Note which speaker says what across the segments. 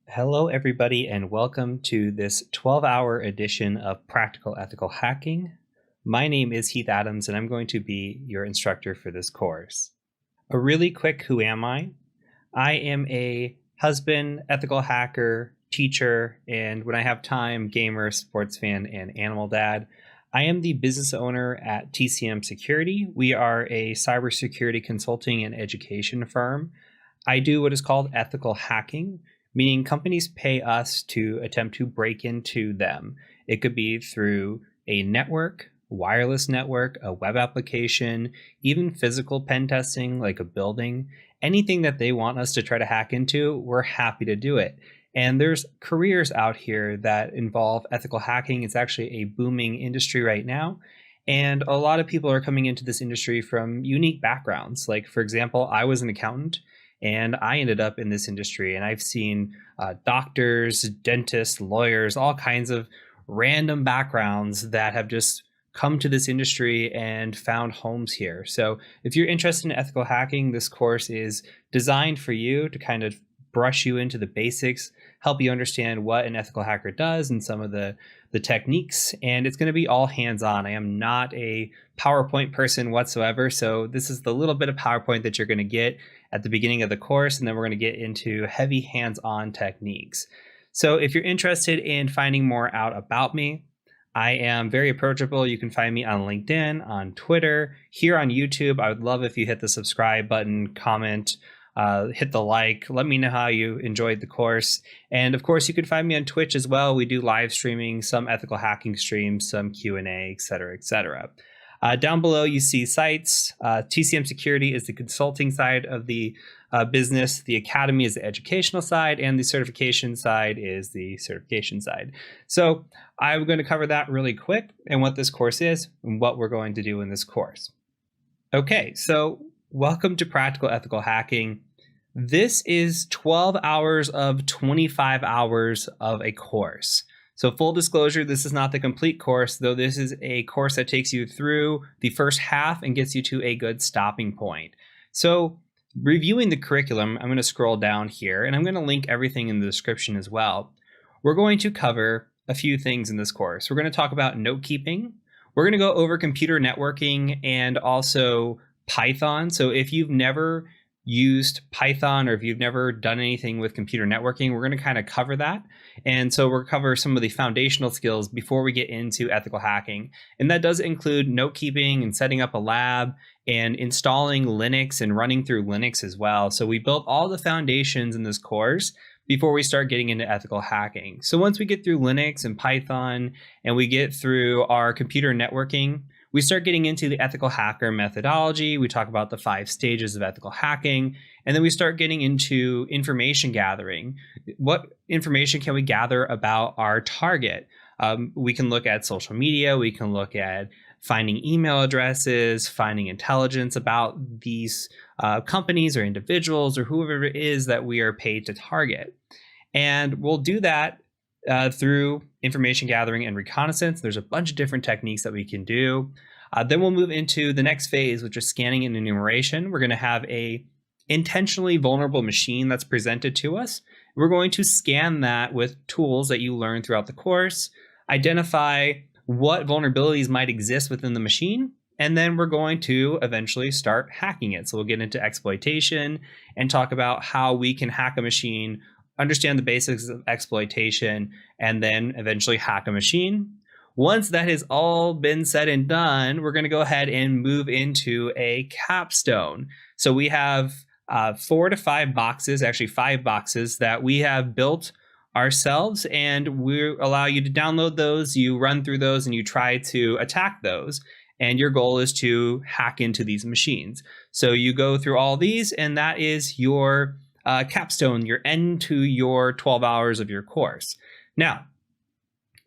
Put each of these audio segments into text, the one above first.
Speaker 1: Hello, everybody, and welcome to this 12-hour edition of Practical Ethical Hacking. My name is Heath Adams, and I'm going to be your instructor for this course. A really quick who am I? I am a husband, ethical hacker, teacher, and when I have time, gamer, sports fan, and animal dad. I am the business owner at TCM Security. We are a cybersecurity consulting and education firm. I do what is called ethical hacking, meaning companies pay us to attempt to break into them. It could be through a network, wireless network, a web application, even physical pen testing like a building. Anything that they want us to try to hack into, we're happy to do it. And there's careers out here that involve ethical hacking. It's actually a booming industry right now. And a lot of people are coming into this industry from unique backgrounds. Like, for example, I was an accountant and I ended up in this industry, and I've seen doctors, dentists, lawyers, all kinds of random backgrounds that have just come to this industry and found homes here. So if you're interested in ethical hacking, this course is designed for you to kind of brush you into the basics, help you understand what an ethical hacker does and some of the techniques. And it's going to be all hands-on. I am not a PowerPoint person whatsoever. So this is the little bit of PowerPoint that you're going to get at the beginning of the course. And then we're going to get into heavy hands-on techniques. So if you're interested in finding more out about me, I am very approachable. You can find me on LinkedIn, on Twitter, here on YouTube. I would love if you hit the subscribe button, comment, hit the like, let me know how you enjoyed the course. And of course, you can find me on Twitch as well. We do live streaming, some ethical hacking streams, some Q&A, et cetera, et cetera. Down below, you see sites. TCM Security is the consulting side of the business. The Academy is the educational side, and the certification side is the certification side. So I'm going to cover that really quick and what this course is and what we're going to do in this course. Okay, so welcome to Practical Ethical Hacking. This is 12 hours of 25 hours of a course. So full disclosure, this is not the complete course, though this is a course that takes you through the first half and gets you to a good stopping point. So reviewing the curriculum, I'm going to scroll down here, and I'm going to link everything in the description as well. We're going to cover a few things in this course. We're going to talk about note keeping. We're going to go over computer networking and also Python. So if you've never used Python or if you've never done anything with computer networking, we're going to kind of cover that. And so we'll cover some of the foundational skills before we get into ethical hacking. And that does include note keeping and setting up a lab and installing Linux and running through Linux as well. So we built all the foundations in this course before we start getting into ethical hacking. So once we get through Linux and Python and we get through our computer networking, we start getting into the ethical hacker methodology. We talk about the 5 stages of ethical hacking, and then we start getting into information gathering. What information can we gather about our target? We can look at social media. We can look at finding email addresses, finding intelligence about these companies or individuals or whoever it is that we are paid to target. And we'll do that through information gathering and reconnaissance. There's a bunch of different techniques that we can do. Then we'll move into the next phase, which is scanning and enumeration. We're going to have a intentionally vulnerable machine that's presented to us. We're going to scan that with tools that you learn throughout the course, identify what vulnerabilities might exist within the machine, and then we're going to eventually start hacking it. So we'll get into exploitation and talk about how we can hack a machine, understand the basics of exploitation, and then eventually hack a machine. Once that has all been said and done, we're going to go ahead and move into a capstone. So we have 4 to 5 boxes, actually 5 boxes that we have built ourselves, and we allow you to download those, you run through those, and you try to attack those. And your goal is to hack into these machines. So you go through all these, and that is your capstone, your end to your 12 hours of your course. Now,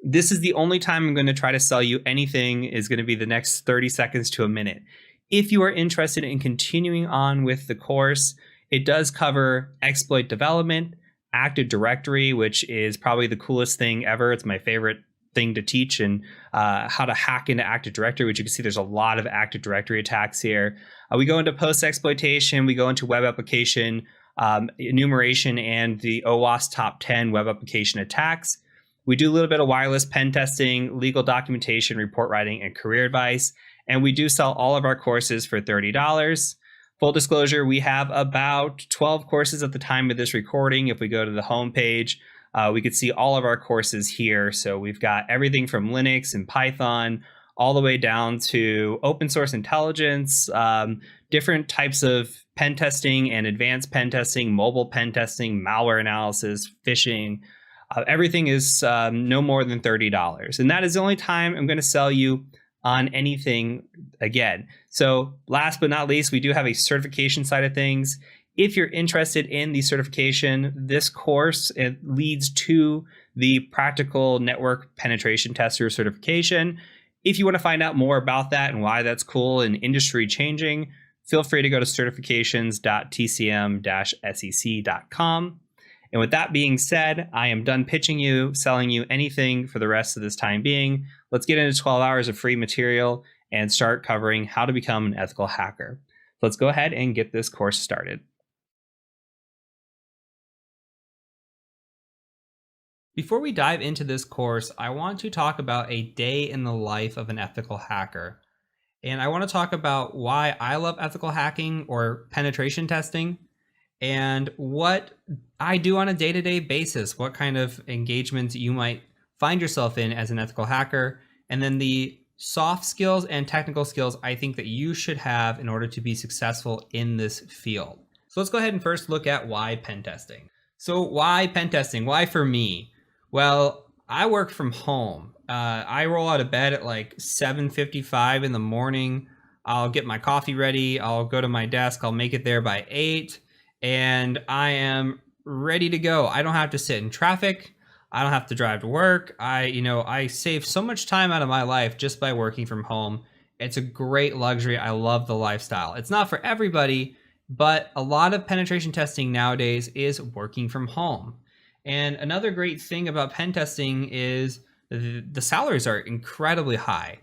Speaker 1: this is the only time I'm going to try to sell you anything is going to be the next 30 seconds to a minute. If you are interested in continuing on with the course, it does cover exploit development, Active Directory, which is probably the coolest thing ever. It's my favorite thing to teach, and how to hack into Active Directory, which you can see there's a lot of Active Directory attacks here. We go into post exploitation, we go into web application enumeration and the OWASP top 10 web application attacks. We do a little bit of wireless pen testing, legal documentation, report writing, and career advice. And we do sell all of our courses for $30. Full disclosure, we have about 12 courses at the time of this recording. If we go to the homepage, we could see all of our courses here. So we've got everything from Linux and Python all the way down to open source intelligence, different types of pen testing and advanced pen testing, mobile pen testing, malware analysis, phishing. Everything is no more than $30. And that is the only time I'm going to sell you on anything again. So last but not least, we do have a certification side of things. If you're interested in the certification, this course, it leads to the practical network penetration tester certification. If you want to find out more about that and why that's cool and industry changing, feel free to go to certifications.tcm-sec.com. And with that being said, I am done pitching you, selling you anything for the rest of this time being. Let's get into 12 hours of free material and start covering how to become an ethical hacker. So let's go ahead and get this course started. Before we dive into this course, I want to talk about a day in the life of an ethical hacker. And I want to talk about why I love ethical hacking or penetration testing, and what I do on a day-to-day basis, what kind of engagements you might find yourself in as an ethical hacker, and then the soft skills and technical skills I think that you should have in order to be successful in this field. So let's go ahead and first look at why pen testing. So why pen testing? Why for me? Well, I work from home. I roll out of bed at like 7:55 in the morning. I'll get my coffee ready. I'll go to my desk. I'll make it there by 8. And I am ready to go. I don't have to sit in traffic. I don't have to drive to work. I save so much time out of my life just by working from home. It's a great luxury. I love the lifestyle. It's not for everybody, but a lot of penetration testing nowadays is working from home. And another great thing about pen testing is the salaries are incredibly high.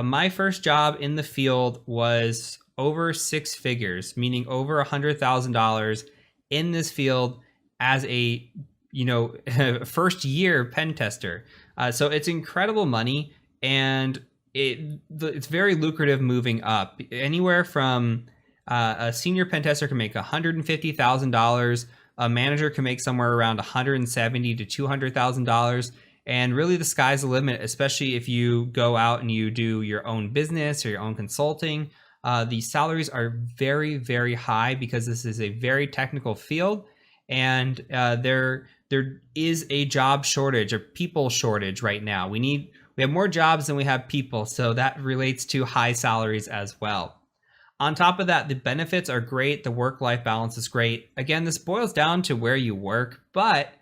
Speaker 1: My first job in the field was over 6 figures, meaning over $100,000 in this field as a first year pen tester. So it's incredible money, and it's very lucrative moving up. Anywhere from a senior pen tester can make $150,000. A manager can make somewhere around $170,000 to $200,000. And really the sky's the limit, especially if you go out and you do your own business or your own consulting. The salaries are very, very high because this is a very technical field, and there is a job shortage or people shortage right now. We have more jobs than we have people, so that relates to high salaries as well. On top of that, the benefits are great. The work-life balance is great. Again, this boils down to where you work, but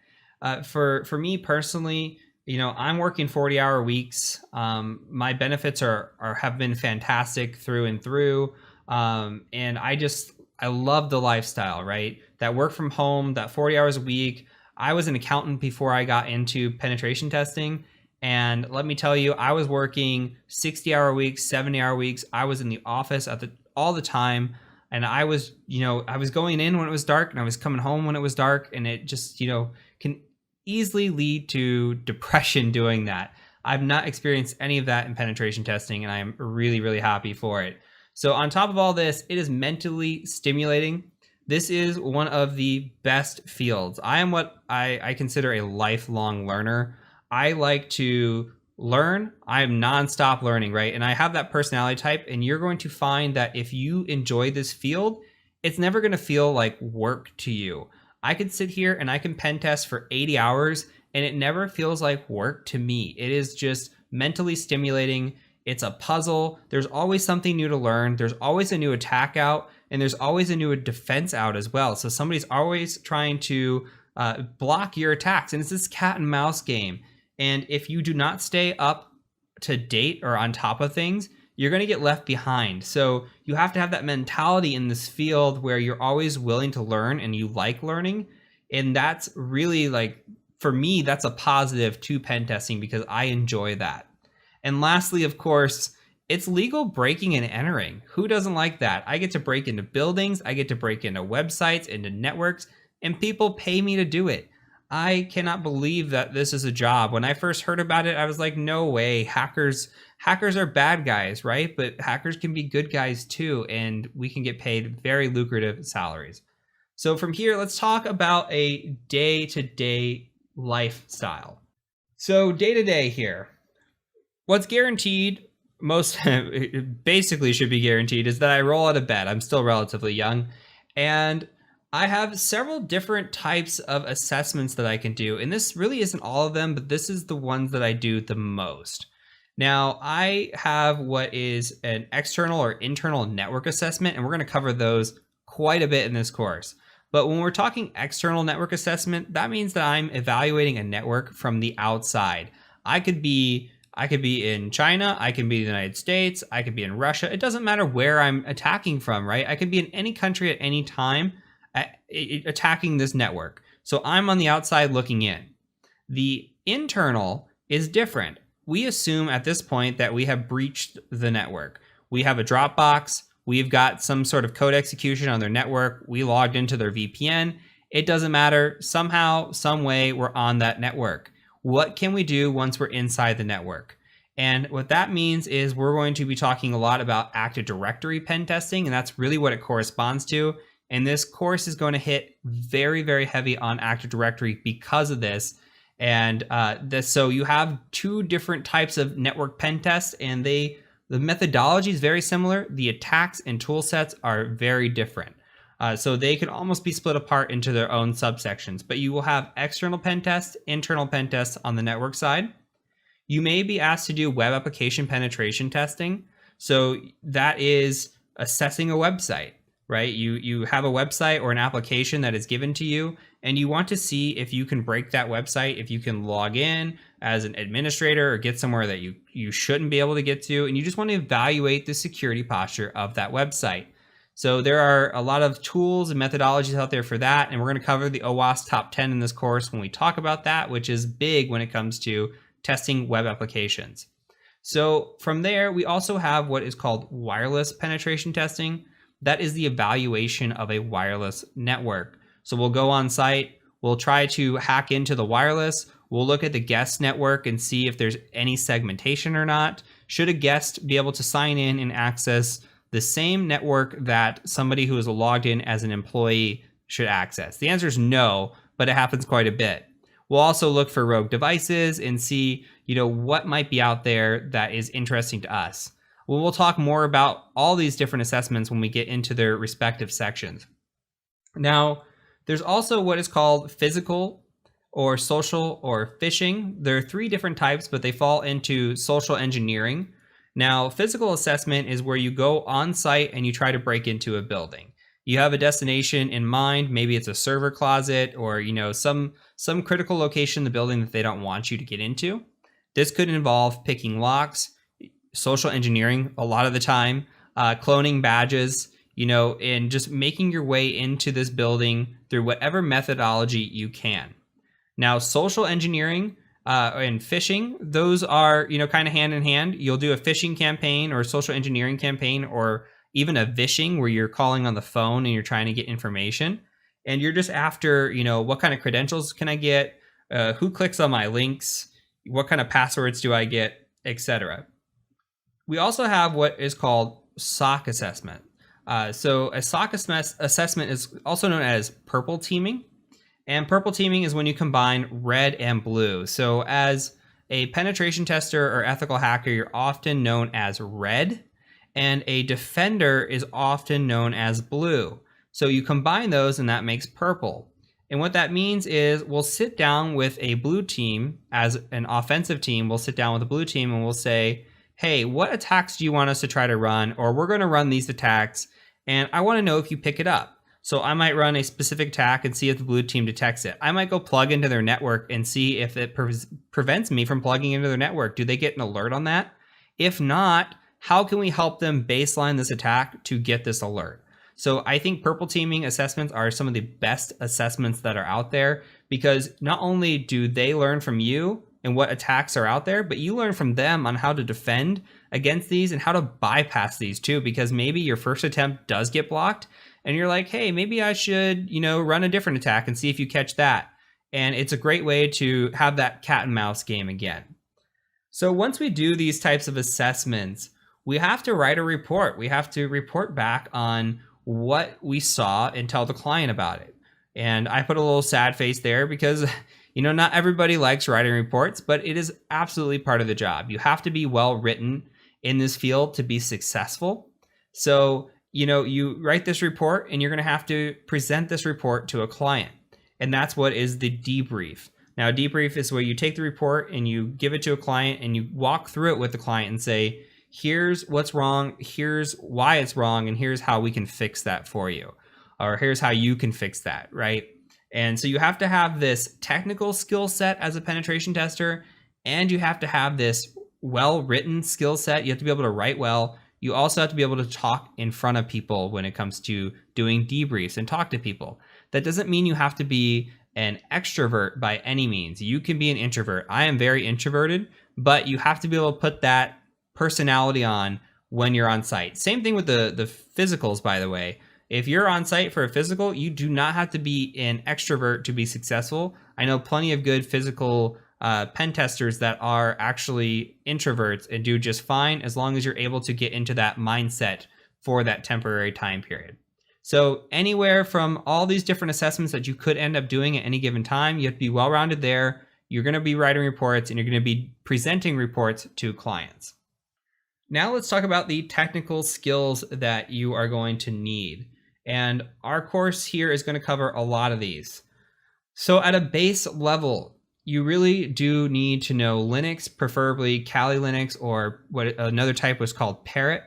Speaker 1: for me personally, I'm working 40-hour weeks. My benefits have been fantastic through and through. And I love the lifestyle, right? That work from home, that 40 hours a week. I was an accountant before I got into penetration testing. And let me tell you, I was working 60-hour weeks, 70-hour weeks. I was in the office all the time. And I was going in when it was dark, and I was coming home when it was dark. And it just, can easily lead to depression doing that. I've not experienced any of that in penetration testing, and I am really, really happy for it. So on top of all this, it is mentally stimulating. This is one of the best fields. I am what I consider a lifelong learner. I like to learn. I am nonstop learning, right? And I have that personality type, and you're going to find that if you enjoy this field, it's never going to feel like work to you. I could sit here and I can pen test for 80 hours and it never feels like work to me. It is just mentally stimulating. It's a puzzle. There's always something new to learn. There's always a new attack out, and there's always a new defense out as well. So somebody's always trying to block your attacks, and it's this cat and mouse game. And if you do not stay up to date or on top of things, you're going to get left behind. So you have to have that mentality in this field where you're always willing to learn and you like learning. And that's really, like, for me, that's a positive to pen testing because I enjoy that. And lastly, of course, It's legal breaking and entering. Who doesn't like that? I get to break into buildings, I get to break into websites, into networks, and people pay me to do it. I cannot believe that this is a job. When I first heard about it, I was like, no way. Hackers are bad guys, right? But hackers can be good guys too, and we can get paid very lucrative salaries. So from here, let's talk about a day-to-day lifestyle. So day-to-day here, what's guaranteed, most basically should be guaranteed, is that I roll out of bed. I'm still relatively young, and I have several different types of assessments that I can do, and this really isn't all of them, but this is the ones that I do the most. Now, I have what is an external or internal network assessment, and we're going to cover those quite a bit in this course. But when we're talking external network assessment, that means that I'm evaluating a network from the outside. I could be in China, I can be in the United States, I could be in Russia. It doesn't matter where I'm attacking from, right? I could be in any country at any time attacking this network. So I'm on the outside looking in. The internal is different. We assume at this point that we have breached the network. We have a Dropbox. We've got some sort of code execution on their network. We logged into their VPN. It doesn't matter. Somehow, some way, we're on that network. What can we do once we're inside the network? And what that means is we're going to be talking a lot about Active Directory pen testing, and that's really what it corresponds to. And this course is going to hit very, very heavy on Active Directory because of this. And so you have two different types of network pen tests, and the methodology is very similar. The attacks and tool sets are very different. So they can almost be split apart into their own subsections, but you will have external pen tests, internal pen tests on the network side. You may be asked to do web application penetration testing. So that is assessing a website, right? You have a website or an application that is given to you, and you want to see if you can break that website, if you can log in as an administrator or get somewhere that you shouldn't be able to get to, and you just want to evaluate the security posture of that website. So there are a lot of tools and methodologies out there for that, and we're going to cover the OWASP top 10 in this course when we talk about that, which is big when it comes to testing web applications. So from there, we also have what is called wireless penetration testing. That is the evaluation of a wireless network. So we'll go on site, we'll try to hack into the wireless, we'll look at the guest network and see if there's any segmentation or not. Should a guest be able to sign in and access the same network that somebody who is logged in as an employee should access? The answer is no, but it happens quite a bit. We'll also look for rogue devices and see, what might be out there that is interesting to us. We'll talk more about all these different assessments when we get into their respective sections. Now, there's also what is called physical or social or phishing. There are three different types, but they fall into social engineering. Now, physical assessment is where you go on site and you try to break into a building. You have a destination in mind. Maybe it's a server closet or, some critical location in the building that they don't want you to get into. This could involve picking locks, social engineering a lot of the time, cloning badges, and just making your way into this building through whatever methodology you can. Now, social engineering and phishing, those are, kind of hand in hand. You'll do a phishing campaign or a social engineering campaign, or even a vishing where you're calling on the phone and you're trying to get information. And you're just after, what kind of credentials can I get? Who clicks on my links? What kind of passwords do I get, etc. We also have what is called SOC assessment. So a SOC assessment is also known as purple teaming. And purple teaming is when you combine red and blue. So as a penetration tester or ethical hacker, you're often known as red, and a defender is often known as blue. So you combine those and that makes purple. And what that means is we'll sit down with a blue team as an offensive team. We'll sit down with a blue team and we'll say, hey, what attacks do you want us to try to run? Or we're going to run these attacks, and I want to know if you pick it up. So I might run a specific attack and see if the blue team detects it. I might go plug into their network and see if it prevents me from plugging into their network. Do they get an alert on that? If not, how can we help them baseline this attack to get this alert? So I think purple teaming assessments are some of the best assessments that are out there, because not only do they learn from you, and what attacks are out there, but you learn from them on how to defend against these and how to bypass these too, because maybe your first attempt does get blocked and you're like, hey, maybe I should, run a different attack and see if you catch that. And it's a great way to have that cat and mouse game again. So once we do these types of assessments, we have to write a report. We have to report back on what we saw and tell the client about it. And I put a little sad face there because, not everybody likes writing reports, but it is absolutely part of the job. You have to be well written in this field to be successful. So, you write this report and you're going to have to present this report to a client. And that's what is the debrief. Now, a debrief is where you take the report and you give it to a client and you walk through it with the client and say, here's what's wrong, here's why it's wrong, and here's how we can fix that for you. Or here's how you can fix that, right? And so you have to have this technical skill set as a penetration tester, and you have to have this well-written skill set. You have to be able to write well. You also have to be able to talk in front of people when it comes to doing debriefs and talk to people. That doesn't mean you have to be an extrovert by any means. You can be an introvert. I am very introverted, but you have to be able to put that personality on when you're on site. Same thing with the physicals, by the way. If you're on site for a physical, you do not have to be an extrovert to be successful. I know plenty of good physical pen testers that are actually introverts and do just fine as long as you're able to get into that mindset for that temporary time period. So anywhere from all these different assessments that you could end up doing at any given time, you have to be well-rounded there. You're going to be writing reports and you're going to be presenting reports to clients. Now let's talk about the technical skills that you are going to need. And our course here is going to cover a lot of these. So at a base level, you really do need to know Linux, preferably Kali Linux, or what another type was called Parrot.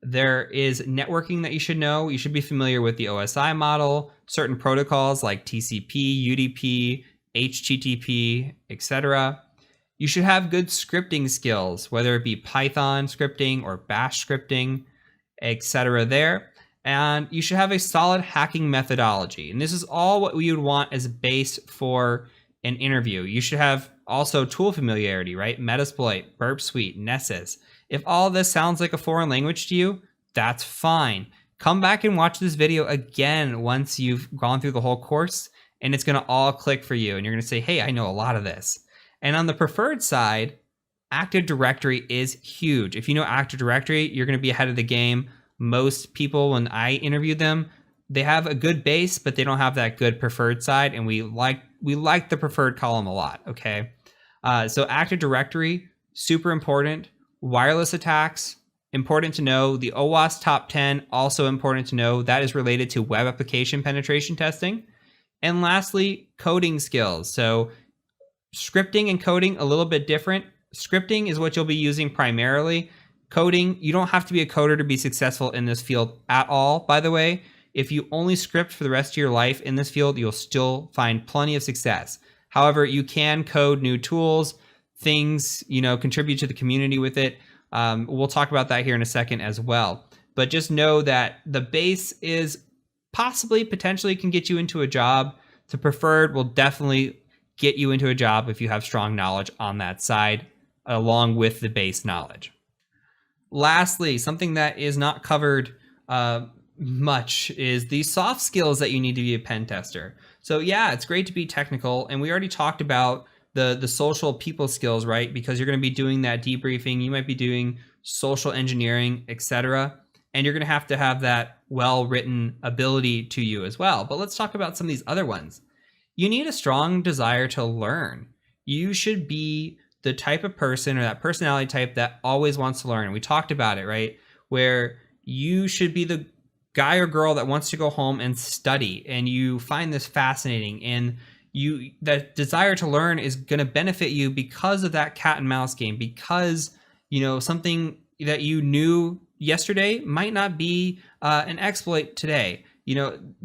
Speaker 1: There is networking that you should know. You should be familiar with the OSI model, certain protocols like TCP, UDP, HTTP, etc. You should have good scripting skills, whether it be Python scripting or Bash scripting, etc. there. And you should have a solid hacking methodology. And this is all what we would want as a base for an interview. You should have also tool familiarity, right? Metasploit, Burp Suite, Nessus. If all of this sounds like a foreign language to you, that's fine. Come back and watch this video again once you've gone through the whole course, and it's going to all click for you. And you're going to say, hey, I know a lot of this. And on the preferred side, Active Directory is huge. If you know Active Directory, you're going to be ahead of the game. Most people, when I interview them, they have a good base, but they don't have that good preferred side. And we like the preferred column a lot, okay? So Active Directory, super important. Wireless attacks, important to know. The OWASP top 10, also important to know. That is related to web application penetration testing. And lastly, coding skills. So scripting and coding, a little bit different. Scripting is what you'll be using primarily. Coding, you don't have to be a coder to be successful in this field at all, by the way. If you only script for the rest of your life in this field, you'll still find plenty of success. However, you can code new tools, things, contribute to the community with it. We'll talk about that here in a second as well. But just know that the base is potentially can get you into a job. The preferred will definitely get you into a job if you have strong knowledge on that side, along with the base knowledge. Lastly, something that is not covered much is the soft skills that you need to be a pen tester. So yeah, it's great to be technical, and we already talked about the social people skills, right? Because you're going to be doing that debriefing, you might be doing social engineering, etc. And you're going to have that well-written ability to you as well. But let's talk about some of these other ones. You need a strong desire to learn. You should be the type of person or that personality type that always wants to learn. And we talked about it, right? Where you should be the guy or girl that wants to go home and study, and you find this fascinating, and that desire to learn is going to benefit you because of that cat and mouse game, because something that you knew yesterday might not be an exploit today.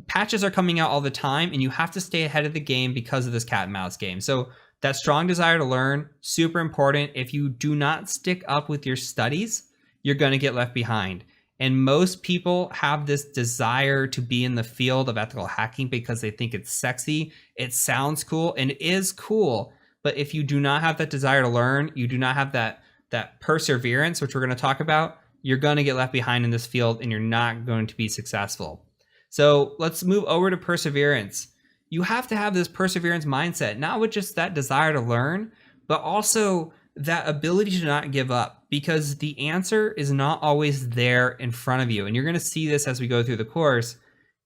Speaker 1: Patches are coming out all the time, and you have to stay ahead of the game because of this cat and mouse game. So that strong desire to learn, super important. If you do not stick up with your studies, you're going to get left behind. And most people have this desire to be in the field of ethical hacking because they think it's sexy, it sounds cool, and it is cool. But if you do not have that desire to learn, you do not have that perseverance, which we're going to talk about, you're going to get left behind in this field and you're not going to be successful. So let's move over to perseverance. You have to have this perseverance mindset, not with just that desire to learn, but also that ability to not give up, because the answer is not always there in front of you. And you're going to see this as we go through the course.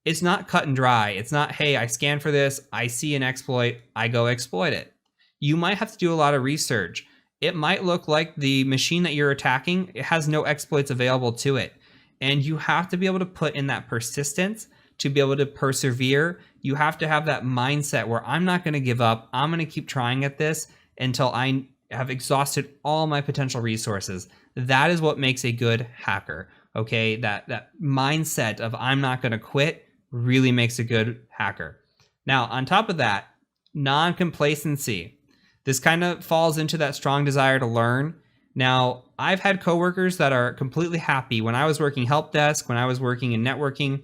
Speaker 1: It's not cut and dry. It's not, hey, I scan for this, I see an exploit, I go exploit it. You might have to do a lot of research. It might look like the machine that you're attacking, it has no exploits available to it. And you have to be able to put in that persistence to be able to persevere. You have to have that mindset where I'm not going to give up. I'm going to keep trying at this until I have exhausted all my potential resources. That is what makes a good hacker. Okay, that mindset of I'm not going to quit really makes a good hacker. Now, on top of that, non-complacency. This kind of falls into that strong desire to learn. Now, I've had coworkers that are completely happy. When I was working help desk, when I was working in networking,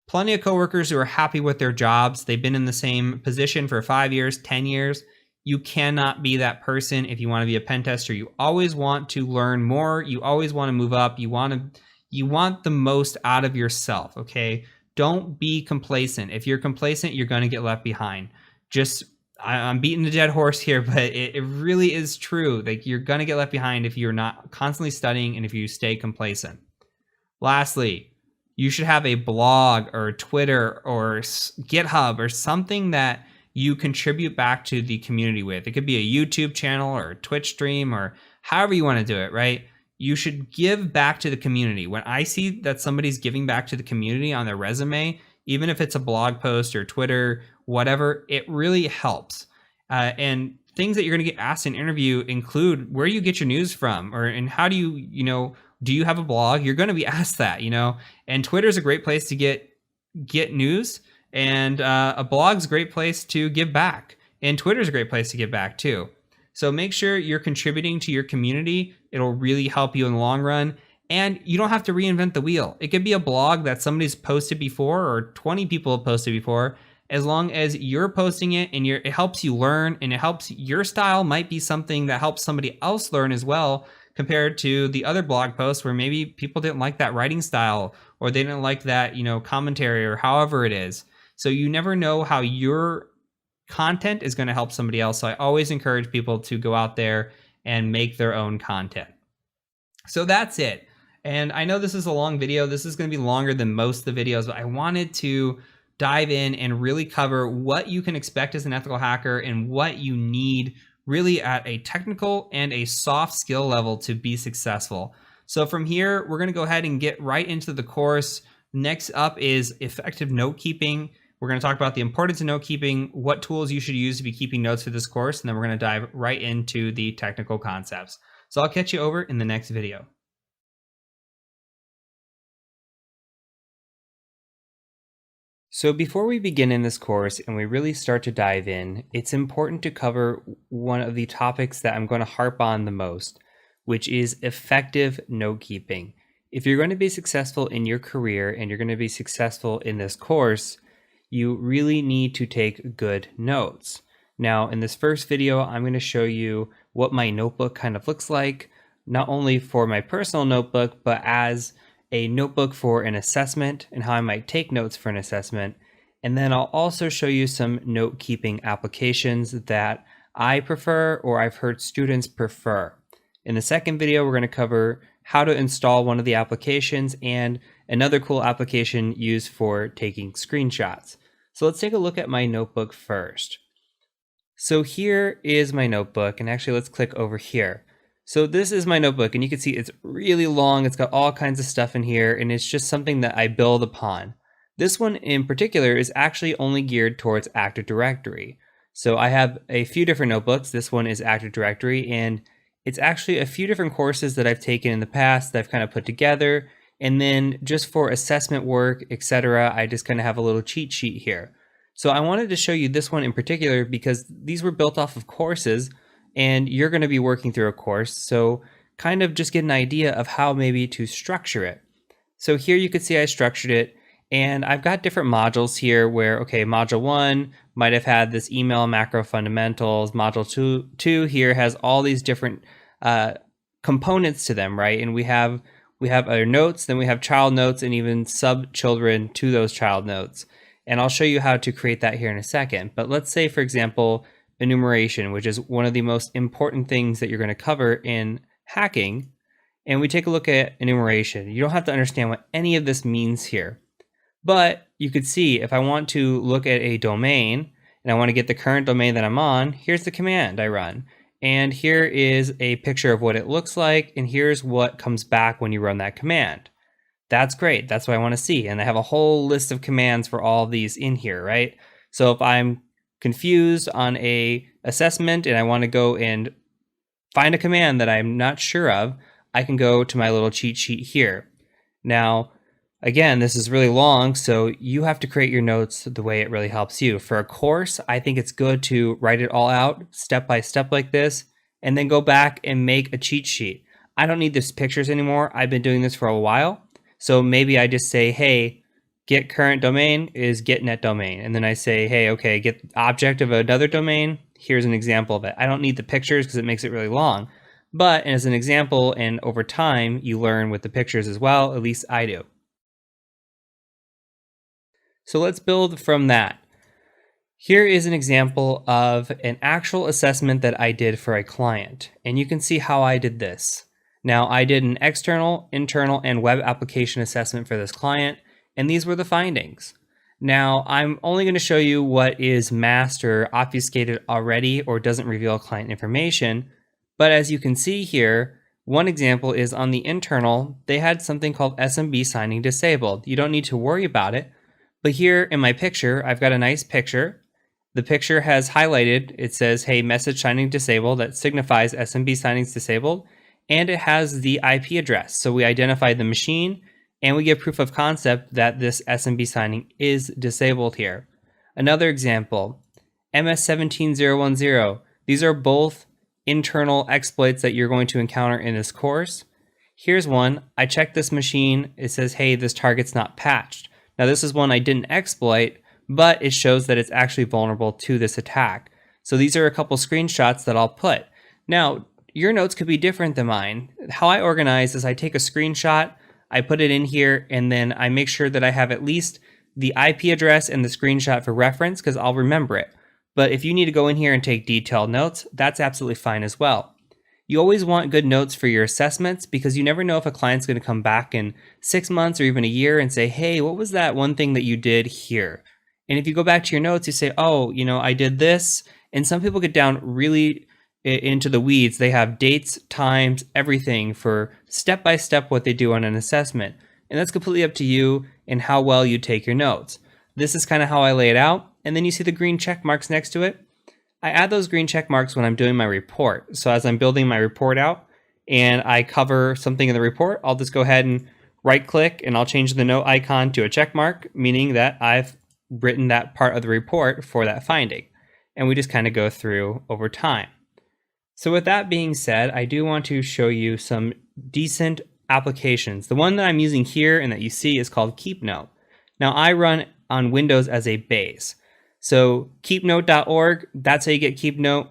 Speaker 1: plenty of coworkers who are happy with their jobs. They've been in the same position for 5 years, 10 years. You cannot be that person if you want to be a pen tester. You always want to learn more. You always want to move up. You want the most out of yourself, okay? Don't be complacent. If you're complacent, you're going to get left behind. I'm beating the dead horse here, but it really is true. Like, you're going to get left behind if you're not constantly studying and if you stay complacent. Lastly, you should have a blog or Twitter or GitHub or something that you contribute back to the community with. It could be a YouTube channel or a Twitch stream or however you want to do it, right? You should give back to the community. When I see that somebody's giving back to the community on their resume, even if it's a blog post or Twitter, whatever, it really helps. And things that you're going to get asked in an interview include where you get your news from, and how do you do you have a blog? You're going to be asked that, and Twitter is a great place to get news, and a blog's a great place to give back, and Twitter's a great place to give back too. So make sure you're contributing to your community. It'll really help you in the long run. And you don't have to reinvent the wheel. It could be a blog that somebody's posted before or 20 people have posted before. As long as you're posting it and it helps you learn, and it helps your style might be something that helps somebody else learn as well, compared to the other blog posts where maybe people didn't like that writing style, or they didn't like that, commentary, or however it is. So you never know how your content is going to help somebody else. So I always encourage people to go out there and make their own content. So that's it. And I know this is a long video. This is going to be longer than most of the videos, but I wanted to dive in and really cover what you can expect as an ethical hacker and what you need really at a technical and a soft skill level to be successful. So from here, we're going to go ahead and get right into the course. Next up is effective note keeping. We're going to talk about the importance of note keeping, what tools you should use to be keeping notes for this course, and then we're going to dive right into the technical concepts. So I'll catch you over in the next video. So before we begin in this course and we really start to dive in, it's important to cover one of the topics that I'm going to harp on the most, which is effective note keeping. If you're going to be successful in your career and you're going to be successful in this course, you really need to take good notes. Now, in this first video, I'm going to show you what my notebook kind of looks like, not only for my personal notebook, but as a notebook for an assessment and how I might take notes for an assessment. And then I'll also show you some note keeping applications that I prefer or I've heard students prefer. In the second video, we're going to cover how to install one of the applications and another cool application used for taking screenshots. So let's take a look at my notebook first. So here is my notebook, and actually let's click over here. So this is my notebook, and you can see it's really long. It's got all kinds of stuff in here, and it's just something that I build upon. This one in particular is actually only geared towards Active Directory. So I have a few different notebooks. This one is Active Directory, and it's actually a few different courses that I've taken in the past that I've kind of put together. And then just for assessment work, etc., I just kind of have a little cheat sheet here. So I wanted to show you this one in particular because these were built off of courses, and you're going to be working through a course, so kind of just get an idea of how maybe to structure it. So here you could see I structured it, And I've got different modules here where, okay, module 1 might have had this email macro fundamentals. Module two here has all these different components to them, right? And we have our notes, then we have child notes, and even sub-children to those child notes. And I'll show you how to create that here in a second. But let's say, for example, enumeration, which is one of the most important things that you're going to cover in hacking. And we take a look at enumeration. You don't have to understand what any of this means here. But you could see if I want to look at a domain and I want to get the current domain that I'm on, here's the command I run. And here is a picture of what it looks like. And here's what comes back when you run that command. That's great. That's what I want to see. And I have a whole list of commands for all of these in here, right? So if I'm confused on a assessment and I want to go and find a command that I'm not sure of, I can go to my little cheat sheet here. Now, again, this is really long, so you have to create your notes the way it really helps you. For a course, I think it's good to write it all out step by step like this, and then go back and make a cheat sheet. I don't need these pictures anymore. I've been doing this for a while. So maybe I just say, hey, get current domain is get net domain. And then I say, hey, okay, get object of another domain. Here's an example of it. I don't need the pictures because it makes it really long. But as an example, and over time, you learn with the pictures as well. At least I do. So let's build from that. Here is an example of an actual assessment that I did for a client. And you can see how I did this. Now, I did an external, internal, and web application assessment for this client, and these were the findings. Now, I'm only going to show you what is masked or obfuscated already or doesn't reveal client information. But as you can see here, one example is on the internal, they had something called SMB signing disabled. You don't need to worry about it. But here in my picture, I've got a nice picture. The picture has highlighted, it says, hey, message signing disabled. That signifies SMB signings disabled. And it has the IP address. So we identify the machine and we give proof of concept that this SMB signing is disabled here. Another example, MS17010. These are both internal exploits that you're going to encounter in this course. Here's one. I checked this machine. It says, hey, this target's not patched. Now this is one I didn't exploit, but it shows that it's actually vulnerable to this attack. So these are a couple screenshots that I'll put. Now, your notes could be different than mine. How I organize is I take a screenshot, I put it in here, and then I make sure that I have at least the IP address and the screenshot for reference because I'll remember it. But if you need to go in here and take detailed notes, that's absolutely fine as well. You always want good notes for your assessments because you never know if a client's going to come back in 6 months or even a year and say, hey, what was that one thing that you did here? And if you go back to your notes, you say, oh, I did this. And some people get down really into the weeds. They have dates, times, everything for step by step what they do on an assessment. And that's completely up to you and how well you take your notes. This is kind of how I lay it out. And then you see the green check marks next to it. I add those green check marks when I'm doing my report. So as I'm building my report out and I cover something in the report, I'll just go ahead and right click and I'll change the note icon to a check mark, meaning that I've written that part of the report for that finding. And we just kind of go through over time. So with that being said, I do want to show you some decent applications. The one that I'm using here and that you see is called KeepNote. Now I run on Windows as a base. So keepnote.org, that's how you get KeepNote.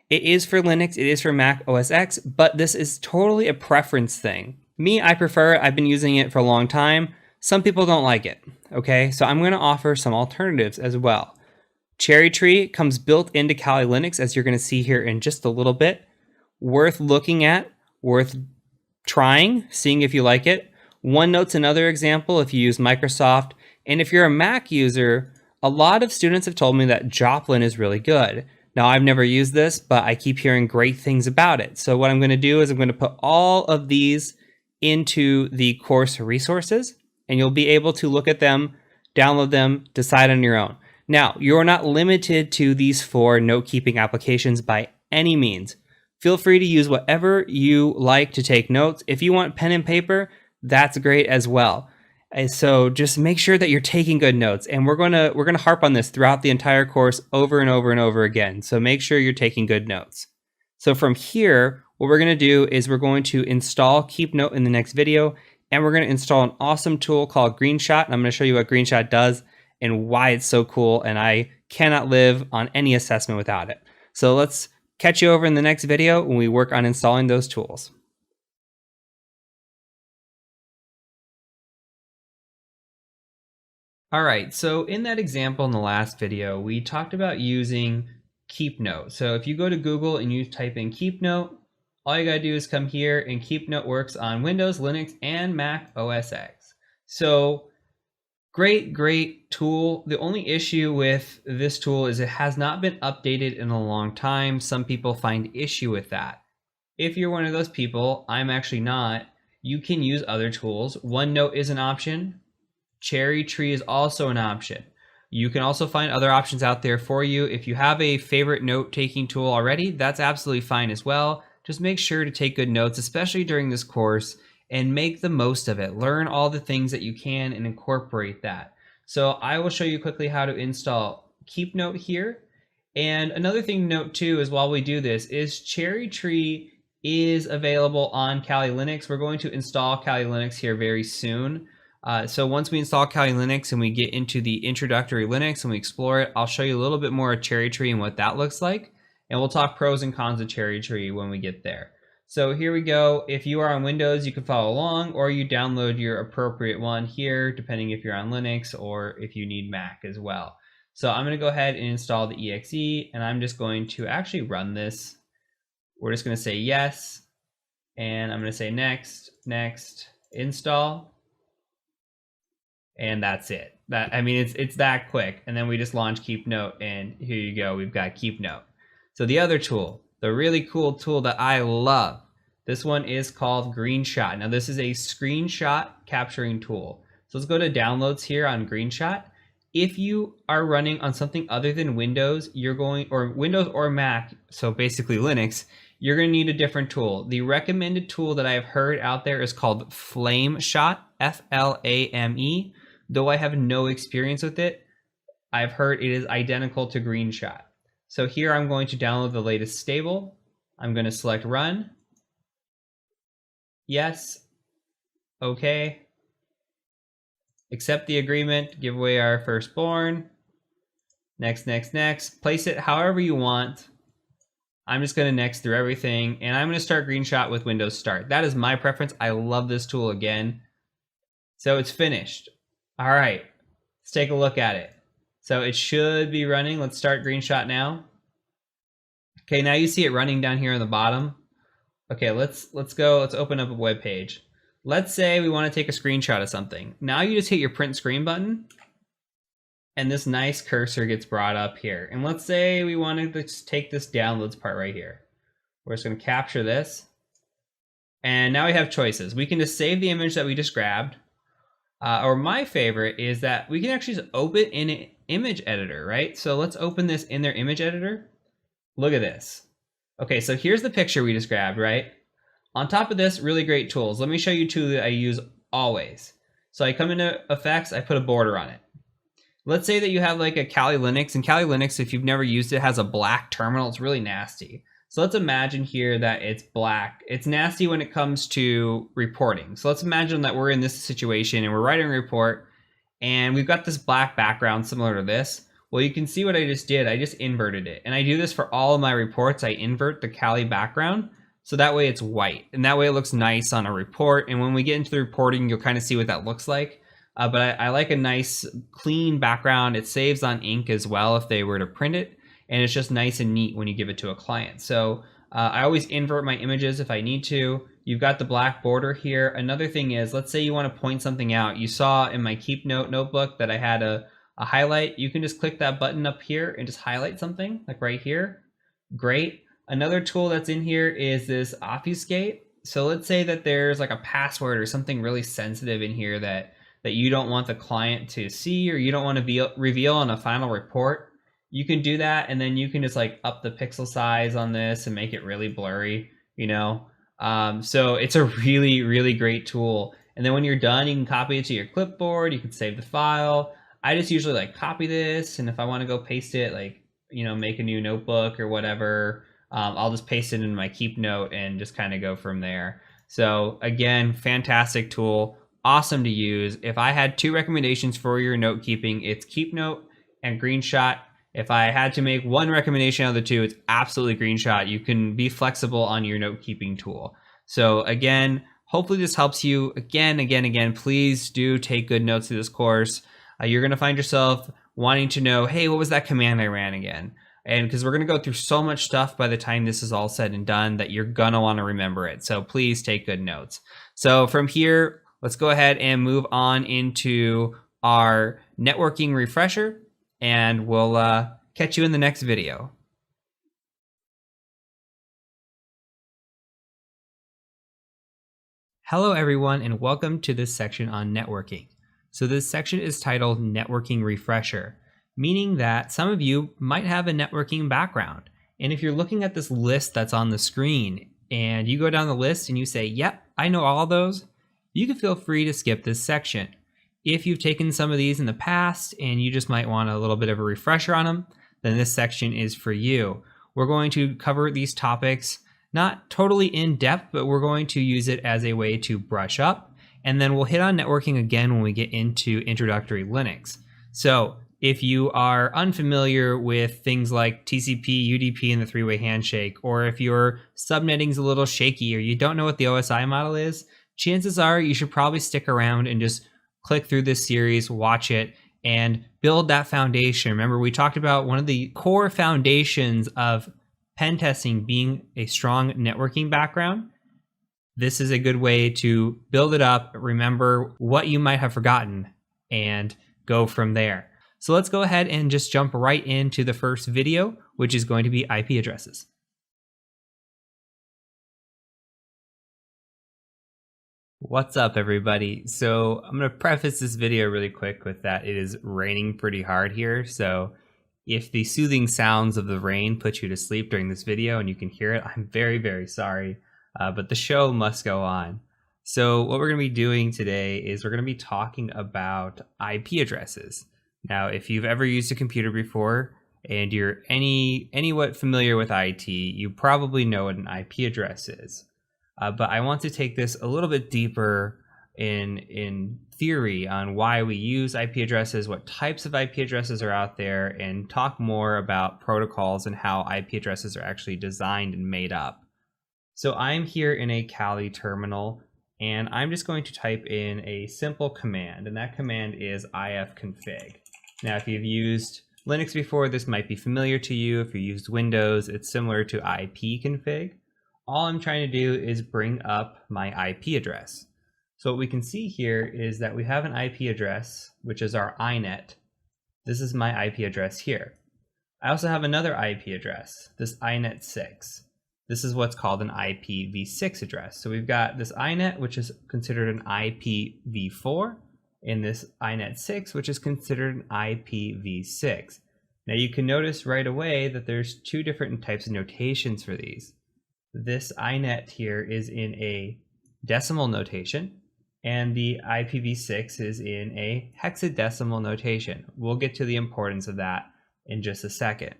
Speaker 1: It is for Linux, it is for Mac OS X, but this is totally a preference thing. Me, I prefer it. I've been using it for a long time. Some people don't like it, okay? So I'm going to offer some alternatives as well. Cherry Tree comes built into Kali Linux, as you're going to see here in just a little bit. Worth looking at, worth trying, seeing if you like it. OneNote's another example if you use Microsoft. And if you're a Mac user, a lot of students have told me that Joplin is really good. Now, I've never used this, but I keep hearing great things about it. So what I'm going to do is I'm going to put all of these into the course resources, and you'll be able to look at them, download them, decide on your own. Now, you're not limited to these 4 note-keeping applications by any means. Feel free to use whatever you like to take notes. If you want pen and paper, that's great as well. So just make sure that you're taking good notes, and we're gonna harp on this throughout the entire course over and over and over again. So make sure you're taking good notes. So from here, what we're gonna do is we're going to install KeepNote in the next video, and we're going to install an awesome tool called GreenShot. And I'm going to show you what GreenShot does and why it's so cool, and I cannot live on any assessment without it. So let's catch you over in the next video when we work on installing those tools. All right, so in that example in the last video, we talked about using KeepNote. So if you go to Google and you type in KeepNote, all you gotta do is come here, and KeepNote works on Windows, Linux, and Mac OS X. So great tool. The only issue with this tool is it has not been updated in a long time. Some people find issue with that. If you're one of those people, I'm actually not, you can use other tools. OneNote is an option. Cherry Tree is also an option. You can also find other options out there for you. If you have a favorite note-taking tool already, that's absolutely fine as well. Just make sure to take good notes, especially during this course, and make the most of it. Learn all the things that you can and incorporate that. So I will show you quickly how to install KeepNote here. And another thing to note too is while we do this is Cherry Tree is available on Kali Linux. We're going to install Kali Linux here very soon. So once we install Kali Linux and we get into the introductory Linux and we explore it, I'll show you a little bit more of Cherry Tree and what that looks like. And we'll talk pros and cons of Cherry Tree when we get there. So here we go. If you are on Windows, you can follow along, or you download your appropriate one here, depending if you're on Linux or if you need Mac as well. So I'm going to go ahead and install the exe, and I'm just going to actually run this. We're just going to say yes, and I'm going to say next, install. And that's it. It's that quick. And then we just launch KeepNote, and here you go. We've got KeepNote. So the other tool, the really cool tool that I love, this one is called GreenShot. Now this is a screenshot capturing tool. So let's go to downloads here on GreenShot. If you are running on something other than Windows, or Windows or Mac, so basically Linux, you're going to need a different tool. The recommended tool that I have heard out there is called FlameShot, F-L-A-M-E. Though I have no experience with it, I've heard it is identical to GreenShot. So here I'm going to download the latest stable. I'm going to select run. Yes. Okay. Accept the agreement. Give away our firstborn. Next. Place it however you want. I'm just going to next through everything, and I'm going to start GreenShot with Windows Start. That is my preference. I love this tool again. So it's finished. All right, let's take a look at it. So it should be running. Let's start GreenShot now. Okay, now you see it running down here on the bottom. Okay, let's open up a web page. Let's say we want to take a screenshot of something. Now you just hit your print screen button, and this nice cursor gets brought up here. And let's say we want to just take this downloads part right here. We're just going to capture this. And now we have choices. We can just save the image that we just grabbed. Or my favorite is that we can actually just open in an image editor, right? So let's open this in their image editor. Look at this. Okay, so here's the picture we just grabbed, right? On top of this, really great tools. Let me show you two that I use always. So I come into effects, I put a border on it. Let's say that you have like a Kali Linux, and Kali Linux, if you've never used it, has a black terminal. It's really nasty. So let's imagine here that it's black. It's nasty when it comes to reporting. So let's imagine that we're in this situation and we're writing a report and we've got this black background similar to this. Well, you can see what I just did. I just inverted it. And I do this for all of my reports. I invert the Kali background. So that way it's white. And that way it looks nice on a report. And when we get into the reporting, you'll kind of see what that looks like. But I like a nice clean background. It saves on ink as well if they were to print it. And it's just nice and neat when you give it to a client. So I always invert my images if I need to. You've got the black border here. Another thing is, let's say you want to point something out. You saw in my KeepNote notebook that I had a highlight. You can just click that button up here and just highlight something, like right here. Great. Another tool that's in here is this obfuscate. So let's say that there's like a password or something really sensitive in here that you don't want the client to see, or you don't want to reveal on a final report. You can do that, and then you can just like up the pixel size on this and make it really blurry, you know? So it's a really great tool. And then when you're done, you can copy it to your clipboard. You can save the file. I just usually like copy this, and if I want to go paste it, like, you know, make a new notebook or whatever, I'll just paste it in my KeepNote and just kind of go from there. So again, fantastic tool.
Speaker 2: awesome to use. If I had two recommendations for your note keeping, it's KeepNote and GreenShot. If I had to make one recommendation out of the two, it's absolutely GreenShot. You can be flexible on your note keeping tool. So again, hopefully this helps you. Again, please do take good notes through this course. You're going to find yourself wanting to know, hey, what was that command I ran again? And because we're going to go through so much stuff by the time this is all said and done that you're going to want to remember it. So please take good notes. So from here, let's go ahead and move on into our networking refresher, and we'll catch you in the next video. Hello everyone, and welcome to this section on networking. So this section is titled Networking Refresher, meaning that some of you might have a networking background. And if you're looking at this list that's on the screen and you go down the list and you say, yep, I know all those, you can feel free to skip this section. If you've taken some of these in the past and you just might want a little bit of a refresher on them, then this section is for you. We're going to cover these topics not totally in depth, but we're going to use it as a way to brush up. And then we'll hit on networking again when we get into introductory Linux. So if you are unfamiliar with things like TCP, UDP, and the three-way handshake, or if your subnetting's a little shaky or you don't know what the OSI model is, chances are you should probably stick around and just click through this series, watch it, and build that foundation. Remember, we talked about one of the core foundations of pen testing being a strong networking background. This is a good way to build it up, remember what you might have forgotten, and go from there. So let's go ahead and just jump right into the first video, which is going to be IP addresses. What's up, everybody? So I'm going to preface this video really quick with that it is raining pretty hard here. So if the soothing sounds of the rain put you to sleep during this video and you can hear it, I'm very, very sorry, but the show must go on. So what we're going to be doing today is we're going to be talking about IP addresses. Now, if you've ever used a computer before and you're anywhat familiar with IT, you probably know what an IP address is. But I want to take this a little bit deeper in theory on why we use IP addresses, what types of IP addresses are out there, and talk more about protocols and how IP addresses are actually designed and made up. So I'm here in a Kali terminal, and I'm just going to type in a simple command, and that command is ifconfig. Now, if you've used Linux before, this might be familiar to you. If you used Windows, it's similar to ipconfig. All I'm trying to do is bring up my IP address. So what we can see here is that we have an IP address, which is our inet. This is my IP address here. I also have another IP address, this inet6. This is what's called an IPv6 address. So we've got this inet, which is considered an IPv4, and this inet6, which is considered an IPv6. Now you can notice right away that there's two different types of notations for these. This inet here is in a decimal notation, and the IPv6 is in a hexadecimal notation. We'll get to the importance of that in just a second.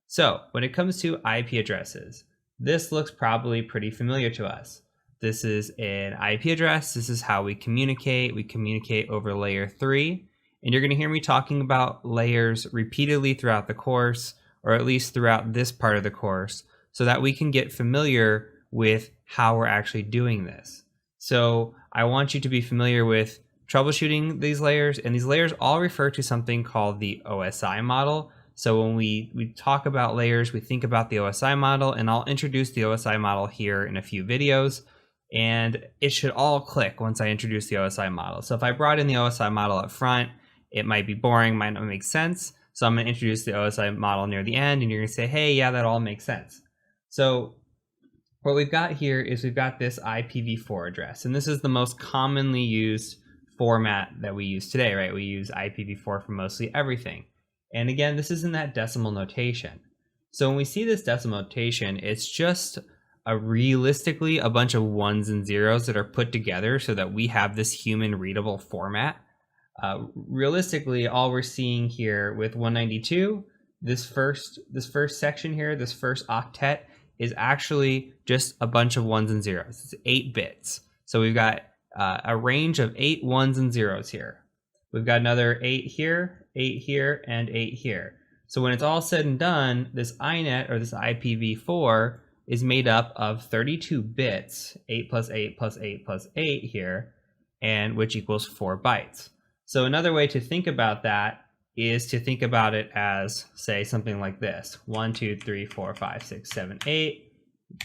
Speaker 2: So when it comes to IP addresses, this looks probably pretty familiar to us. This is an IP address. This is how we communicate. We communicate over layer 3, and you're going to hear me talking about layers repeatedly throughout the course, or at least throughout this part of the course, so that we can get familiar with how we're actually doing this. So I want you to be familiar with troubleshooting these layers, and these layers all refer to something called the OSI model. So when we talk about layers, we think about the OSI model, and I'll introduce the OSI model here in a few videos, and it should all click once I introduce the OSI model. So if I brought in the OSI model up front, it might be boring, might not make sense. So I'm going to introduce the OSI model near the end, and you're going to say, hey, yeah, that all makes sense. So what we've got here is we've got this IPv4 address, and this is the most commonly used format that we use today, right? We use IPv4 for mostly everything. And again, this is in that decimal notation. So when we see this decimal notation, it's just realistically a bunch of ones and zeros that are put together so that we have this human readable format. Realistically, all we're seeing here with 192, this first section here, this first octet, is actually just a bunch of ones and zeros. It's 8 bits. So we've got a range of 8 ones and zeros here. We've got another 8 here, and 8 here. So when it's all said and done, this INET, or this IPv4, is made up of 32 bits, 8 plus 8 plus 8 plus 8 here, and which equals 4 bytes. So another way to think about that is to think about it as, say, something like this. 1, 2, 3, 4, 5, 6, 7, 8,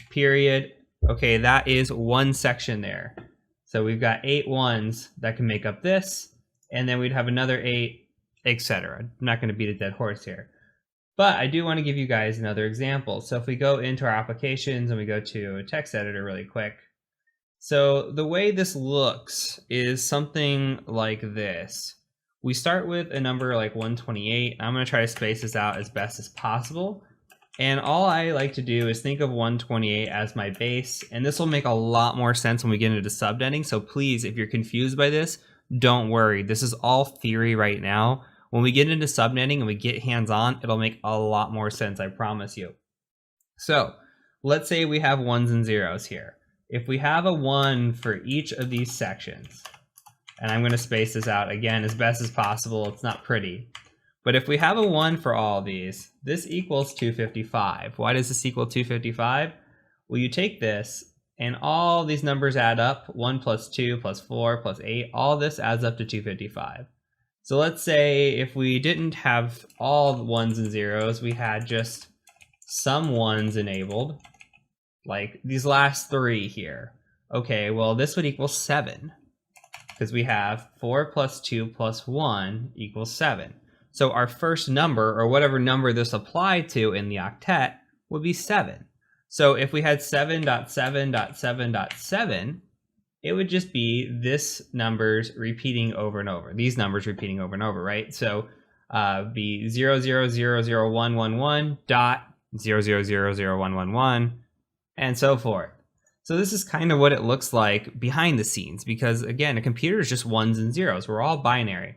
Speaker 2: period. Okay, that is one section there. So we've got 8 ones that can make up this, and then we'd have another 8, etc. I'm not going to beat a dead horse here. But I do want to give you guys another example. So if we go into our applications and we go to a text editor really quick. So the way this looks is something like this. We start with a number like 128. I'm going to try to space this out as best as possible. And all I like to do is think of 128 as my base. And this will make a lot more sense when we get into subnetting. So please, if you're confused by this, don't worry. This is all theory right now. When we get into subnetting and we get hands-on, it'll make a lot more sense, I promise you. So let's say we have ones and zeros here. If we have a 1 for each of these sections, and I'm going to space this out again as best as possible, it's not pretty. But if we have a 1 for all of these, this equals 255. Why does this equal 255? Well, you take this, and all these numbers add up. 1 plus 2 plus 4 plus 8, all this adds up to 255. So let's say if we didn't have all the ones and zeros, we had just some ones enabled, like these last 3 here. Okay, well, this would equal 7, because we have 4 plus 2 plus 1 equals 7. So our first number, or whatever number this applied to in the octet, would be 7. So if we had 7.7.7.7, it would just be this numbers repeating over and over. These numbers repeating over and over, right? So be 0.0001111 dot 0.0001111 and so forth. So this is kind of what it looks like behind the scenes, because again, a computer is just ones and zeros. We're all binary.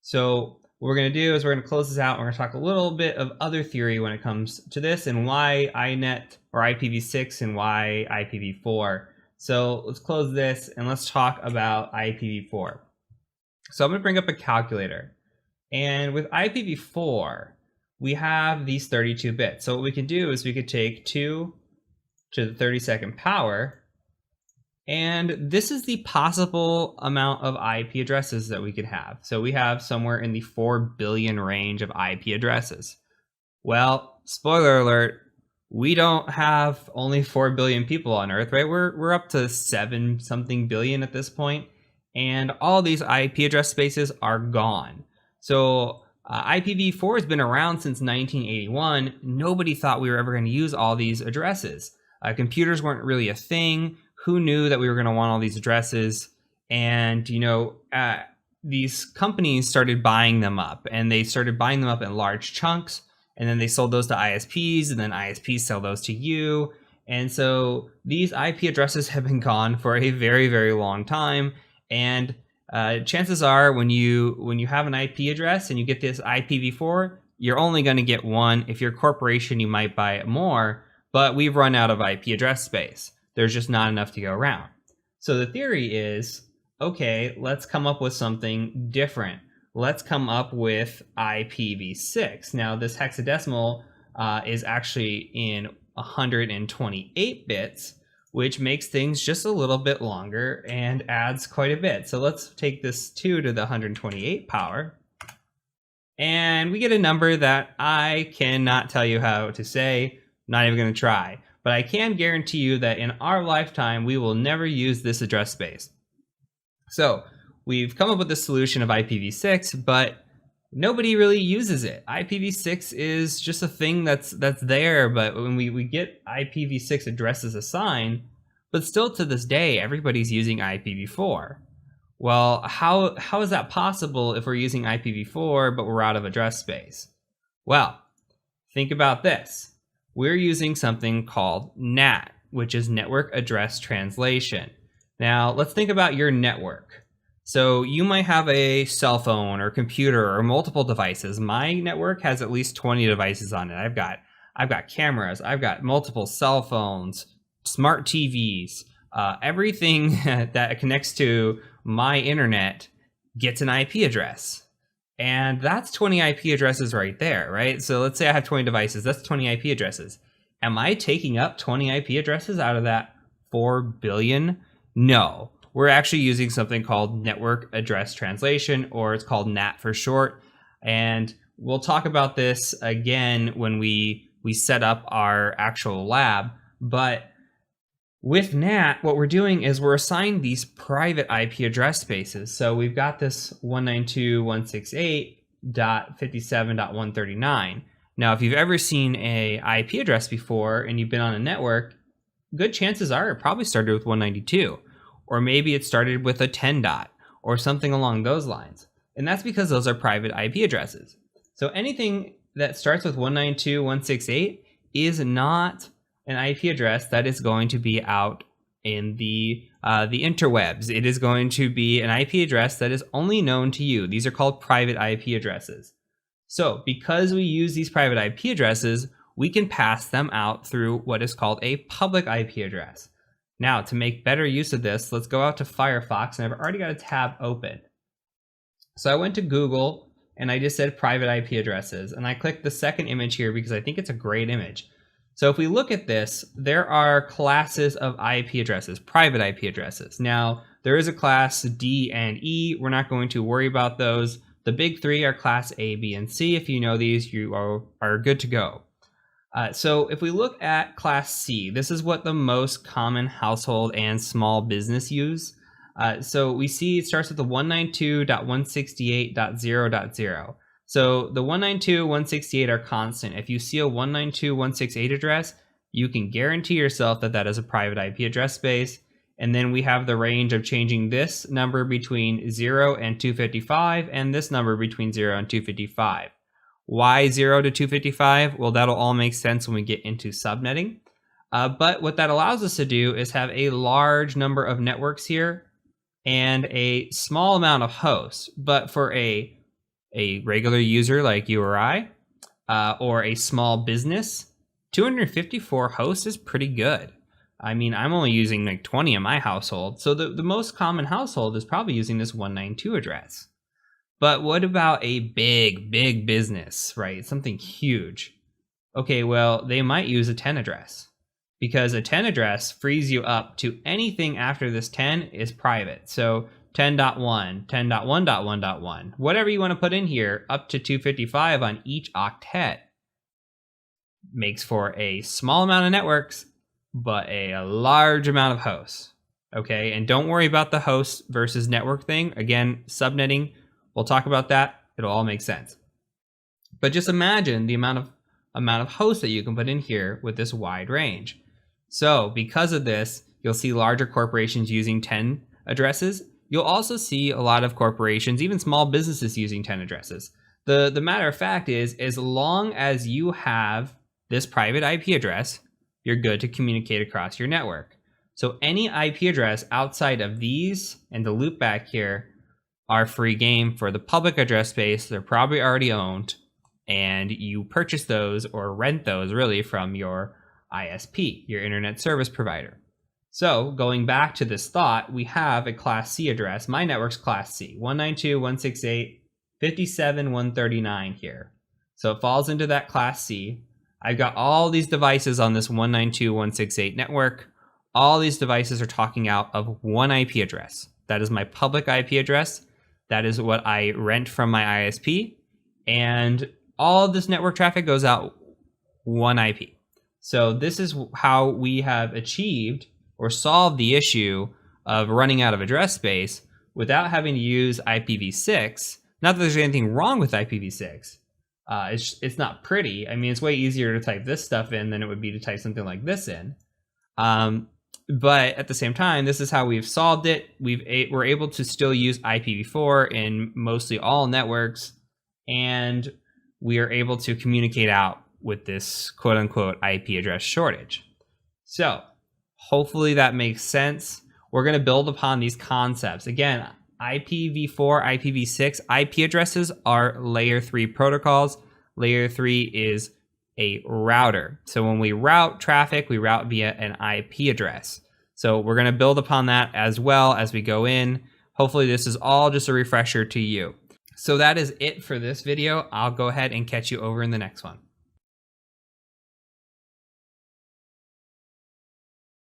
Speaker 2: So what we're going to do is we're going to close this out. And we're going to talk a little bit of other theory when it comes to this, and why INET or IPv6 and why IPv4. So let's close this and let's talk about IPv4. So I'm going to bring up a calculator. And with IPv4, we have these 32 bits. So what we can do is we could take 2 to the 32nd power. And this is the possible amount of IP addresses that we could have. So we have somewhere in the 4 billion range of IP addresses. Well, spoiler alert, we don't have only 4 billion people on Earth, right? We're up to 7 something billion at this point, and all these IP address spaces are gone. So IPv4 has been around since 1981. Nobody thought we were ever going to use all these addresses. Computers weren't really a thing. Who knew that we were going to want all these addresses? And these companies started buying them up, and they started buying them up in large chunks. And then they sold those to ISPs, and then ISPs sell those to you. And so these IP addresses have been gone for a very, very long time. And chances are when you have an IP address and you get this IPv4, you're only going to get one. If you're a corporation, you might buy more. But we've run out of IP address space. There's just not enough to go around. So the theory is, okay, let's come up with something different. Let's come up with IPv6. Now, this hexadecimal is actually in 128 bits, which makes things just a little bit longer and adds quite a bit. So let's take this 2 to the 128 power, and we get a number that I cannot tell you how to say, not even going to try. But I can guarantee you that in our lifetime, we will never use this address space. So we've come up with a solution of IPv6, but nobody really uses it. IPv6 is just a thing that's there, but when we get IPv6 addresses assigned, but still to this day, everybody's using IPv4. Well, how is that possible if we're using IPv4, but we're out of address space? Well, think about this. We're using something called NAT, which is Network Address Translation. Now, let's think about your network. So you might have a cell phone or computer or multiple devices. My network has at least 20 devices on it. I've got cameras, I've got multiple cell phones, smart TVs, everything that connects to my internet gets an IP address. And that's 20 IP addresses right there, right? So let's say I have 20 devices. That's 20 IP addresses. Am I taking up 20 IP addresses out of that 4 billion? No. We're actually using something called network address translation, or it's called NAT for short. And we'll talk about this again when we set up our actual lab. But with NAT, what we're doing is we're assigning these private IP address spaces. So we've got this 192.168.57.139. Now, if you've ever seen a IP address before and you've been on a network, good chances are it probably started with 192, or maybe it started with a 10 dot or something along those lines. And that's because those are private IP addresses. So anything that starts with 192.168 is not an IP address that is going to be out in the interwebs. It is going to be an IP address that is only known to you. These are called private IP addresses. So because we use these private IP addresses, we can pass them out through what is called a public IP address. Now, to make better use of this, let's go out to Firefox, and I've already got a tab open. So I went to Google and I just said private IP addresses, and I clicked the second image here because I think it's a great image. So if we look at this, there are classes of IP addresses, private IP addresses. Now, there is a class D and E. We're not going to worry about those. The big three are class A, B, and C. If you know these, you are good to go. So if we look at class C, this is what the most common household and small business use. So we see it starts with the 192.168.0.0. So the 192.168 are constant. If you see a 192.168 address, you can guarantee yourself that that is a private IP address space. And then we have the range of changing this number between 0 and 255 and this number between 0 and 255. Why 0 to 255? Well, that'll all make sense when we get into subnetting. But what that allows us to do is have a large number of networks here and a small amount of hosts. But for a regular user like you or I, or a small business, 254 hosts is pretty good. I mean, I'm only using like 20 in my household. So the most common household is probably using this 192 address. But what about a big business, right? Something huge. Okay, well, they might use a 10 address because a 10 address frees you up to anything after this 10 is private. So 10.1, 10.1.1.1, whatever you want to put in here, up to 255 on each octet makes for a small amount of networks, but a large amount of hosts. Okay, and don't worry about the host versus network thing. Again, subnetting, we'll talk about that. It'll all make sense. But just imagine the amount of hosts that you can put in here with this wide range. So because of this, you'll see larger corporations using 10 addresses. You'll also see a lot of corporations, even small businesses, using 10 addresses. The matter of fact is, as long as you have this private IP address, you're good to communicate across your network. So any IP address outside of these and the loopback here are free game for the public address space. They're probably already owned, and you purchase those or rent those really from your ISP, your internet service provider. So going back to this thought, we have a class C address. My network's class C, 192.168.57.139 here. So it falls into that class C. I've got all these devices on this 192.168 network. All these devices are talking out of one IP address. That is my public IP address. That is what I rent from my ISP. And all of this network traffic goes out one IP. So this is how we have achieved or solved the issue of running out of address space without having to use IPv6. Not that there's anything wrong with IPv6. It's not pretty. I mean, it's way easier to type this stuff in than it would be to type something like this in. But at the same time, this is how we've solved it. We're able to still use IPv4 in mostly all networks, and we are able to communicate out with this quote-unquote IP address shortage. So hopefully that makes sense. We're going to build upon these concepts. Again, IPv4, IPv6, IP addresses are layer 3 protocols. Layer 3 is a router. So when we route traffic, we route via an IP address. So we're going to build upon that as well as we go in. Hopefully this is all just a refresher to you. So that is it for this video. I'll go ahead and catch you over in the next one.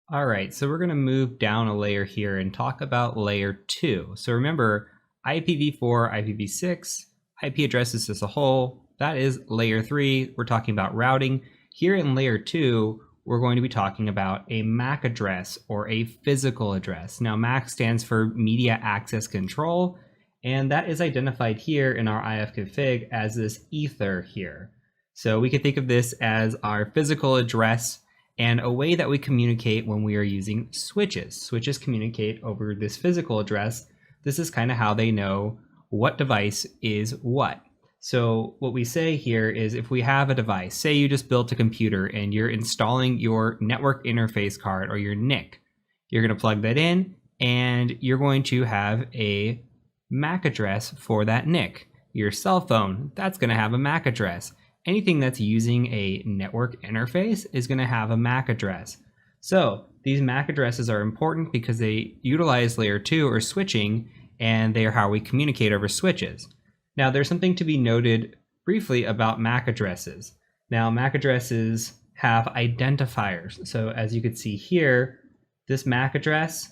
Speaker 2: All right, so we're going to move down a layer here and talk about layer 2. So remember, IPv4, IPv6, IP addresses as a whole, that is layer 3. We're talking about routing. Here in layer 2, we're going to be talking about a MAC address or a physical address. Now, MAC stands for Media Access Control, and that is identified here in our ifconfig as this ether here. So we can think of this as our physical address and a way that we communicate when we are using switches. Switches communicate over this physical address. This is kind of how they know what device is what. So what we say here is if we have a device, say you just built a computer and you're installing your network interface card or your NIC, you're going to plug that in and you're going to have a MAC address for that NIC. Your cell phone, that's going to have a MAC address. Anything that's using a network interface is going to have a MAC address. So these MAC addresses are important because they utilize layer 2 or switching, and they are how we communicate over switches. Now there's something to be noted briefly about MAC addresses. Now MAC addresses have identifiers. So as you can see here, this MAC address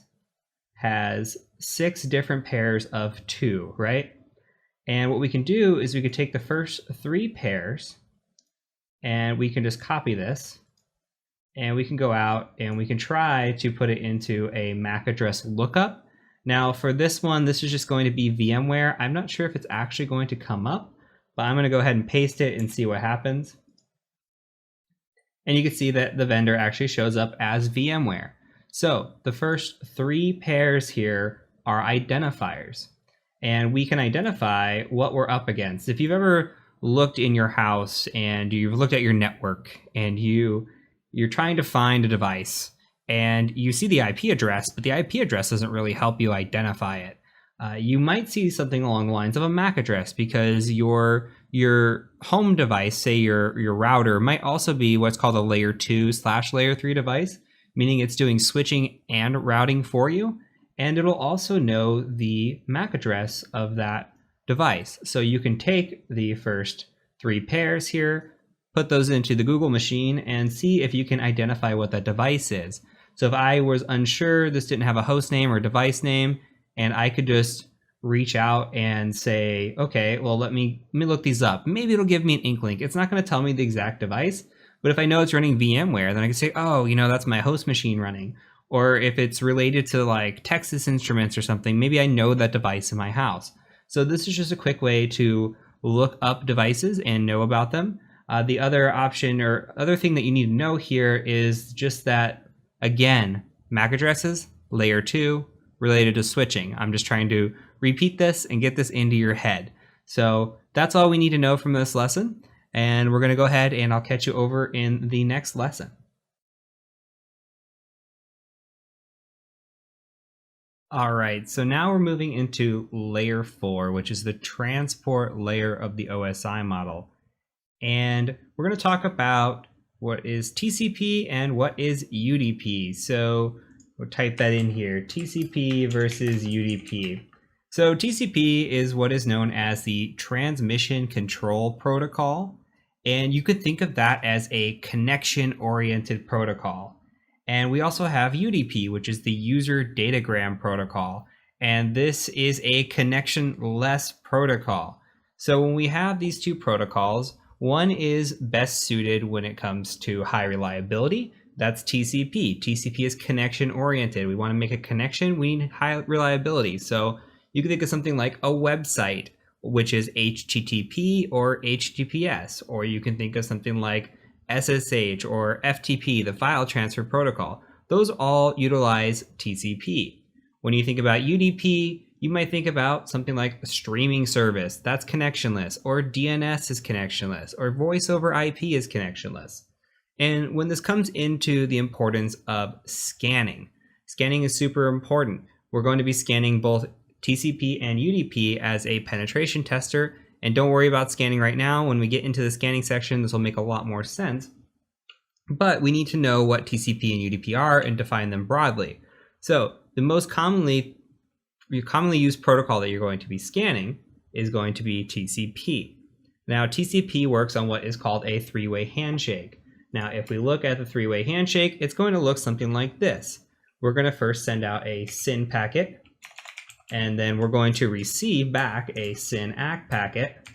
Speaker 2: has 6 different pairs of 2, right? And what we can do is we could take the first 3 pairs and we can just copy this and we can go out and we can try to put it into a MAC address lookup. Now for this one, this is just going to be VMware. I'm not sure if it's actually going to come up, but I'm going to go ahead and paste it and see what happens. And you can see that the vendor actually shows up as VMware. So the first 3 pairs here are identifiers. And we can identify what we're up against. If you've ever looked in your house and you've looked at your network and you're trying to find a device and you see the IP address, but the IP address doesn't really help you identify it. You might see something along the lines of a MAC address because your home device, say your router, might also be what's called a layer 2/layer 3 device, meaning it's doing switching and routing for you. And it'll also know the MAC address of that device. So you can take the first 3 pairs here, put those into the Google machine and see if you can identify what that device is. So if I was unsure, this didn't have a host name or device name, and I could just reach out and say, okay, well, let me look these up. Maybe it'll give me an inkling. It's not going to tell me the exact device, but if I know it's running VMware, then I can say, oh, that's my host machine running. Or if it's related to like Texas Instruments or something, maybe I know that device in my house. So this is just a quick way to look up devices and know about them. The other option or other thing that you need to know here is just that, again, MAC addresses, layer 2, related to switching. I'm just trying to repeat this and get this into your head. So that's all we need to know from this lesson. And we're going to go ahead and I'll catch you over in the next lesson. All right, so now we're moving into layer 4, which is the transport layer of the OSI model. And we're going to talk about what is TCP and what is UDP. So we'll type that in here, TCP versus UDP. So TCP is what is known as the Transmission Control Protocol. And you could think of that as a connection-oriented protocol. And we also have UDP, which is the User Datagram Protocol. And this is a connection-less protocol. So when we have these 2 protocols, one is best suited when it comes to high reliability. That's TCP. TCP is connection-oriented. We want to make a connection, we need high reliability. So you can think of something like a website, which is HTTP or HTTPS. Or you can think of something like SSH or FTP, the file transfer protocol. Those all utilize TCP. When you think about UDP, you might think about something like a streaming service, that's connectionless, or DNS is connectionless, or voice over IP is connectionless. And when this comes into the importance of scanning is super important. We're going to be scanning both TCP and UDP as a penetration tester. And don't worry about scanning right now. When we get into the scanning section, this will make a lot more sense. but we need to know what TCP and UDP are and define them broadly. So the most commonly used protocol that you're going to be scanning is going to be TCP. Now, TCP works on what is called a three-way handshake. Now, if we look at the three-way handshake, it's going to look something like this. We're going to first send out a SYN packet, and then we're going to receive back a SYN ACK packet,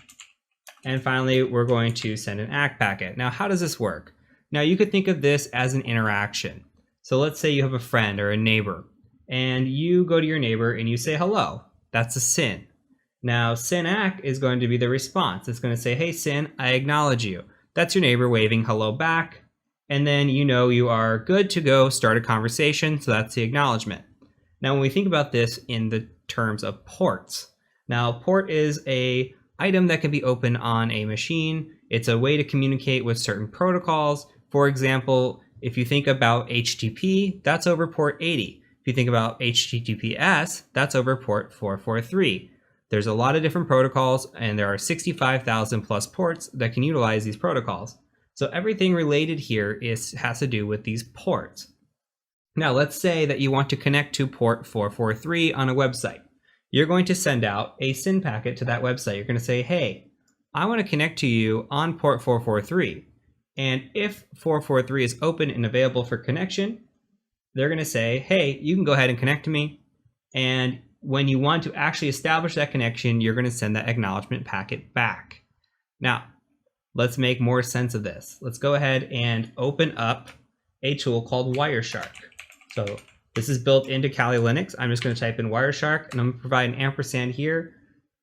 Speaker 2: and finally, we're going to send an ACK packet. Now, how does this work? Now, you could think of this as an interaction. So let's say you have a friend or a neighbor, and you go to your neighbor and you say hello. That's a SYN. Now, SYN ACK is going to be the response. It's going to say, hey, SYN, I acknowledge you. That's your neighbor waving hello back. And then you know you are good to go start a conversation. So that's the acknowledgement. Now, when we think about this in the terms of ports, now port is a item that can be opened on a machine. It's a way to communicate with certain protocols. For example, if you think about HTTP, that's over port 80. If you think about HTTPS, that's over port 443. There's a lot of different protocols, and there are 65,000 plus ports that can utilize these protocols. So everything related here has to do with these ports. Now, let's say that you want to connect to port 443 on a website. You're going to send out a SYN packet to that website. You're going to say, hey, I want to connect to you on port 443. And if 443 is open and available for connection, they're going to say, hey, you can go ahead and connect to me. And when you want to actually establish that connection, you're going to send that acknowledgement packet back. Now, let's make more sense of this. Let's go ahead and open up a tool called Wireshark. So this is built into Kali Linux. I'm just going to type in Wireshark, and I'm going to provide an ampersand here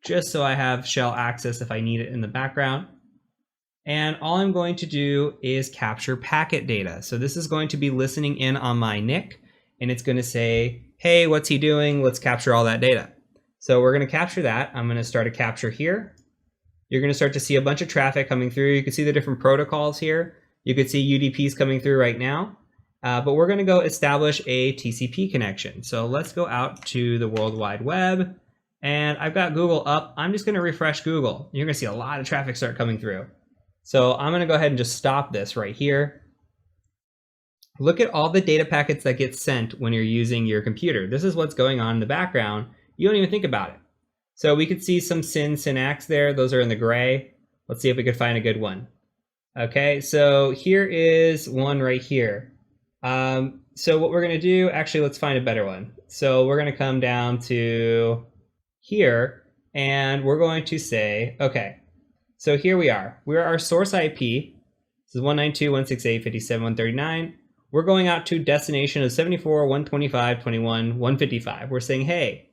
Speaker 2: just so I have shell access if I need it in the background. And all I'm going to do is capture packet data. So this is going to be listening in on my NIC, and it's going to say, hey, what's he doing? Let's capture all that data. So we're going to capture that. I'm going to start a capture here. You're going to start to see a bunch of traffic coming through. You can see the different protocols here. You can see UDPs coming through right now. But we're going to go establish a TCP connection. So let's go out to the World Wide Web. And I've got Google up. I'm just going to refresh Google. You're going to see a lot of traffic start coming through. So I'm going to go ahead and just stop this right here. Look at all the data packets that get sent when you're using your computer. This is what's going on in the background. You don't even think about it. So we could see some SYN ACKs there. Those are in the gray. Let's see if we could find a good one. Okay, so here is one right here. So what we're going to do, actually, let's find a better one. So we're going to come down to here, and we're going to say, okay, so here we are. We're our source IP. This is 192.168.57.139. We're going out to destination of 74.125.21.155. We're saying, hey,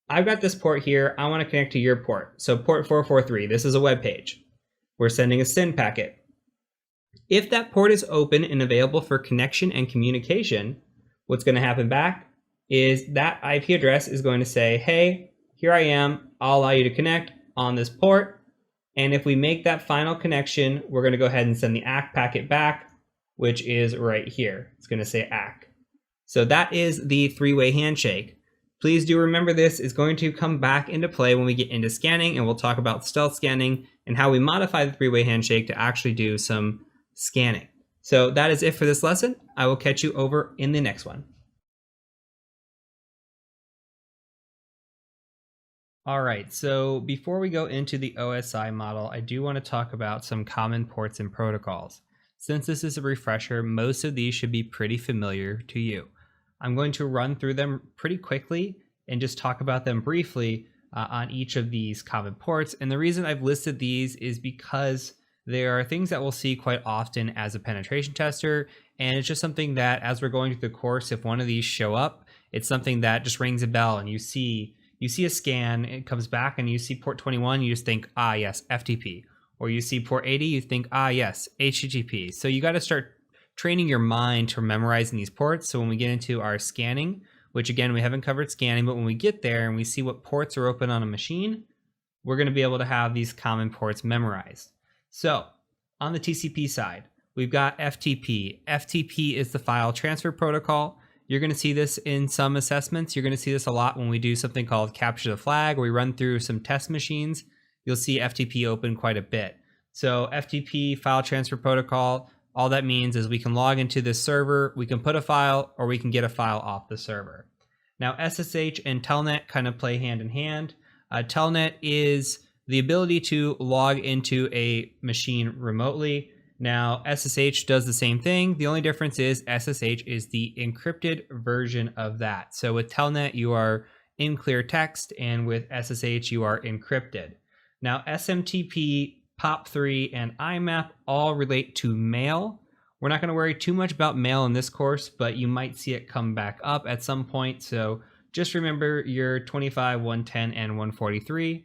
Speaker 2: I've got this port here. I want to connect to your port. So port 443, this is a web page. We're sending a SYN packet. If that port is open and available for connection and communication, what's going to happen back is that IP address is going to say, hey, here I am. I'll allow you to connect on this port. And if we make that final connection, we're going to go ahead and send the ACK packet back, which is right here. It's going to say ACK. So that is the three-way handshake. Please do remember this is going to come back into play when we get into scanning, and we'll talk about stealth scanning and how we modify the three-way handshake to actually do some scanning. So that is it for this lesson. I will catch you over in the next one. All right, so before we go into the OSI model, I do want to talk about some common ports and protocols. Since this is a refresher, most of these should be pretty familiar to you. I'm going to run through them pretty quickly and just talk about them briefly on each of these common ports. And the reason I've listed these is because there are things that we'll see quite often as a penetration tester. And it's just something that as we're going through the course, if one of these show up, it's something that just rings a bell, and you see a scan, it comes back and you see port 21, you just think, ah, yes, FTP. Or you see port 80, you think, ah, yes, HTTP. So you got to start training your mind to memorizing these ports. So when we get into our scanning, which again, we haven't covered scanning, but when we get there and we see what ports are open on a machine, we're going to be able to have these common ports memorized. So on the TCP side, we've got FTP. FTP is the file transfer protocol. You're going to see this in some assessments. You're going to see this a lot when we do something called capture the flag, where we run through some test machines. You'll see FTP open quite a bit. So FTP, file transfer protocol, All that means is we can log into this server, we can put a file, or we can get a file off the server. Now, SSH and Telnet kind of play hand in hand. Telnet is the ability to log into a machine remotely. Now, SSH does the same thing. The only difference is SSH is the encrypted version of that. So with Telnet, you are in clear text, and with SSH, you are encrypted. Now, SMTP, POP3, and IMAP all relate to mail. We're not going to worry too much about mail in this course, but you might see it come back up at some point. So just remember your 25, 110, and 143.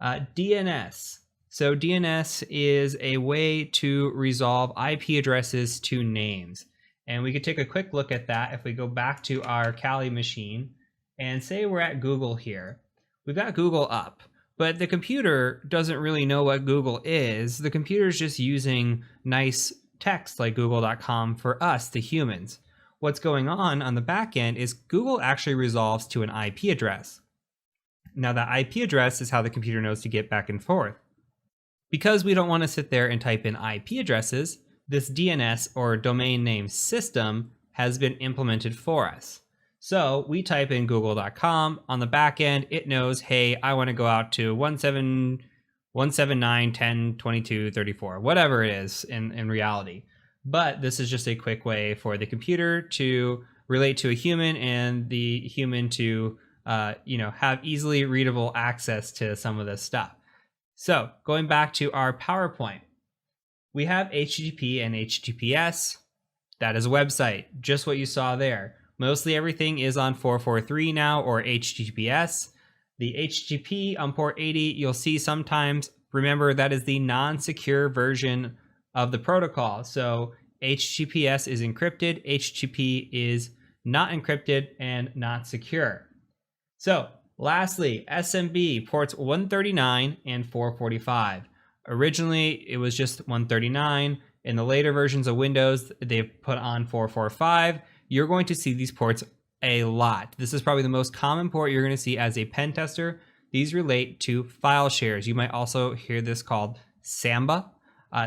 Speaker 2: DNS. So DNS is a way to resolve IP addresses to names. And we could take a quick look at that if we go back to our Kali machine and say we're at Google here. We've got Google up, but the computer doesn't really know what Google is. The computer is just using nice text like google.com for us, the humans. What's going on the back end is Google actually resolves to an IP address. Now that IP address is how the computer knows to get back and forth. Because we don't want to sit there and type in IP addresses, this DNS or domain name system has been implemented for us. So we type in google.com. On the back end, it knows, hey, I want to go out to 179.10.22.34, whatever it is in reality. But this is just a quick way for the computer to relate to a human and the human to have easily readable access to some of this stuff. So going back to our PowerPoint, we have HTTP and HTTPS. That is a website, just what you saw there. Mostly everything is on 443 now, or HTTPS. The HTTP on port 80, you'll see sometimes. Remember, that is the non-secure version of the protocol. So HTTPS is encrypted, HTTP is not encrypted and not secure. So lastly, SMB ports 139 and 445. Originally, it was just 139. In the later versions of Windows, they've put on 445. You're going to see these ports a lot. This is probably the most common port you're going to see as a pen tester. These relate to file shares. You might also hear this called Samba.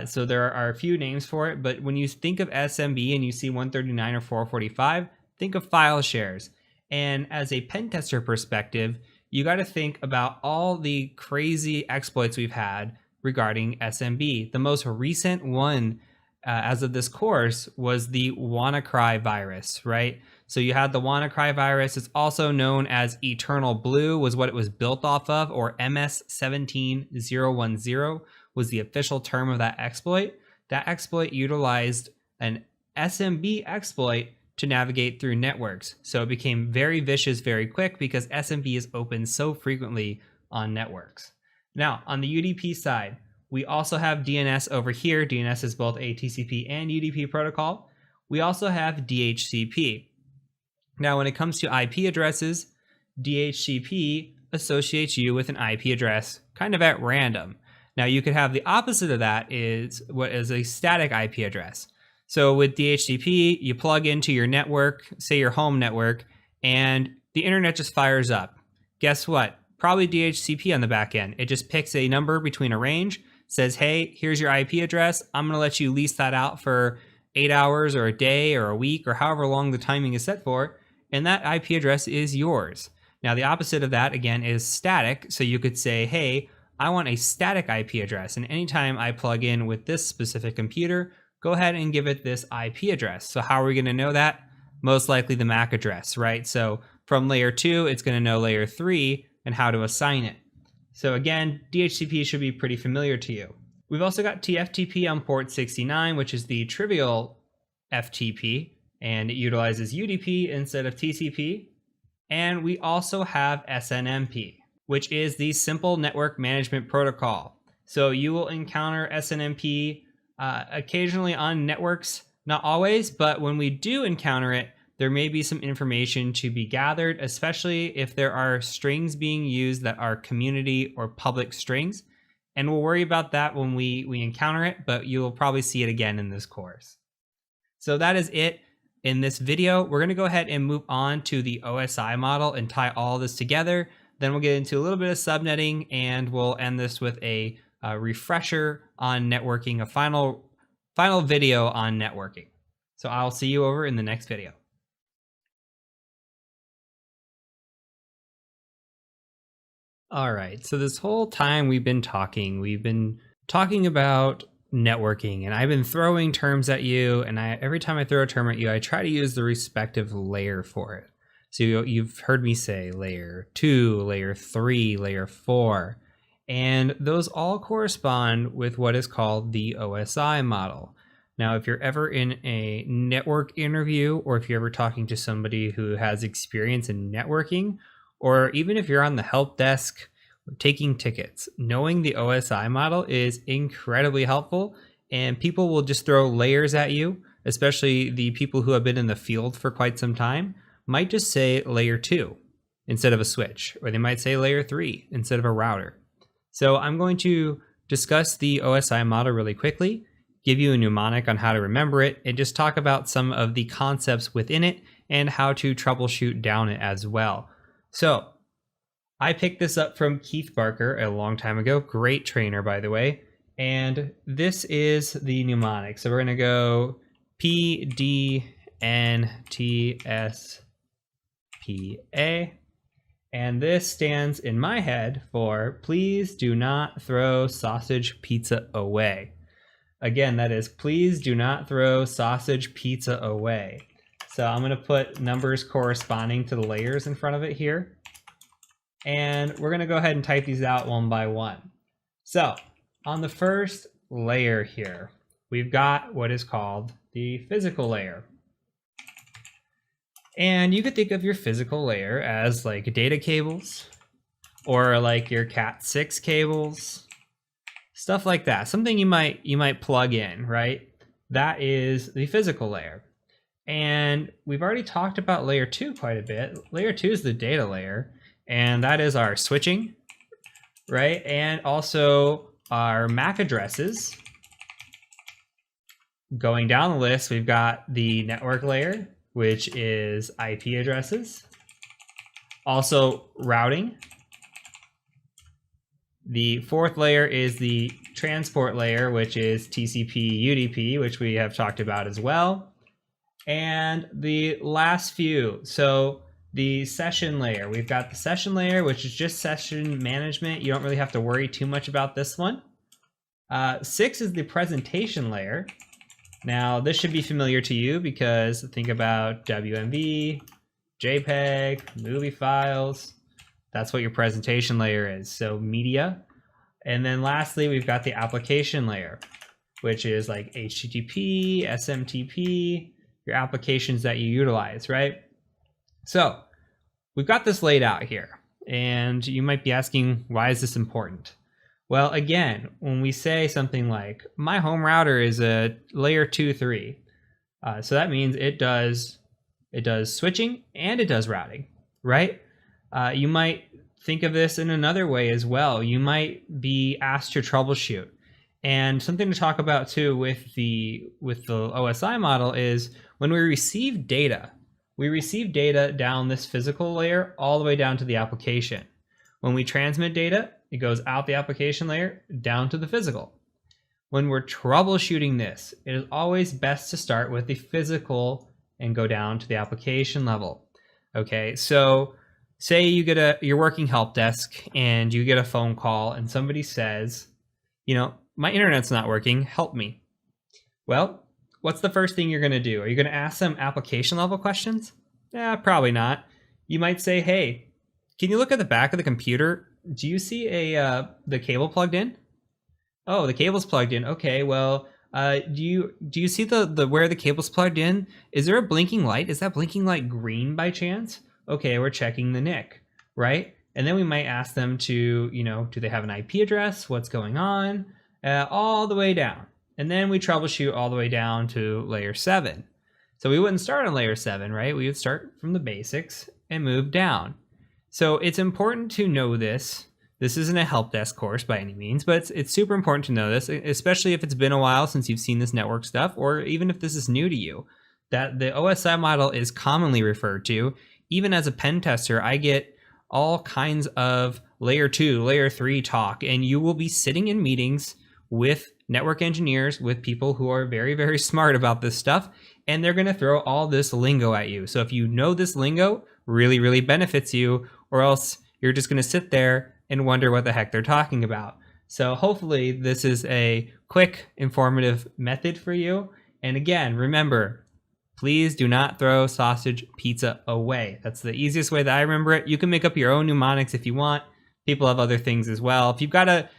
Speaker 2: So there are a few names for it, but when you think of SMB and you see 139 or 445, think of file shares. And as a pen tester perspective, you got to think about all the crazy exploits we've had regarding SMB. The most recent one as of this course was the WannaCry virus, right? So you had the WannaCry virus. It's also known as Eternal Blue, was what it was built off of, or MS17010 was the official term of that exploit. That exploit utilized an SMB exploit to navigate through networks. So it became very vicious very quick because SMB is opened so frequently on networks. Now, on the UDP side, we also have DNS over here. DNS is both a TCP and UDP protocol. We also have DHCP. Now, when it comes to IP addresses, DHCP associates you with an IP address kind of at random. Now, you could have the opposite of that is what is a static IP address. So with DHCP, you plug into your network, say your home network, and the internet just fires up. Guess what? Probably DHCP on the back end. It just picks a number between a range, says, hey, here's your IP address. I'm going to let you lease that out for 8 hours or a day or a week or however long the timing is set for, and that IP address is yours. Now, the opposite of that, again, is static. So you could say, hey, I want a static IP address, and anytime I plug in with this specific computer, go ahead and give it this IP address. So how are we going to know that? Most likely the MAC address, right? So from layer 2, it's going to know layer 3 and how to assign it. So again, DHCP should be pretty familiar to you. We've also got TFTP on port 69, which is the trivial FTP, and it utilizes UDP instead of TCP. And we also have SNMP, which is the Simple Network Management Protocol. So you will encounter SNMP occasionally on networks, not always, but when we do encounter it, there may be some information to be gathered, especially if there are strings being used that are community or public strings. And we'll worry about that when we encounter it, but you'll probably see it again in this course. So that is it in this video. We're going to go ahead and move on to the OSI model and tie all this together. Then we'll get into a little bit of subnetting, and we'll end this with a refresher on networking, a final final video on networking. So I'll see you over in the next video. All right, so this whole time we've been talking about networking, and I've been throwing terms at you, and every time I throw a term at you, I try to use the respective layer for it. So you've heard me say layer 2, layer 3, layer 4, and those all correspond with what is called the OSI model. Now, if you're ever in a network interview, or if you're ever talking to somebody who has experience in networking, or even if you're on the help desk taking tickets, knowing the OSI model is incredibly helpful, and people will just throw layers at you, especially the people who have been in the field for quite some time, might just say layer 2 instead of a switch, or they might say layer 3 instead of a router. So I'm going to discuss the OSI model really quickly, give you a mnemonic on how to remember it, and just talk about some of the concepts within it and how to troubleshoot down it as well. So I picked this up from Keith Barker a long time ago, great trainer, by the way. And this is the mnemonic. So we're going to go P, D, N, T, S, P, A. And this stands in my head for please do not throw sausage pizza away. Again, that is please do not throw sausage pizza away. So I'm going to put numbers corresponding to the layers in front of it here. And we're going to go ahead and type these out one by one. So on the first layer here, we've got what is called the physical layer. And you could think of your physical layer as like data cables, or like your Cat6 cables, stuff like that. Something you might plug in, right? That is the physical layer. And we've already talked about layer 2 quite a bit. Layer 2 is the data layer, and that is our switching, right? And also our MAC addresses. Going down the list, we've got the network layer, which is IP addresses. Also routing. The fourth layer is the transport layer, which is TCP, UDP, which we have talked about as well. And the last few, so the session layer, we've got the session layer, which is just session management. You don't really have to worry too much about this one. 6 is the presentation layer. Now, this should be familiar to you because think about WMV, JPEG, movie files. That's what your presentation layer is, so media. And then lastly, we've got the application layer, which is like HTTP, SMTP, your applications that you utilize, right? So we've got this laid out here, and you might be asking, why is this important? Well, again, when we say something like, my home router is a layer 2-3, so that means it does switching and it does routing, right? You might think of this in another way as well. You might be asked to troubleshoot. And something to talk about too with the OSI model is when we receive data down this physical layer all the way down to the application. When we transmit data, it goes out the application layer down to the physical. When we're troubleshooting this, it is always best to start with the physical and go down to the application level. Okay, so say you're working help desk and you get a phone call and somebody says, my internet's not working, help me. Well, what's the first thing you're going to do? Are you going to ask them application level questions? Probably not. You might say, hey, can you look at the back of the computer? Do you see the cable plugged in? Oh, the cable's plugged in. Okay, well, do you see the where the cable's plugged in? Is there a blinking light? Is that blinking light green by chance? Okay, we're checking the NIC, right? And then we might ask them to, do they have an IP address? What's going on? All the way down. And then we troubleshoot all the way down to layer 7. So we wouldn't start on layer 7, right? We would start from the basics and move down. So it's important to know this. This isn't a help desk course by any means, but it's super important to know this, especially if it's been a while since you've seen this network stuff, or even if this is new to you, that the OSI model is commonly referred to. Even as a pen tester, I get all kinds of layer 2, layer 3 talk, and you will be sitting in meetings with network engineers with people who are very, very smart about this stuff, and they're going to throw all this lingo at you. So if you know this lingo, really, really benefits you, or else you're just going to sit there and wonder what the heck they're talking about. So hopefully this is a quick, informative method for you. And again, remember, please do not throw sausage pizza away. That's the easiest way that I remember it. You can make up your own mnemonics if you want. People have other things as well. If you've got a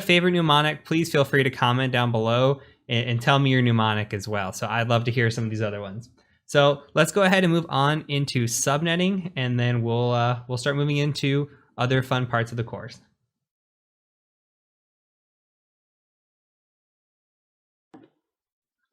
Speaker 2: favorite mnemonic, please feel free to comment down below and tell me your mnemonic as well. So I'd love to hear some of these other ones. So let's go ahead and move on into subnetting, and then we'll start moving into other fun parts of the course.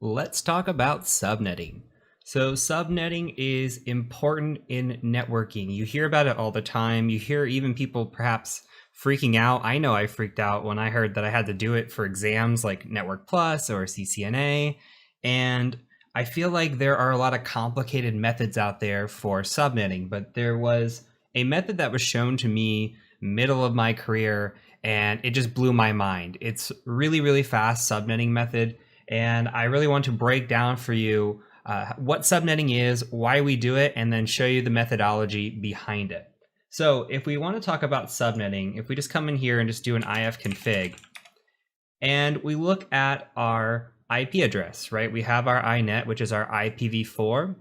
Speaker 2: Let's talk about subnetting. So subnetting is important in networking. You hear about it all the time. You hear even people perhaps freaking out. I know I freaked out when I heard that I had to do it for exams like Network Plus or CCNA. And I feel like there are a lot of complicated methods out there for subnetting, but there was a method that was shown to me middle of my career, and it just blew my mind. It's really, really fast subnetting method. And I really want to break down for you what subnetting is, why we do it, and then show you the methodology behind it. So if we want to talk about subnetting, if we just come in here and just do an ifconfig, and we look at our IP address, right? We have our inet, which is our IPv4.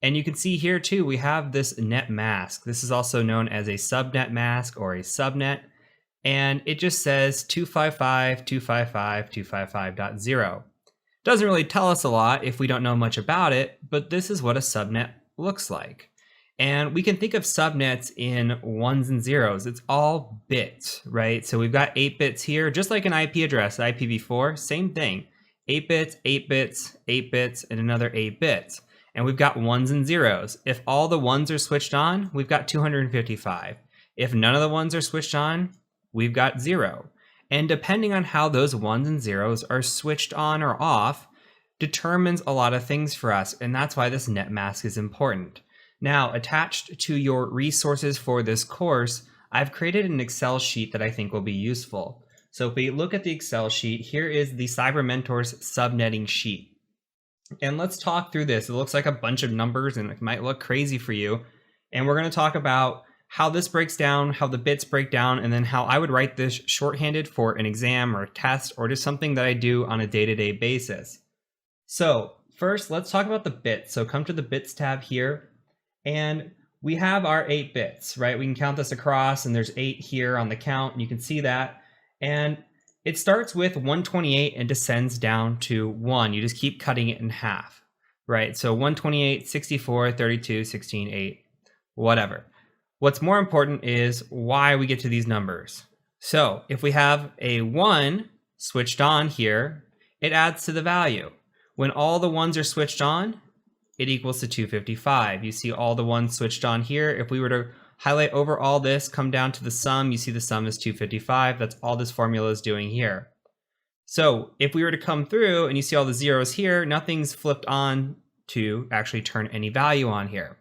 Speaker 2: And you can see here too, we have this net mask. This is also known as a subnet mask or a subnet. And it just says 255.255.255.0. Doesn't really tell us a lot if we don't know much about it, but this is what a subnet looks like. And we can think of subnets in ones and zeros. It's all bits, right? So we've got 8 bits here, just like an IP address, IPv4, same thing. 8 bits, 8 bits, 8 bits, and another 8 bits. And we've got ones and zeros. If all the ones are switched on, we've got 255. If none of the ones are switched on, we've got 0. And depending on how those ones and zeros are switched on or off determines a lot of things for us. And that's why this net mask is important. Now, attached to your resources for this course, I've created an Excel sheet that I think will be useful. So if we look at the Excel sheet, here is the Cybermentor's subnetting sheet. And let's talk through this. It looks like a bunch of numbers and it might look crazy for you. And we're going to talk about how this breaks down, how the bits break down, and then how I would write this shorthanded for an exam or a test or just something that I do on a day-to-day basis. So first, let's talk about the bits. So come to the bits tab here, and we have our 8 bits, right? We can count this across, and there's 8 here on the count, and you can see that. And it starts with 128 and descends down to 1. You just keep cutting it in half, right? So 128, 64, 32, 16, 8, whatever. What's more important is why we get to these numbers. So if we have a 1 switched on here, it adds to the value. When all the ones are switched on, it equals to 255. You see all the ones switched on here. If we were to highlight over all this, come down to the sum, you see the sum is 255. That's all this formula is doing here. So if we were to come through and you see all the zeros here, nothing's flipped on to actually turn any value on here.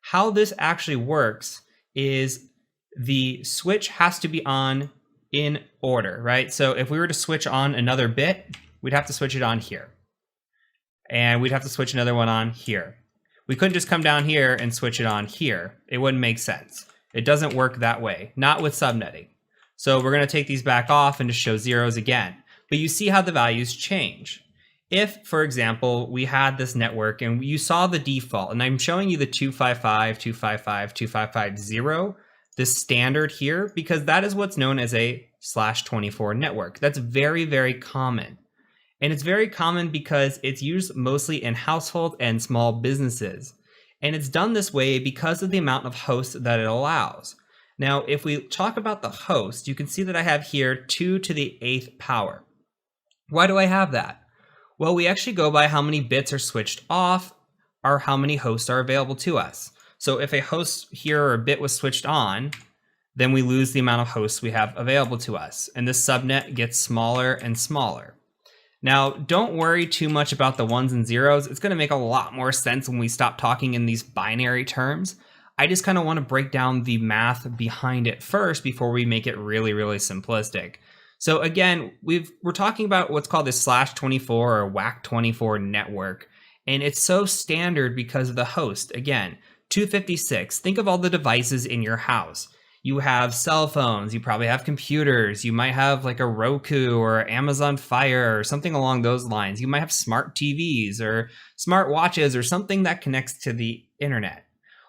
Speaker 2: How this actually works is the switch has to be on in order, right? So if we were to switch on another bit, we'd have to switch it on here. And we'd have to switch another one on here. We couldn't just come down here and switch it on here. It wouldn't make sense. It doesn't work that way, not with subnetting. So we're going to take these back off and just show zeros again. But you see how the values change. If, for example, we had this network and you saw the default, and I'm showing you the 255, 255, 2550, this standard here, because that is what's known as a /24 network. That's very, very common. And it's very common because it's used mostly in household and small businesses. And it's done this way because of the amount of hosts that it allows. Now, if we talk about the host, you can see that I have here 2 to the 8th power. Why do I have that? Well, we actually go by how many bits are switched off or how many hosts are available to us. So if a host here or a bit was switched on, then we lose the amount of hosts we have available to us. And this subnet gets smaller and smaller. Now, don't worry too much about the ones and zeros. It's going to make a lot more sense when we stop talking in these binary terms. I just kind of want to break down the math behind it first before we make it really, really simplistic. So again, we're talking about what's called this /24 or WAC24 network. And it's so standard because of the host. Again, 256. Think of all the devices in your house. You have cell phones, you probably have computers, you might have like a Roku or Amazon Fire or something along those lines. You might have smart TVs or smart watches or something that connects to the internet.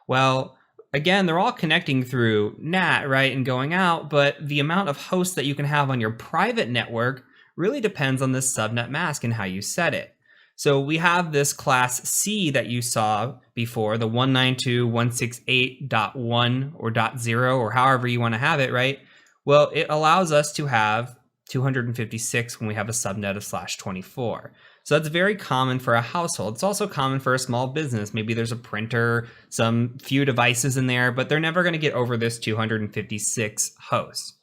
Speaker 2: Well, again, they're all connecting through NAT, right, and going out, but the amount of hosts that you can have on your private network really depends on this subnet mask and how you set it. So we have this class C that you saw before, the 192.168.1 or .0 or however you want to have it, right? Well, it allows us to have 256 when we have a subnet of /24. So that's very common for a household. It's also common for a small business. Maybe there's a printer, some few devices in there, but they're never going to get over this 256 hosts.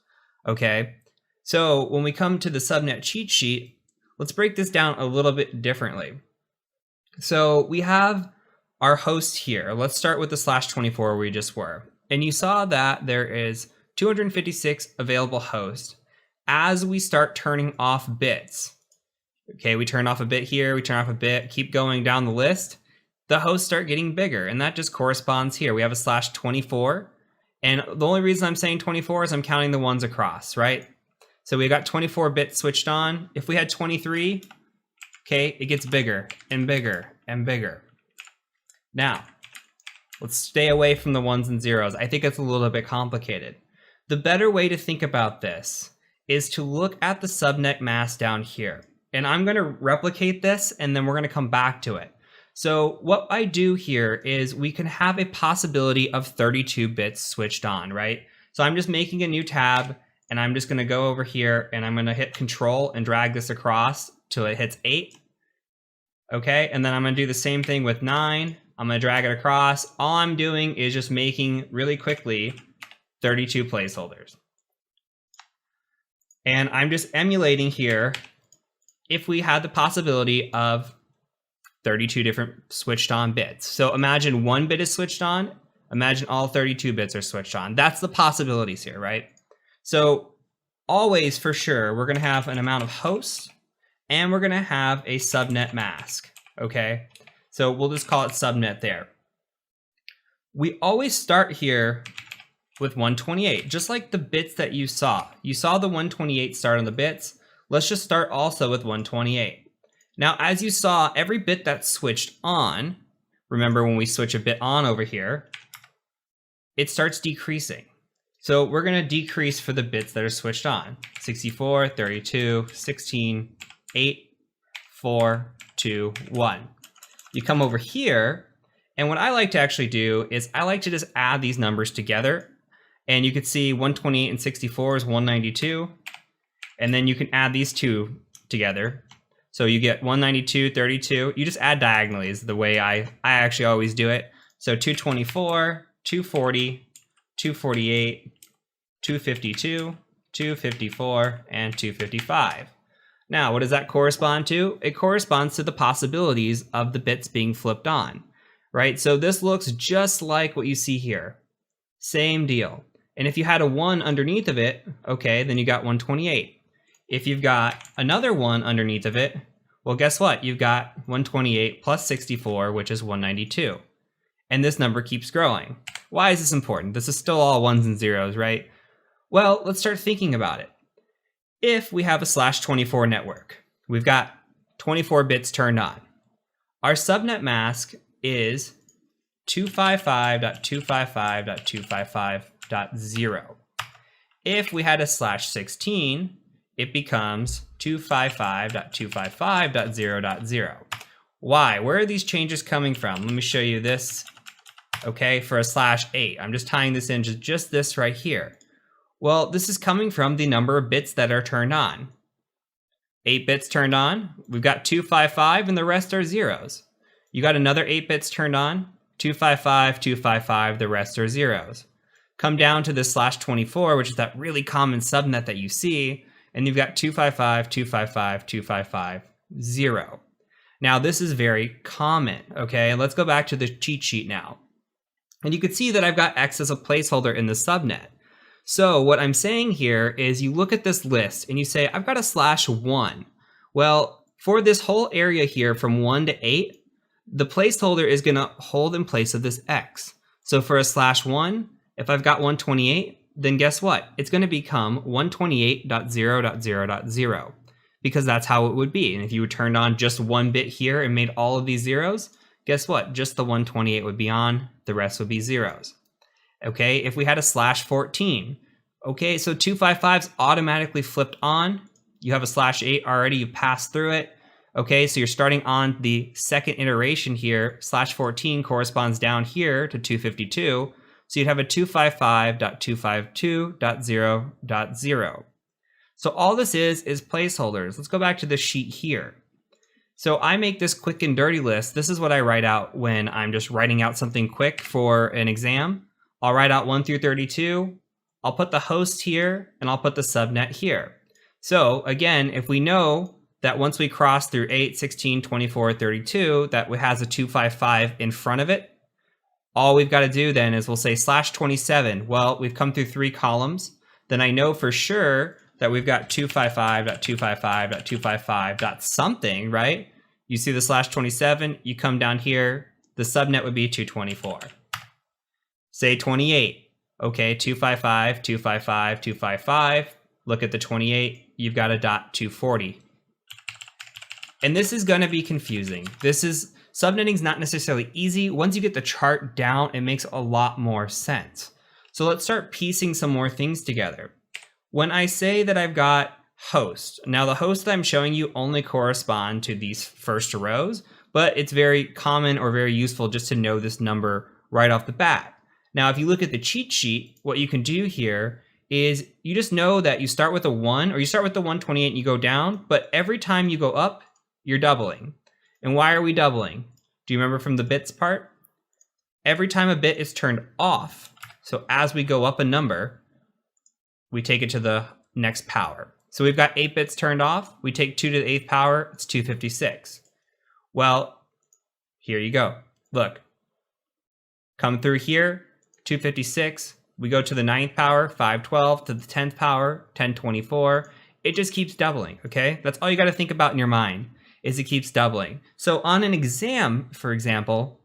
Speaker 2: Okay, so when we come to the subnet cheat sheet, let's break this down a little bit differently. So we have our host here. Let's start with the /24 where we just were. And you saw that there is 256 available hosts. As we start turning off bits, okay, we turn off a bit here, we turn off a bit, keep going down the list, the hosts start getting bigger, and that just corresponds here. We have a /24, and the only reason I'm saying 24 is I'm counting the ones across, right? So we got 24 bits switched on. If we had 23, okay, it gets bigger and bigger and bigger. Now, let's stay away from the ones and zeros. I think it's a little bit complicated. The better way to think about this is to look at the subnet mask down here. And I'm going to replicate this, and then we're going to come back to it. So what I do here is we can have a possibility of 32 bits switched on, right? So I'm just making a new tab, and I'm just going to go over here, and I'm going to hit Control and drag this across till it hits 8. Okay, and then I'm going to do the same thing with 9. I'm going to drag it across. All I'm doing is just making, really quickly, 32 placeholders. And I'm just emulating here if we had the possibility of 32 different switched on bits. So imagine one bit is switched on, imagine all 32 bits are switched on. That's the possibilities here, right? So always, for sure, we're going to have an amount of hosts, and we're going to have a subnet mask, okay? So we'll just call it subnet there. We always start here with 128, just like the bits that you saw. You saw the 128 start on the bits. Let's just start also with 128. Now, as you saw, every bit that's switched on, remember when we switch a bit on over here, it starts decreasing. So we're going to decrease for the bits that are switched on. 64, 32, 16, 8, 4, 2, 1. You come over here, and what I like to actually do is I like to just add these numbers together. And you could see 128 and 64 is 192. And then you can add these two together. So you get 192, 32. You just add diagonally is the way I actually always do it. So 224, 240, 248, 252, 254, and 255. Now, what does that correspond to? It corresponds to the possibilities of the bits being flipped on, right? So this looks just like what you see here. Same deal. And if you had a 1 underneath of it, okay, then you got 128. If you've got another 1 underneath of it, well, guess what? You've got 128 plus 64, which is 192. And this number keeps growing. Why is this important? This is still all ones and zeros, right? Well, let's start thinking about it. If we have a /24 network, we've got 24 bits turned on. Our subnet mask is 255.255.255.0. If we had a /16, it becomes 255.255.0.0. Why? Where are these changes coming from? Let me show you this. Okay, for a /8, I'm just tying this into just this right here. Well, this is coming from the number of bits that are turned on. 8 bits turned on, we've got 255, and the rest are zeros. You got another 8 bits turned on, 255, 255, the rest are zeros. Come down to this /24, which is that really common subnet that you see, and you've got 255, 255, 255, 0. Now, this is very common, okay? And let's go back to the cheat sheet now. And you can see that I've got X as a placeholder in the subnet. So what I'm saying here is you look at this list and you say, I've got a /1. Well, for this whole area here from 1 to 8, the placeholder is going to hold in place of this X. So for a /1, if I've got 128, then guess what? It's going to become 128.0.0.0 because that's how it would be. And if you turned on just one bit here and made all of these zeros, guess what? Just the 128 would be on, the rest would be zeros. Okay, if we had a /14, okay, so 255's automatically flipped on. You have a /8 already, you passed through it. Okay, so you're starting on the second iteration here. /14 corresponds down here to 252. So you'd have a 255.252.0.0. So all this is placeholders. Let's go back to this sheet here. So I make this quick and dirty list. This is what I write out when I'm just writing out something quick for an exam. I'll write out 1 through 32. I'll put the host here and I'll put the subnet here. So again, if we know that once we cross through 8, 16, 24, 32, that has a 255 in front of it, all we've got to do then is we'll say /27. Well, we've come through 3 columns. Then I know for sure that we've got 255.255.255. something, right? You see the /27, you come down here, the subnet would be 224. Say 28. Okay, 255, 255, 255. Look at the 28, you've got a .240. And this is going to be confusing. Subnetting is not necessarily easy. Once you get the chart down, it makes a lot more sense. So let's start piecing some more things together. When I say that I've got host, now the host that I'm showing you only correspond to these first rows, but it's very common or very useful just to know this number right off the bat. Now, if you look at the cheat sheet, what you can do here is you just know that you start with a 1 or you start with the 128 and you go down, but every time you go up, you're doubling. And why are we doubling? Do you remember from the bits part? Every time a bit is turned off, so as we go up a number, we take it to the next power. So we've got 8 bits turned off, we take 2 to the 8th power, it's 256. Well, here you go. Look, come through here, 256, we go to the 9th power, 512, to the 10th power, 1024. It just keeps doubling, okay? That's all you got to think about in your mind, is it keeps doubling. So on an exam, for example,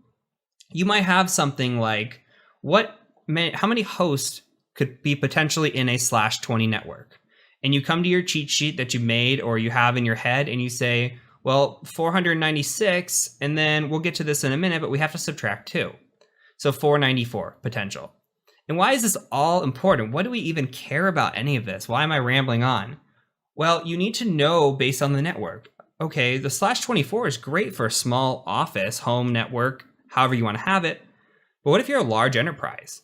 Speaker 2: you might have something like, how many hosts could be potentially in a /20 network? And you come to your cheat sheet that you made or you have in your head and you say, well, 496, and then we'll get to this in a minute, but we have to subtract 2. So 494 potential. And why is this all important? What do we even care about any of this? Why am I rambling on? Well, you need to know based on the network. Okay, the /24 is great for a small office, home network, however you want to have it. But what if you're a large enterprise?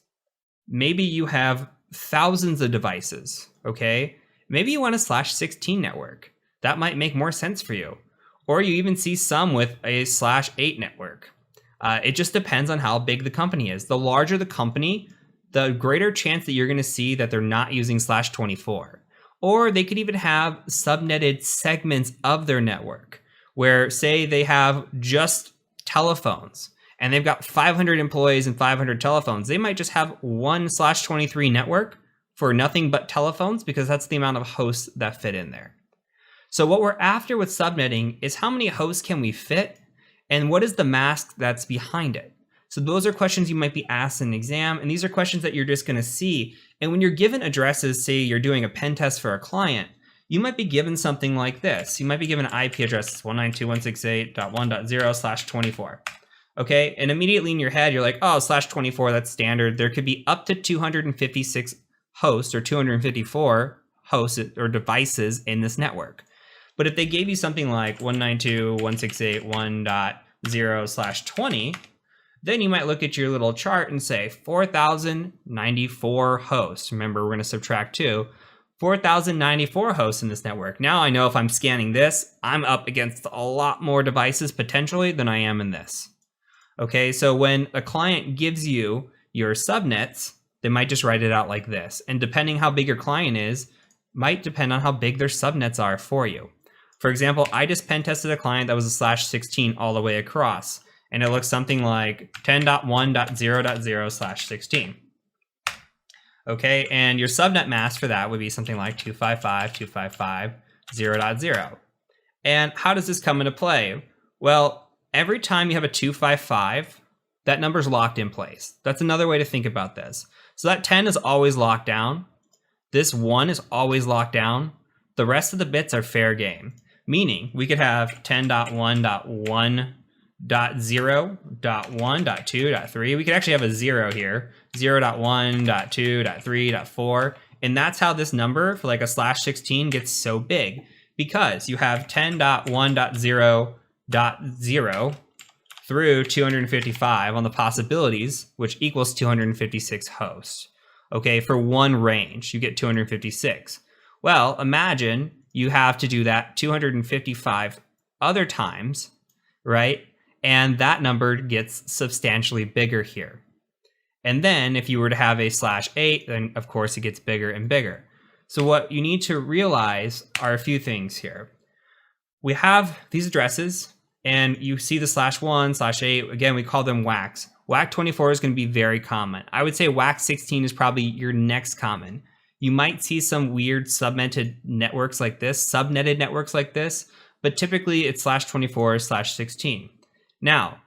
Speaker 2: Maybe you have thousands of devices, okay? Maybe you want a /16 network. That might make more sense for you. Or you even see some with a /8 network. It just depends on how big the company is. The larger the company, the greater chance that you're going to see that they're not using /24. Or they could even have subnetted segments of their network where, say, they have just telephones and they've got 500 employees and 500 telephones. They might just have one /23 network for nothing but telephones because that's the amount of hosts that fit in there. So what we're after with subnetting is how many hosts can we fit and what is the mask that's behind it? So those are questions you might be asked in an exam, and these are questions that you're just going to see. And when you're given addresses, say you're doing a pen test for a client, you might be given something like this. You might be given an IP address, 192.168.1.0/24. Okay, and immediately in your head, you're like, oh, /24, that's standard. There could be up to 256 hosts or 254 hosts or devices in this network. But if they gave you something like 192.168.1.0/20, then you might look at your little chart and say 4,094 hosts. Remember, we're going to subtract 2. 4,094 hosts in this network. Now I know if I'm scanning this, I'm up against a lot more devices potentially than I am in this. Okay, so when a client gives you your subnets, they might just write it out like this. And depending how big your client is, might depend on how big their subnets are for you. For example, I just pen tested a client that was a /16 all the way across. And it looks something like 10.1.0.0/16. Okay, and your subnet mask for that would be something like 255.255.0.0. And how does this come into play? Well, every time you have a 255, that number's locked in place. That's another way to think about this. So that 10 is always locked down. This 1 is always locked down. The rest of the bits are fair game, meaning we could have 10.1.1.0.1.2.3. We could actually have a 0 here, 0.1.2.3.4. And that's how this number for like a /16 gets so big, because you have 10.1.0.0 through 255 on the possibilities, which equals 256 hosts. Okay, for one range, you get 256. Well, imagine you have to do that 255 other times, right? And that number gets substantially bigger here. And then if you were to have a /8, then of course it gets bigger and bigger. So what you need to realize are a few things here. We have these addresses, and you see the /1, /8. Again, we call them WACs. WAC 24 is going to be very common. I would say WAC 16 is probably your next common. You might see some weird subnetted networks like this, but typically it's /24, /16. Now,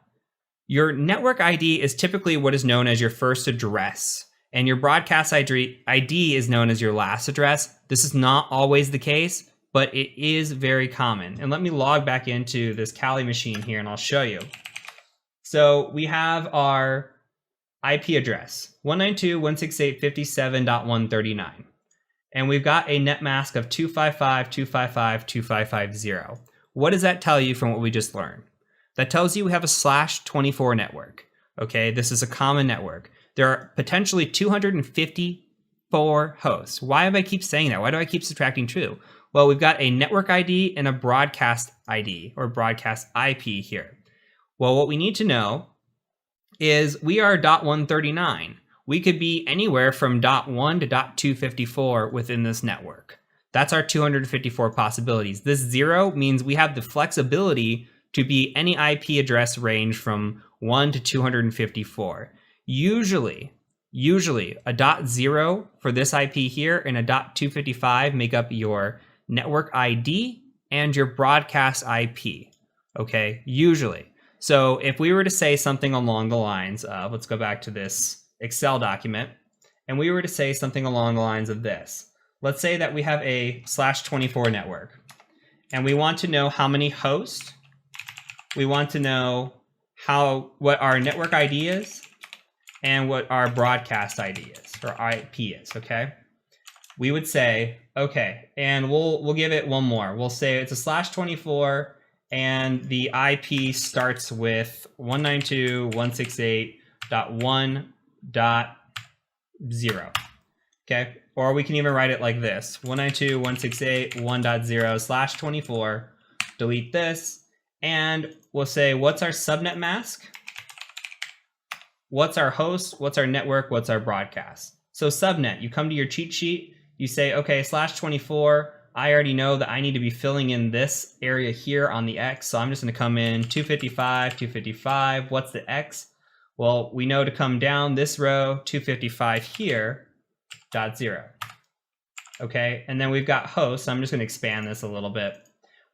Speaker 2: your network ID is typically what is known as your first address, and your broadcast ID is known as your last address. This is not always the case, but it is very common. And let me log back into this Kali machine here and I'll show you. So we have our IP address, 192.168.57.139. And we've got a net mask of 255.255.255.0. What does that tell you from what we just learned? That tells you we have a /24 network. Okay, this is a common network. There are potentially 254 hosts. Why do I keep saying that? Why do I keep subtracting 2? Well, we've got a network ID and a broadcast ID, or broadcast IP here. Well, what we need to know is we are .139. We could be anywhere from .1 to .254 within this network. That's our 254 possibilities. This 0 means we have the flexibility to be any IP address range from 1 to 254. Usually a .0 for this IP here and a .255 make up your network ID and your broadcast IP, okay, usually. So if we were to say something along the lines of, let's go back to this Excel document, and we were to say something along the lines of this. Let's say that we have a /24 network, and we want to know how many hosts. We want to know what our network ID is and what our broadcast ID is, or IP is, okay? We would say, okay, and we'll give it one more. We'll say it's a /24, and the IP starts with 192.168.1.0, okay? Or we can even write it like this, 192.168.1.0/24, delete this, and we'll say, what's our subnet mask? What's our host? What's our network? What's our broadcast? So subnet, you come to your cheat sheet, you say, okay, /24, I already know that I need to be filling in this area here on the X, so I'm just gonna come in 255, what's the X? Well, we know to come down this row, 255 here, .0. Okay, and then we've got hosts. I'm just gonna expand this a little bit.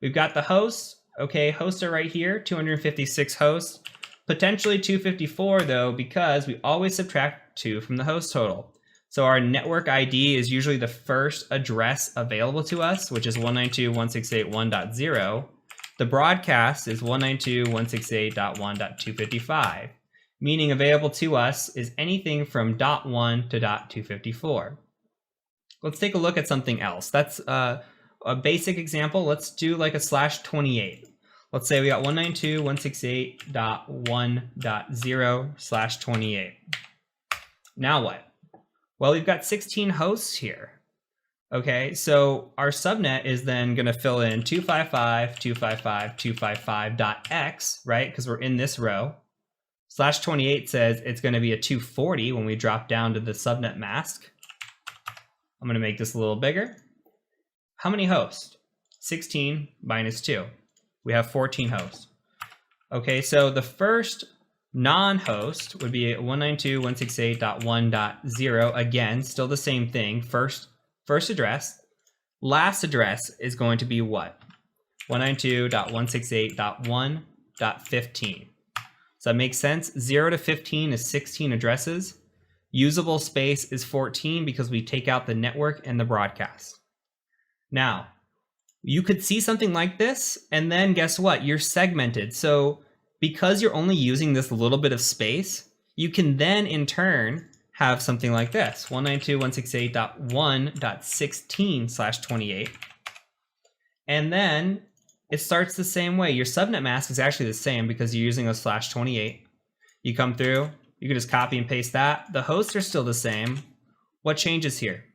Speaker 2: We've got the hosts. Okay, hosts are right here, 256 hosts. Potentially 254 though, because we always subtract 2 from the host total. So our network ID is usually the first address available to us, which is 192.168.1.0. The broadcast is 192.168.1.255, meaning available to us is anything from .1 to .254. Let's take a look at something else. That's a basic example. Let's do like a /28. Let's say we got 192.168.1.0/28. Now what? Well, we've got 16 hosts here. Okay, so our subnet is then going to fill in 255.255.255.x, right? Because we're in this row. /28 says it's going to be a 240 when we drop down to the subnet mask. I'm going to make this a little bigger. How many hosts? 16 minus 2. We have 14 hosts. Okay, so the first Non-host would be 192.168.1.0. Again, still the same thing. First address. Last address is going to be what? 192.168.1.15. Does that make sense? 0 to 15 is 16 addresses. Usable space is 14 because we take out the network and the broadcast. Now, you could see something like this, and then guess what? You're segmented. So because you're only using this little bit of space, you can then in turn have something like this, 192.168.1.16/28. And then it starts the same way. Your subnet mask is actually the same because you're using a /28. You come through, you can just copy and paste that. The hosts are still the same. What changes here?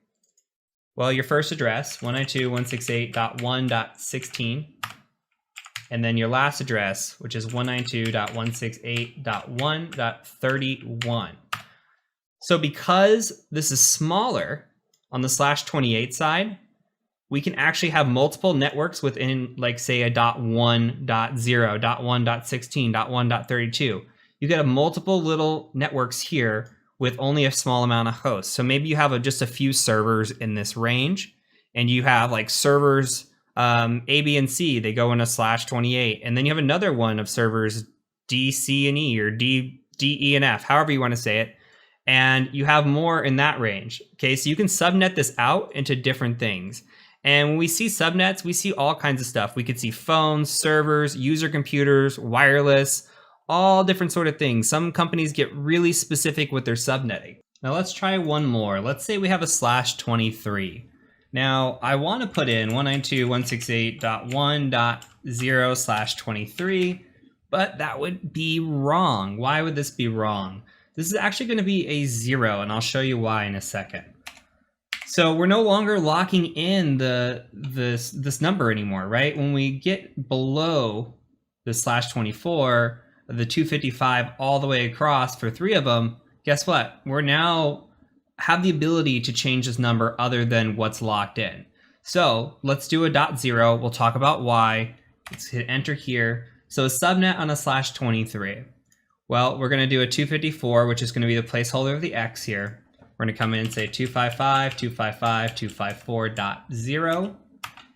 Speaker 2: Well, your first address, 192.168.1.16. And then your last address, which is 192.168.1.31. So because this is smaller on the /28 side, we can actually have multiple networks within, like, say, a .1.0, .1.16, .1.32. You could have multiple little networks here with only a small amount of hosts. So maybe you have just a few servers in this range, and you have like servers A, B, and C. They go in a /28, and then you have another one of servers D, C, and E, or D, E, and F, however you want to say it. And you have more in that range. Okay, so you can subnet this out into different things. And when we see subnets, we see all kinds of stuff. We could see phones, servers, user computers, wireless, all different sort of things. Some companies get really specific with their subnetting. Now let's try one more. Let's say we have a /23. Now I want to put in 192.168.1.0/23, but that would be wrong. Why would this be wrong? This is actually going to be a 0, and I'll show you why in a second. So we're no longer locking in this number anymore, right? When we get below the /24, the 255 all the way across for 3 of them, guess what? We're now have the ability to change this number other than what's locked in. So let's do a .0. We'll talk about why. Let's hit enter here. So a subnet on a /23. Well, we're going to do a 254, which is going to be the placeholder of the X here. We're going to come in and say 255, 255, 254.0.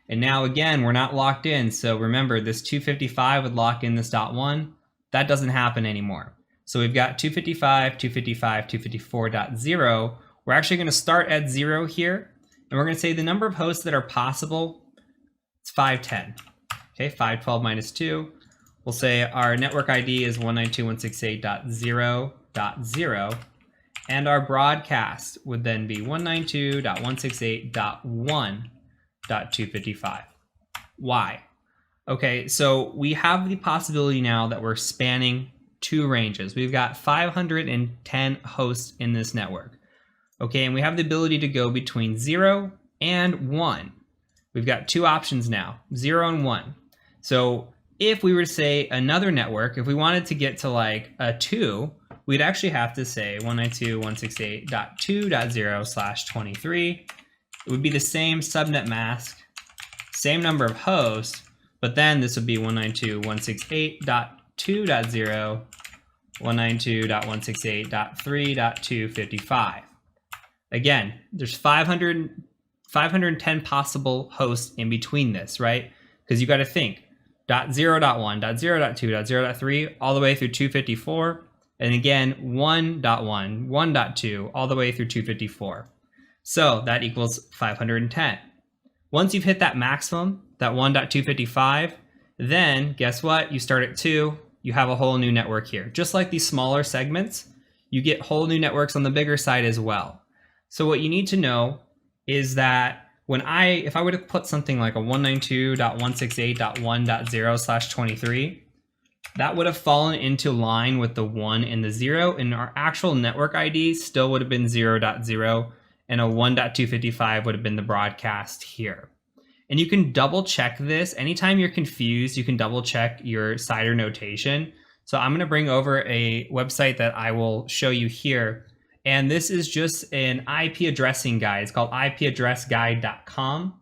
Speaker 2: And now again, we're not locked in. So remember, this 255 would lock in this .1. That doesn't happen anymore. So we've got 255, 255, 254.0. We're actually going to start at 0 here. And we're going to say the number of hosts that are possible, it's 510. Okay, 512 minus 2. We'll say our network ID is 192.168.0.0. And our broadcast would then be 192.168.1.255. Why? Okay, so we have the possibility now that we're spanning 2 ranges. We've got 510 hosts in this network. Okay, and we have the ability to go between 0 and 1. We've got 2 options now, 0 and 1. So if we were to say another network, if we wanted to get to like a 2, we'd actually have to say 192.168.2.0/23. It would be the same subnet mask, same number of hosts, but then this would be 192.168.2.0, 192.168.3.255. Again, there's 510 possible hosts in between this, right? Because you got to think, .0.1, .0.2, .0.3, all the way through 254. And again, 1.1, 1.2, all the way through 254. So that equals 510. Once you've hit that maximum, that 1.255, then guess what? You start at 2, you have a whole new network here. Just like these smaller segments, you get whole new networks on the bigger side as well. So what you need to know is that if I were to put something like a 192.168.1.0/23, that would have fallen into line with the 1 and the 0, and our actual network ID still would have been 0.0, and a 1.255 would have been the broadcast here. And you can double check this. Anytime you're confused, you can double check your CIDR notation. So I'm going to bring over a website that I will show you here. And this is just an IP addressing guide. It's called ipaddressguide.com.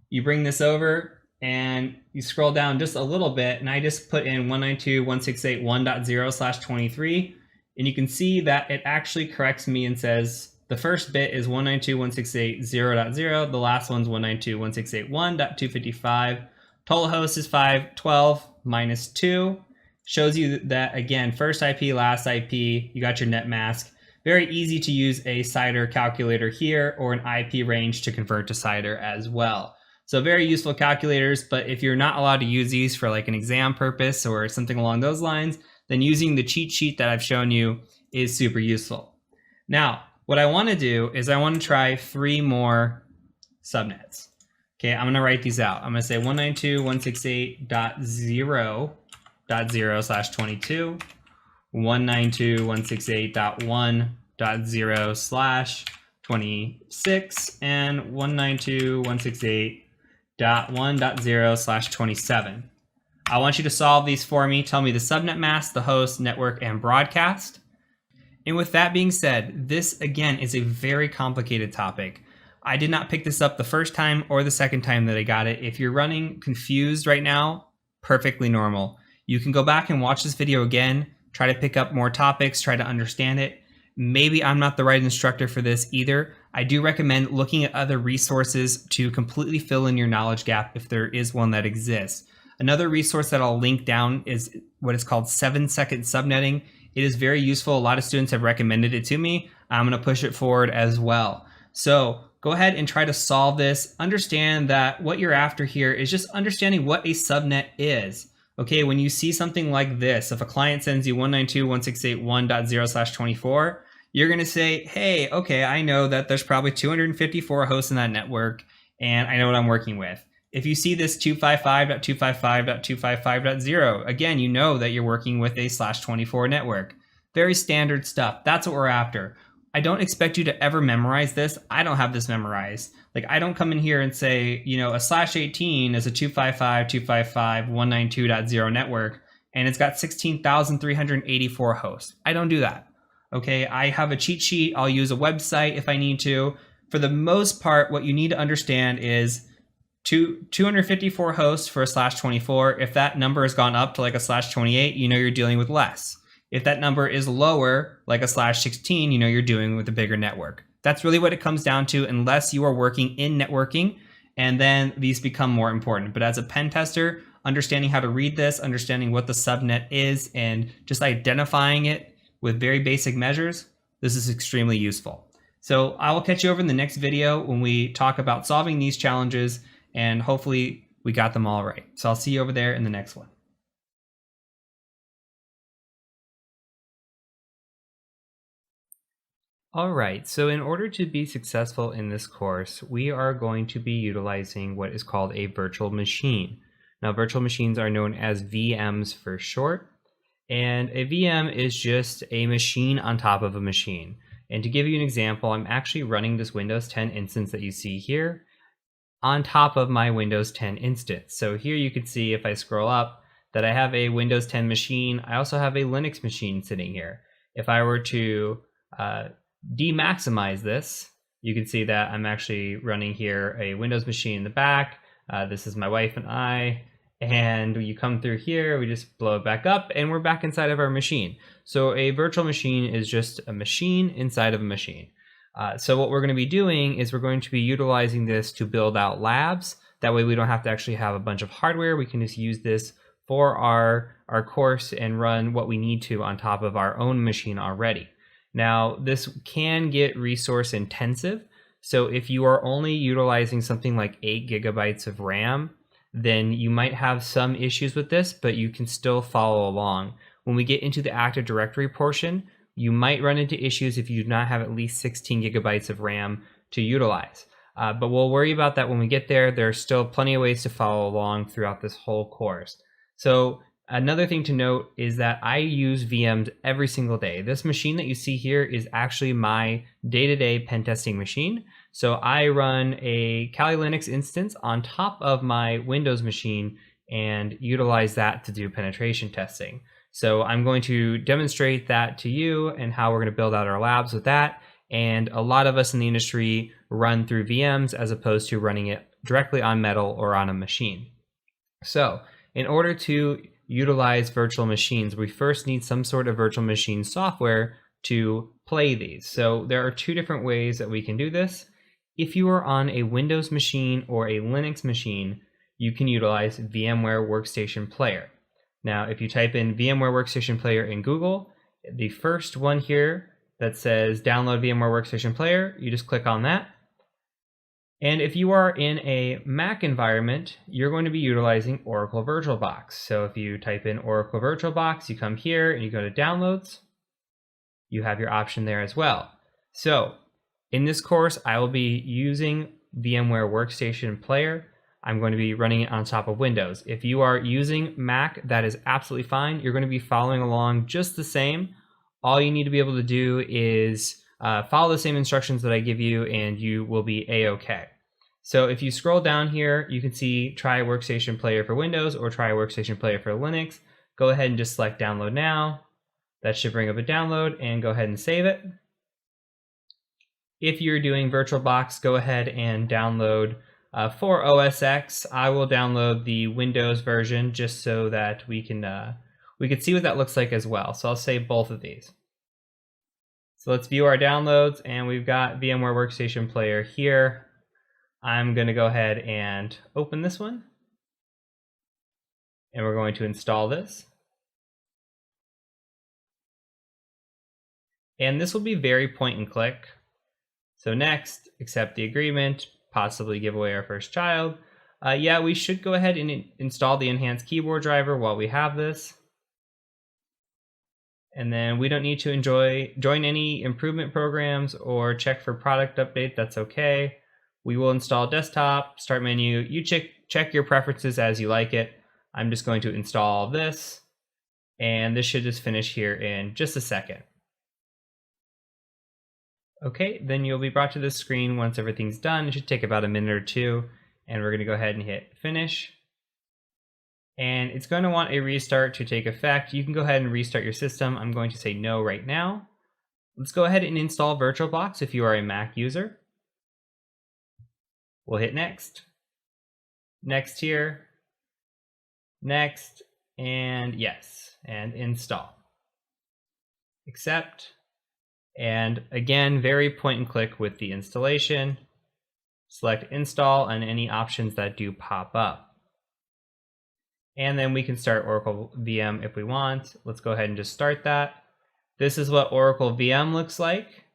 Speaker 2: You bring this over and you scroll down just a little bit, and I just put in 192.168.1.0/23, and you can see that it actually corrects me and says the first bit is 192.168.0.0, the last one's 192.168.1.255. Total host is 512 minus 2. Shows you that, again, first IP, last IP, you got your net mask. Very easy to use a CIDR calculator here or an IP range to convert to CIDR as well. So very useful calculators, but if you're not allowed to use these for like an exam purpose or something along those lines, then using the cheat sheet that I've shown you is super useful. Now, what I want to do is I want to try 3 more subnets. Okay, I'm going to write these out. I'm going to say 192.168.0.0/22, 192.168.1.0/26, and 192.168.1.0/27. I want you to solve these for me. Tell me the subnet mask, the host, network, and broadcast. And with that being said, this again is a very complicated topic. I did not pick this up the first time or the second time that I got it. If you're running confused right now, perfectly normal. You can go back and watch this video again, try to pick up more topics, try to understand it. Maybe I'm not the right instructor for this either. I do recommend looking at other resources to completely fill in your knowledge gap if there is one that exists. Another resource that I'll link down is what is called 7-second subnetting. It is very useful. A lot of students have recommended it to me. I'm going to push it forward as well. So go ahead and try to solve this. Understand that what you're after here is just understanding what a subnet is. Okay, when you see something like this, if a client sends you 192.168.1.0/24, you're going to say, hey, okay, I know that there's probably 254 hosts in that network, and I know what I'm working with. If you see this 255.255.255.0, again, you know that you're working with a /24 network. Very standard stuff. That's what we're after. I don't expect you to ever memorize this. I don't have this memorized. Like, I don't come in here and say, you know, a /18 is a 255.255.192.0 network, and it's got 16,384 hosts. I don't do that. Okay, I have a cheat sheet. I'll use a website if I need to. For the most part, what you need to understand is 254 hosts for a /24. If that number has gone up to like a /28, you know you're dealing with less. If that number is lower, like a /16, you know you're dealing with a bigger network. That's really what it comes down to, unless you are working in networking, and then these become more important. But as a pen tester, understanding how to read this, understanding what the subnet is, and just identifying it with very basic measures, this is extremely useful. So I will catch you over in the next video when we talk about solving these challenges, and hopefully we got them all right. So I'll see you over there in the next one. All right, so in order to be successful in this course, we are going to be utilizing what is called a virtual machine. Now, virtual machines are known as VMs for short, and a VM is just a machine on top of a machine. And to give you an example, I'm actually running this Windows 10 instance that you see here on top of my Windows 10 instance. So here you can see, if I scroll up, that I have a Windows 10 machine. I also have a Linux machine sitting here. If I were to demaximize this, you can see that I'm actually running here a Windows machine in the back. This is my wife and I, and you come through here, we just blow it back up, and we're back inside of our machine. So a virtual machine is just a machine inside of a machine. So what we're going to be doing is we're going to be utilizing this to build out labs. That way we don't have to actually have a bunch of hardware. We can just use this for our course and run what we need to on top of our own machine already. Now, this can get resource intensive. So if you are only utilizing something like 8 gigabytes of RAM, then you might have some issues with this, but you can still follow along. When we get into the Active Directory portion, you might run into issues if you do not have at least 16 gigabytes of RAM to utilize. But we'll worry about that when we get there. There are still plenty of ways to follow along throughout this whole course. So another thing to note is that I use VMs every single day. This machine that you see here is actually my day-to-day pen testing machine. So I run a Kali Linux instance on top of my Windows machine and utilize that to do penetration testing. So I'm going to demonstrate that to you and how we're going to build out our labs with that. And a lot of us in the industry run through VMs as opposed to running it directly on Metal or on a machine. So in order to utilize virtual machines, we first need some sort of virtual machine software to play these. So there are two different ways that we can do this. If you are on a Windows machine or a Linux machine, you can utilize VMware Workstation Player. Now, if you type in VMware Workstation Player in Google, the first one here that says download VMware Workstation Player, you just click on that. And if you are in a Mac environment, you're going to be utilizing Oracle VirtualBox. So if you type in Oracle VirtualBox, you come here and you go to Downloads. You have your option there as well. So in this course, I will be using VMware Workstation Player. I'm going to be running it on top of Windows. If you are using Mac, that is absolutely fine. You're going to be following along just the same. All you need to be able to do is follow the same instructions that I give you and you will be A-OK. So if you scroll down here, you can see try Workstation Player for Windows or try Workstation Player for Linux. Go ahead and just select download now. That should bring up a download and go ahead and save it. If you're doing VirtualBox, go ahead and download for OS X. I will download the Windows version just so that we can see what that looks like as well. So I'll save both of these. So let's view our downloads, and we've got VMware Workstation Player here. I'm going to go ahead and open this one, and we're going to install this. And this will be very point and click. So next, accept the agreement, possibly give away our first child. Yeah, we should go ahead and install the enhanced keyboard driver while we have this. And then we don't need to join any improvement programs or check for product update. That's okay. We will install desktop, start menu. You check your preferences as you like it. I'm just going to install this, and this should just finish here in just a second. Okay, then you'll be brought to this screen once everything's done. It should take about a minute or two, and we're going to go ahead and hit finish. And it's going to want a restart to take effect. You can go ahead and restart your system. I'm going to say no right now. Let's go ahead and install VirtualBox if you are a Mac user. We'll hit next. Next here. Next, and yes, and install. Accept. And again, very point and click with the installation. Select install and any options that do pop up. And then we can start Oracle VM if we want. Let's go ahead and just start that. This is what Oracle VM looks like.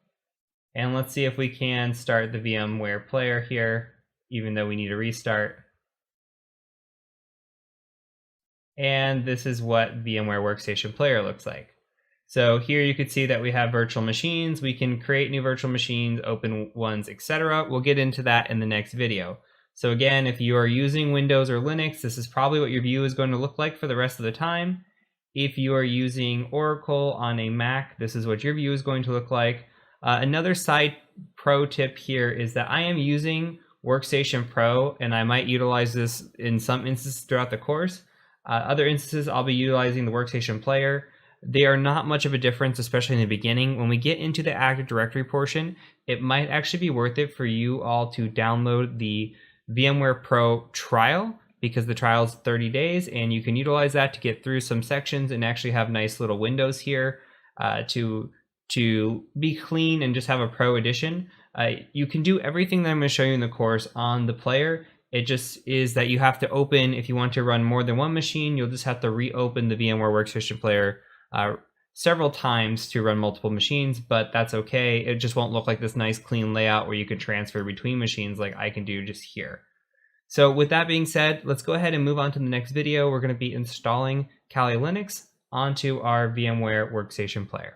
Speaker 2: And let's see if we can start the VMware player here, even though we need a restart. And this is what VMware Workstation Player looks like. So here you can see that we have virtual machines. We can create new virtual machines, open ones, etc. We'll get into that in the next video. So again, if you are using Windows or Linux, this is probably what your view is going to look like for the rest of the time. If you are using Oracle on a Mac, this is what your view is going to look like. Another side pro tip here is that I am using Workstation Pro, and I might utilize this in some instances throughout the course. Other instances, I'll be utilizing the Workstation Player. They are not much of a difference, especially in the beginning. When we get into the Active Directory portion, it might actually be worth it for you all to download the VMware Pro trial, because the trial is 30 days and you can utilize that to get through some sections and actually have nice little windows here to be clean and just have a pro edition. You can do everything that I'm going to show you in the course on the player. It just is that you have to open, if you want to run more than one machine, you'll just have to reopen the VMware Workstation Player several times to run multiple machines, but that's okay. It just won't look like this nice clean layout where you can transfer between machines like I can do just here. So with that being said, let's go ahead and move on to the next video. We're going to be installing Kali Linux onto our VMware Workstation Player.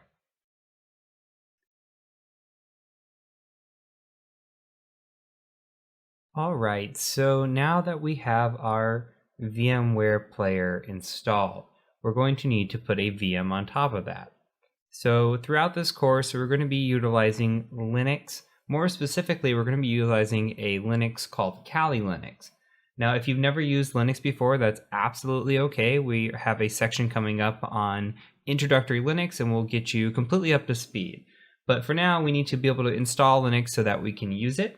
Speaker 2: All right, so now that we have our VMware Player installed, we're going to need to put a VM on top of that. So throughout this course, we're going to be utilizing Linux. More specifically, we're going to be utilizing a Linux called Kali Linux. Now, if you've never used Linux before, that's absolutely okay. We have a section coming up on introductory Linux, and we'll get you completely up to speed. But for now, we need to be able to install Linux so that we can use it.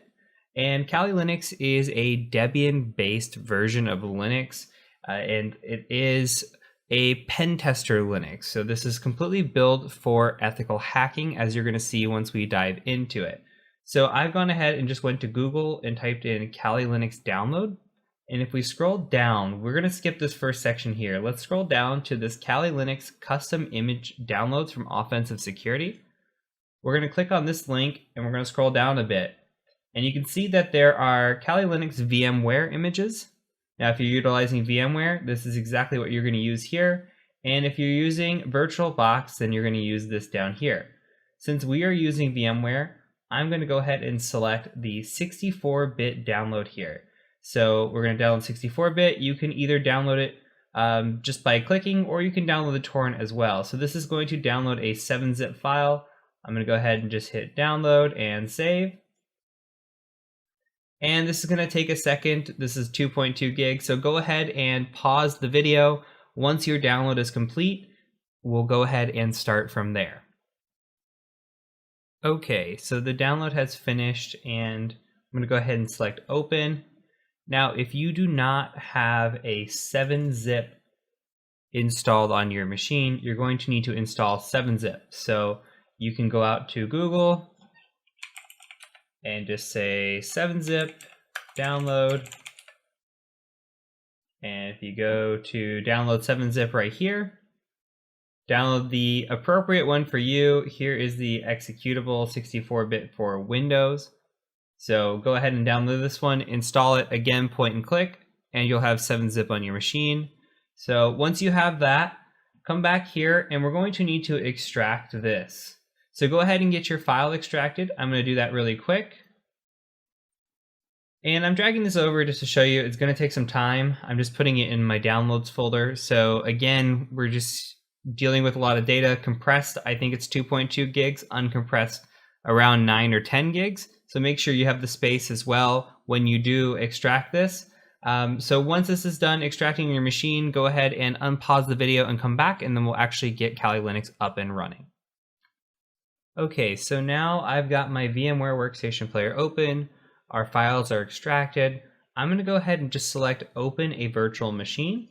Speaker 2: And Kali Linux is a Debian-based version of Linux. and it is a pen tester Linux. So this is completely built for ethical hacking, as you're going to see once we dive into it. So I've gone ahead and just went to Google and typed in Kali Linux download. And if we scroll down, we're going to skip this first section here. Let's scroll down to this Kali Linux custom image downloads from Offensive Security. We're going to click on this link and we're going to scroll down a bit. And you can see that there are Kali Linux VMware images. Now, if you're utilizing VMware, this is exactly what you're going to use here. And if you're using VirtualBox, then you're going to use this down here. Since we are using VMware, I'm going to go ahead and select the 64-bit download here. So we're going to download 64-bit. You can either download it just by clicking, or you can download the torrent as well. So this is going to download a 7-zip file. I'm going to go ahead and just hit download and save. And this is going to take a second. This is 2.2 gigs. So go ahead and pause the video. Once your download is complete, we'll go ahead and start from there. Okay, so the download has finished and I'm going to go ahead and select open. Now, if you do not have a 7-zip installed on your machine, you're going to need to install 7-zip. So you can go out to Google and just say 7-zip download. And if you go to download 7-zip right here, download the appropriate one for you. Here is the executable 64-bit for Windows. So go ahead and download this one, install it, again, point and click, and you'll have 7-zip on your machine. So once you have that, come back here and we're going to need to extract this. So go ahead and get your file extracted. I'm going to do that really quick. And I'm dragging this over just to show you it's going to take some time. I'm just putting it in my downloads folder. So again, we're just dealing with a lot of data. Compressed, I think it's 2.2 gigs, uncompressed around 9 or 10 gigs. So make sure you have the space as well when you do extract this. So once this is done extracting your machine, go ahead and unpause the video and come back, and then we'll actually get Kali Linux up and running. Okay, so now I've got my VMware Workstation Player open. Our files are extracted. I'm going to go ahead and just select Open a Virtual Machine.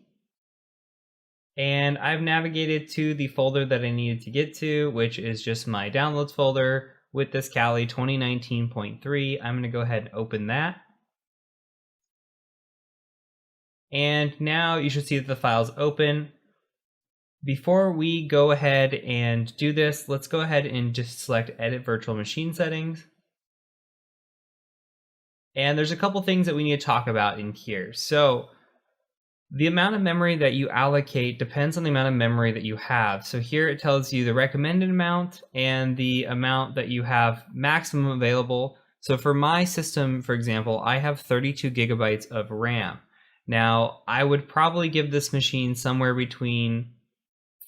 Speaker 2: And I've navigated to the folder that I needed to get to, which is just my downloads folder with this Kali 2019.3. I'm going to go ahead and open that. And now you should see that the file's open. Before we go ahead and do this, let's go ahead and just select Edit Virtual Machine Settings. And there's a couple things that we need to talk about in here. So the amount of memory that you allocate depends on the amount of memory that you have. So here it tells you the recommended amount and the amount that you have maximum available. So for my system, for example, I have 32 gigabytes of RAM. Now, I would probably give this machine somewhere between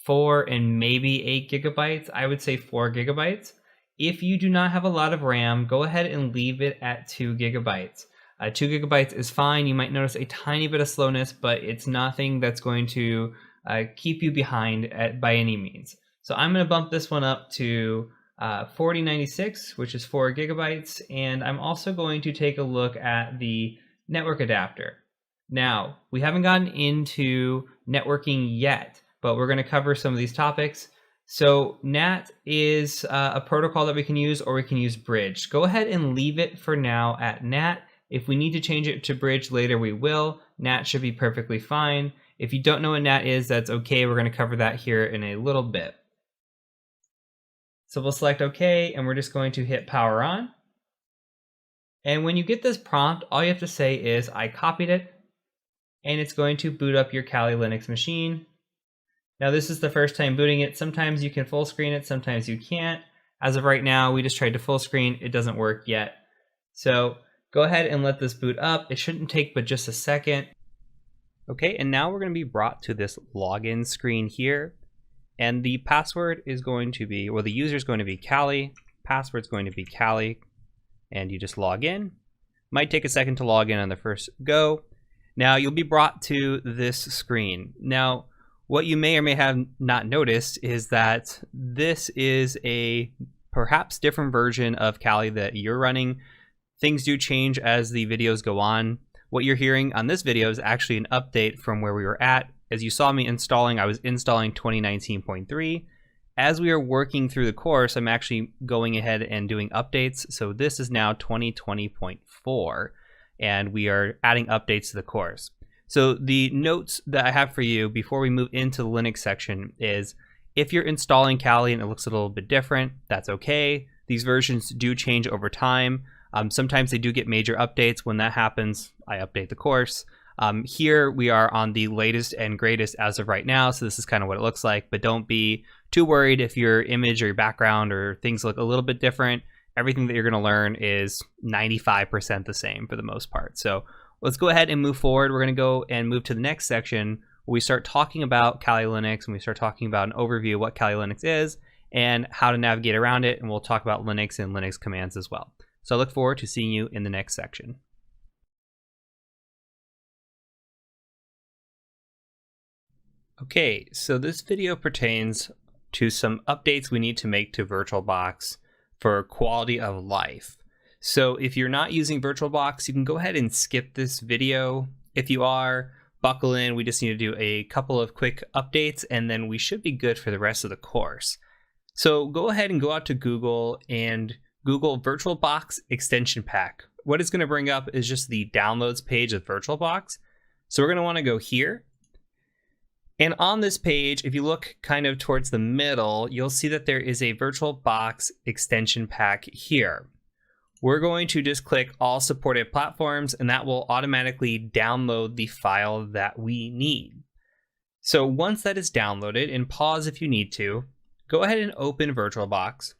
Speaker 2: 4 and maybe 8 gigabytes. I would say 4 gigabytes. If you do not have a lot of RAM, go ahead and leave it at 2 gigabytes. 2 gigabytes is fine. You might notice a tiny bit of slowness, but it's nothing that's going to keep you behind by any means. So I'm going to bump this one up to 4096, which is 4 gigabytes. And I'm also going to take a look at the network adapter. Now, we haven't gotten into networking yet, but we're going to cover some of these topics. So NAT is a protocol that we can use, or we can use Bridge. Go ahead and leave it for now at NAT. If we need to change it to Bridge later, we will. NAT should be perfectly fine. If you don't know what NAT is, that's okay. We're going to cover that here in a little bit. So we'll select OK, and we're just going to hit power on. And when you get this prompt, all you have to say is, I copied it, and it's going to boot up your Kali Linux machine. Now, this is the first time booting it. Sometimes you can full screen it, sometimes you can't. As of right now, we just tried to full screen. It doesn't work yet. So go ahead and let this boot up. It shouldn't take but just a second.
Speaker 1: Okay, and now we're going to be brought to this login screen here. And the password is going to be, well, the user is going to be Kali. Password is going to be Kali. And you just log in. Might take a second to log in on the first go. Now, you'll be brought to this screen. Now, what you may or may have not noticed is that this is a perhaps different version of Kali that you're running. Things do change as the videos go on, what you're hearing on this video is actually an update from where we were at. As you saw me installing, I was installing 2019.3. As we are working through the course, I'm actually going ahead and doing updates. So this is now 2020.4, and we are adding updates to the course. So the notes that I have for you before we move into the Linux section is, if you're installing Kali and it looks a little bit different, that's okay. These versions do change over time. Sometimes they do get major updates. When that happens, I update the course. Here we are on the latest and greatest as of right now, so this is kind of what it looks like, but don't be too worried if your image or your background or things look a little bit different. Everything that you're going to learn is 95% the same for the most part. So let's go ahead and move forward. We're going to go and move to the next section where we start talking about Kali Linux, and we start talking about an overview of what Kali Linux is and how to navigate around it, and we'll talk about Linux and Linux commands as well. So I look forward to seeing you in the next section. Okay, so this video pertains to some updates we need to make to VirtualBox for quality of life. So if you're not using VirtualBox, you can go ahead and skip this video. If you are, buckle in. We just need to do a couple of quick updates, and then we should be good for the rest of the course. So go ahead and go out to Google and Google VirtualBox Extension Pack. What it's going to bring up is just the downloads page of VirtualBox. So we're going to want to go here. And on this page, if you look kind of towards the middle, you'll see that there is a VirtualBox extension pack here. We're going to just click all supported platforms, and that will automatically download the file that we need. So once that is downloaded, and pause if you need to, go ahead and open VirtualBox.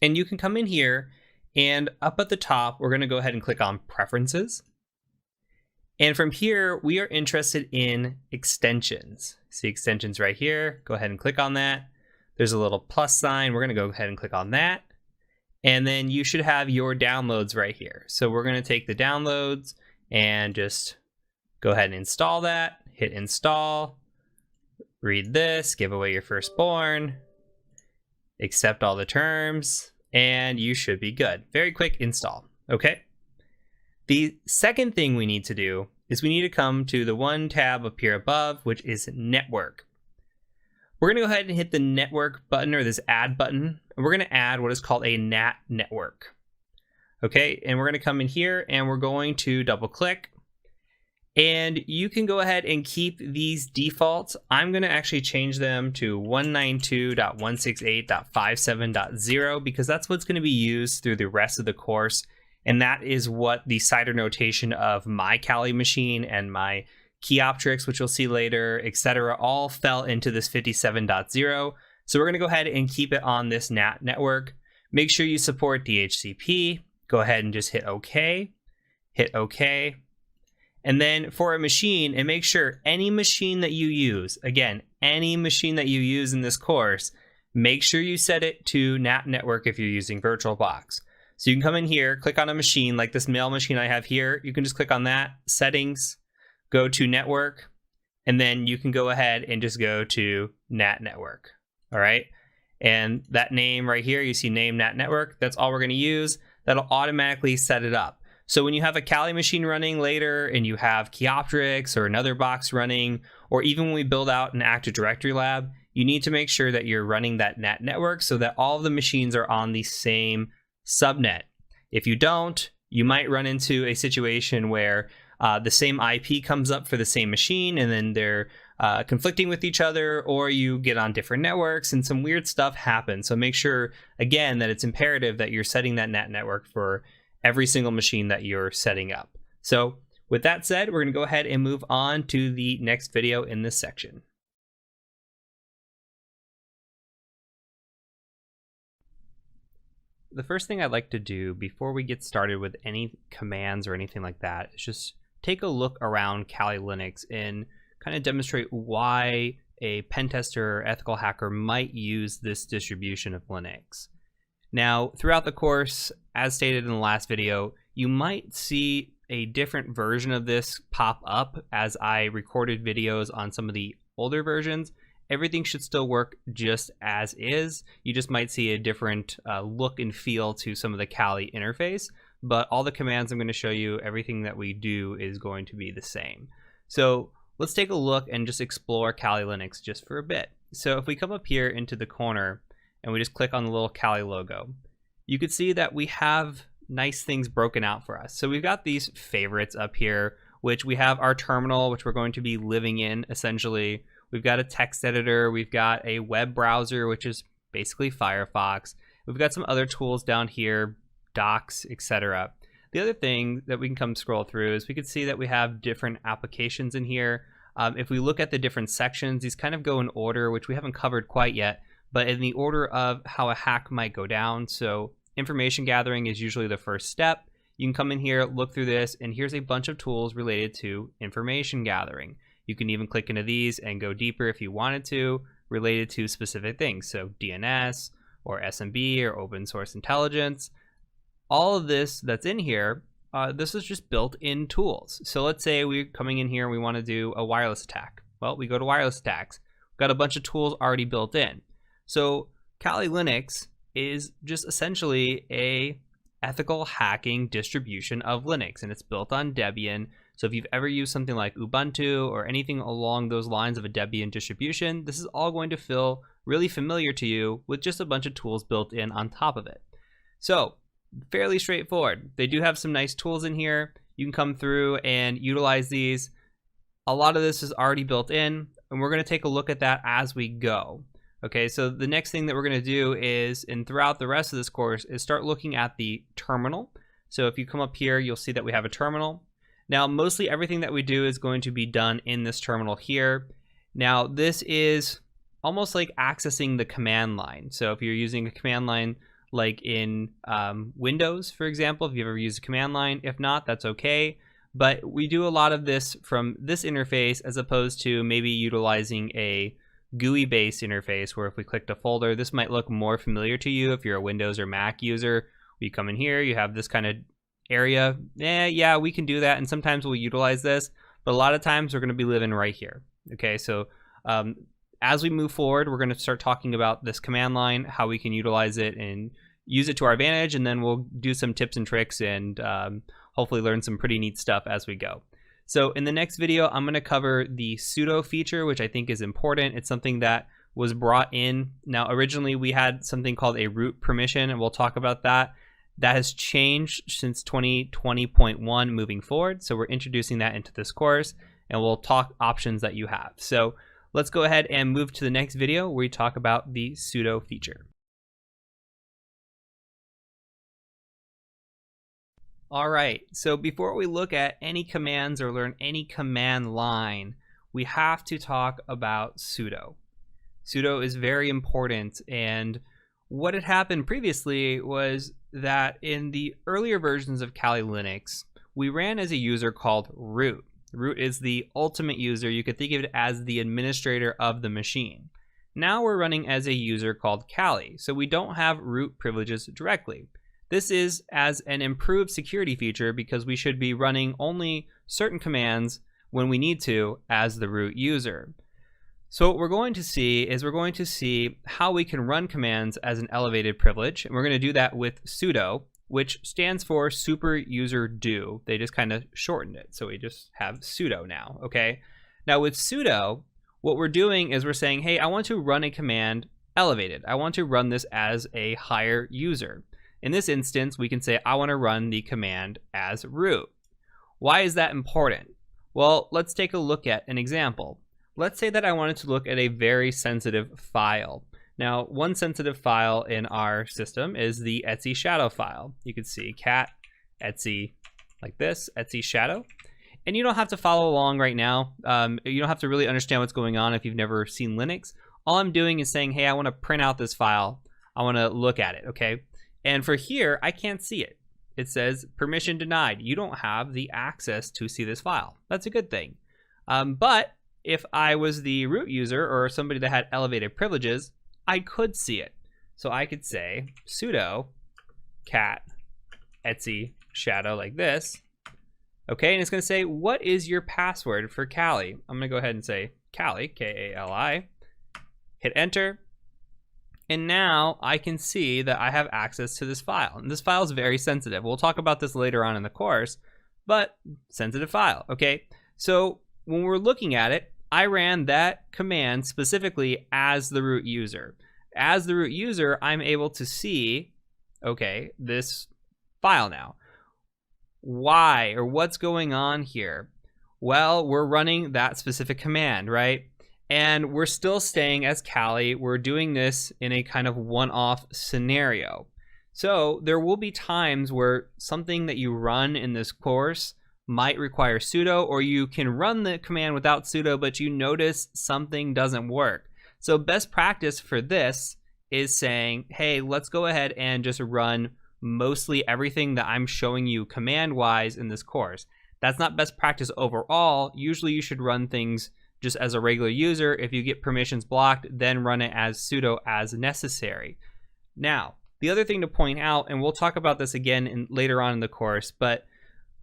Speaker 1: And you can come in here, and up at the top, we're going to go ahead and click on Preferences. And from here, we are interested in extensions. See extensions right here. Go ahead and click on that. There's a little plus sign. We're going to go ahead and click on that. And then you should have your downloads right here. So we're going to take the downloads and just go ahead and install that. Hit install. Read this. Give away your firstborn. Accept all the terms. And you should be good. Very quick install. Okay. The second thing we need to do is we need to come to the one tab up here above, which is Network. We're going to go ahead and hit the Network button, or this Add button, and we're going to add what is called a NAT network. Okay, and we're going to come in here and we're going to double click. And you can go ahead and keep these defaults. I'm going to actually change them to 192.168.57.0 because that's what's going to be used through the rest of the course. And that is what the CIDR notation of my Kali machine and my Keyoptrix, which you'll see later, etc., all fell into this 57.0. So we're going to go ahead and keep it on this NAT network. Make sure you support DHCP. Go ahead and just hit OK. Hit OK. And then for a machine, and make sure any machine that you use, again, any machine that you use in this course, make sure you set it to NAT network if you're using VirtualBox. So you can come in here, click on a machine like this mail machine I have here. You can just click on that, settings, go to network, and then you can go ahead and just go to NAT network. All right. And that name right here, you see name NAT network. That's all we're going to use. That'll automatically set it up. So when you have a Kali machine running later and you have Keyoptrix or another box running, or even when we build out an Active Directory lab, you need to make sure that you're running that NAT network so that all of the machines are on the same subnet. If you don't, you might run into a situation where the same IP comes up for the same machine and then they're conflicting with each other, or you get on different networks and some weird stuff happens. So make sure, again, that it's imperative that you're setting that NAT network for every single machine that you're setting up. So with that said, we're going to go ahead and move on to the next video in this section. The first thing I'd like to do before we get started with any commands or anything like that is just take a look around Kali Linux and kind of demonstrate why a pen tester or ethical hacker might use this distribution of Linux. Now, throughout the course, as stated in the last video, you might see a different version of this pop up as I recorded videos on some of the older versions. Everything should still work just as is. You just might see a different look and feel to some of the Kali interface,
Speaker 2: but all the commands I'm going to show you, everything that we do is going to be the same. So let's take a look and just explore Kali Linux just for a bit. So if we come up here into the corner and we just click on the little Kali logo, you can see that we have nice things broken out for us. So we've got these favorites up here, which we have our terminal, which we're going to be living in essentially. We've got a text editor, we've got a web browser, which is basically Firefox. We've got some other tools down here, docs, etc. The other thing that we can come scroll through is we can see that we have different applications in here. If we look at the different sections, these kind of go in order, which we haven't covered quite yet, but in the order of how a hack might go down. So information gathering is usually the first step. You can come in here, look through this, and here's a bunch of tools related to information gathering. You can even click into these and go deeper if you wanted to, related to specific things. So DNS or SMB or open source intelligence. All of this that's in here, this is just built-in tools. So let's say we're coming in here and we want to do a wireless attack. Well, we go to wireless attacks. We've got a bunch of tools already built in. So Kali Linux is just essentially a ethical hacking distribution of Linux, and it's built on Debian. So if you've ever used something like Ubuntu or anything along those lines of a Debian distribution, this is all going to feel really familiar to you with just a bunch of tools built in on top of it. So fairly straightforward. They do have some nice tools in here. You can come through and utilize these. A lot of this is already built in, and we're going to take a look at that as we go. Okay, so the next thing that we're going to do is, and throughout the rest of this course, is start looking at the terminal. So if you come up here, you'll see that we have a terminal. Now, mostly everything that we do is going to be done in this terminal here. Now, this is almost like accessing the command line. So if you're using a command line like in Windows, for example, if you've ever used a command line, if not, that's okay. But we do a lot of this from this interface as opposed to maybe utilizing a GUI-based interface where if we clicked a folder, this might look more familiar to you if you're a Windows or Mac user. You come in here, you have this kind of area. Yeah, we can do that, and sometimes we'll utilize this, but a lot of times we're going to be living right here. Okay, so as we move forward, we're going to start talking about this command line, how we can utilize it and use it to our advantage, and then we'll do some tips and tricks and hopefully learn some pretty neat stuff as we go. So in the next video, I'm going to cover the sudo feature, which I think is important. It's something that was brought in. Now, originally we had something called a root permission, and we'll talk about that. That has changed since 2020.1 moving forward. So we're introducing that into this course, and we'll talk options that you have. So let's go ahead and move to the next video where we talk about the sudo feature. All right, so before we look at any commands or learn any command line, we have to talk about sudo. Sudo is very important, and what had happened previously was that in the earlier versions of Kali Linux, we ran as a user called root. Root is the ultimate user. You could think of it as the administrator of the machine. Now we're running as a user called Kali, so we don't have root privileges directly. This is as an improved security feature because we should be running only certain commands when we need to as the root user. So what we're going to see is we're going to see how we can run commands as an elevated privilege, and we're going to do that with sudo, which stands for super user do. They just kind of shortened it, so we just have sudo now, okay? Now with sudo, what we're doing is we're saying, hey, I want to run a command elevated. I want to run this as a higher user. In this instance, we can say, I want to run the command as root. Why is that important? Well, let's take a look at an example. Let's say that I wanted to look at a very sensitive file. Now, one sensitive file in our system is the etc shadow file. You can see cat etc like this, etc shadow. And you don't have to follow along right now. You don't have to really understand what's going on if you've never seen Linux. All I'm doing is saying, hey, I want to print out this file. I want to look at it, okay? And for here, I can't see it. It says permission denied. You don't have the access to see this file. That's a good thing. But if I was the root user or somebody that had elevated privileges, I could see it. So I could say sudo cat etc shadow like this. Okay, and it's going to say, what is your password for Kali? I'm going to go ahead and say Kali, K-A-L-I. Hit enter. And now I can see that I have access to this file. And this file is very sensitive. We'll talk about this later on in the course, but sensitive file, okay? So when we're looking at it, I ran that command specifically as the root user. As the root user, I'm able to see, okay, this file now. Why, or what's going on here? Well, we're running that specific command, right? And we're still staying as Kali. We're doing this in a kind of one-off scenario. So there will be times where something that you run in this course might require sudo, or you can run the command without sudo, but you notice something doesn't work. So best practice for this is saying, hey, let's go ahead and just run mostly everything that I'm showing you command-wise in this course. That's not best practice overall. Usually you should run things just as a regular user. If you get permissions blocked, then run it as sudo as necessary. Now, the other thing to point out, and we'll talk about this again later on in the course, but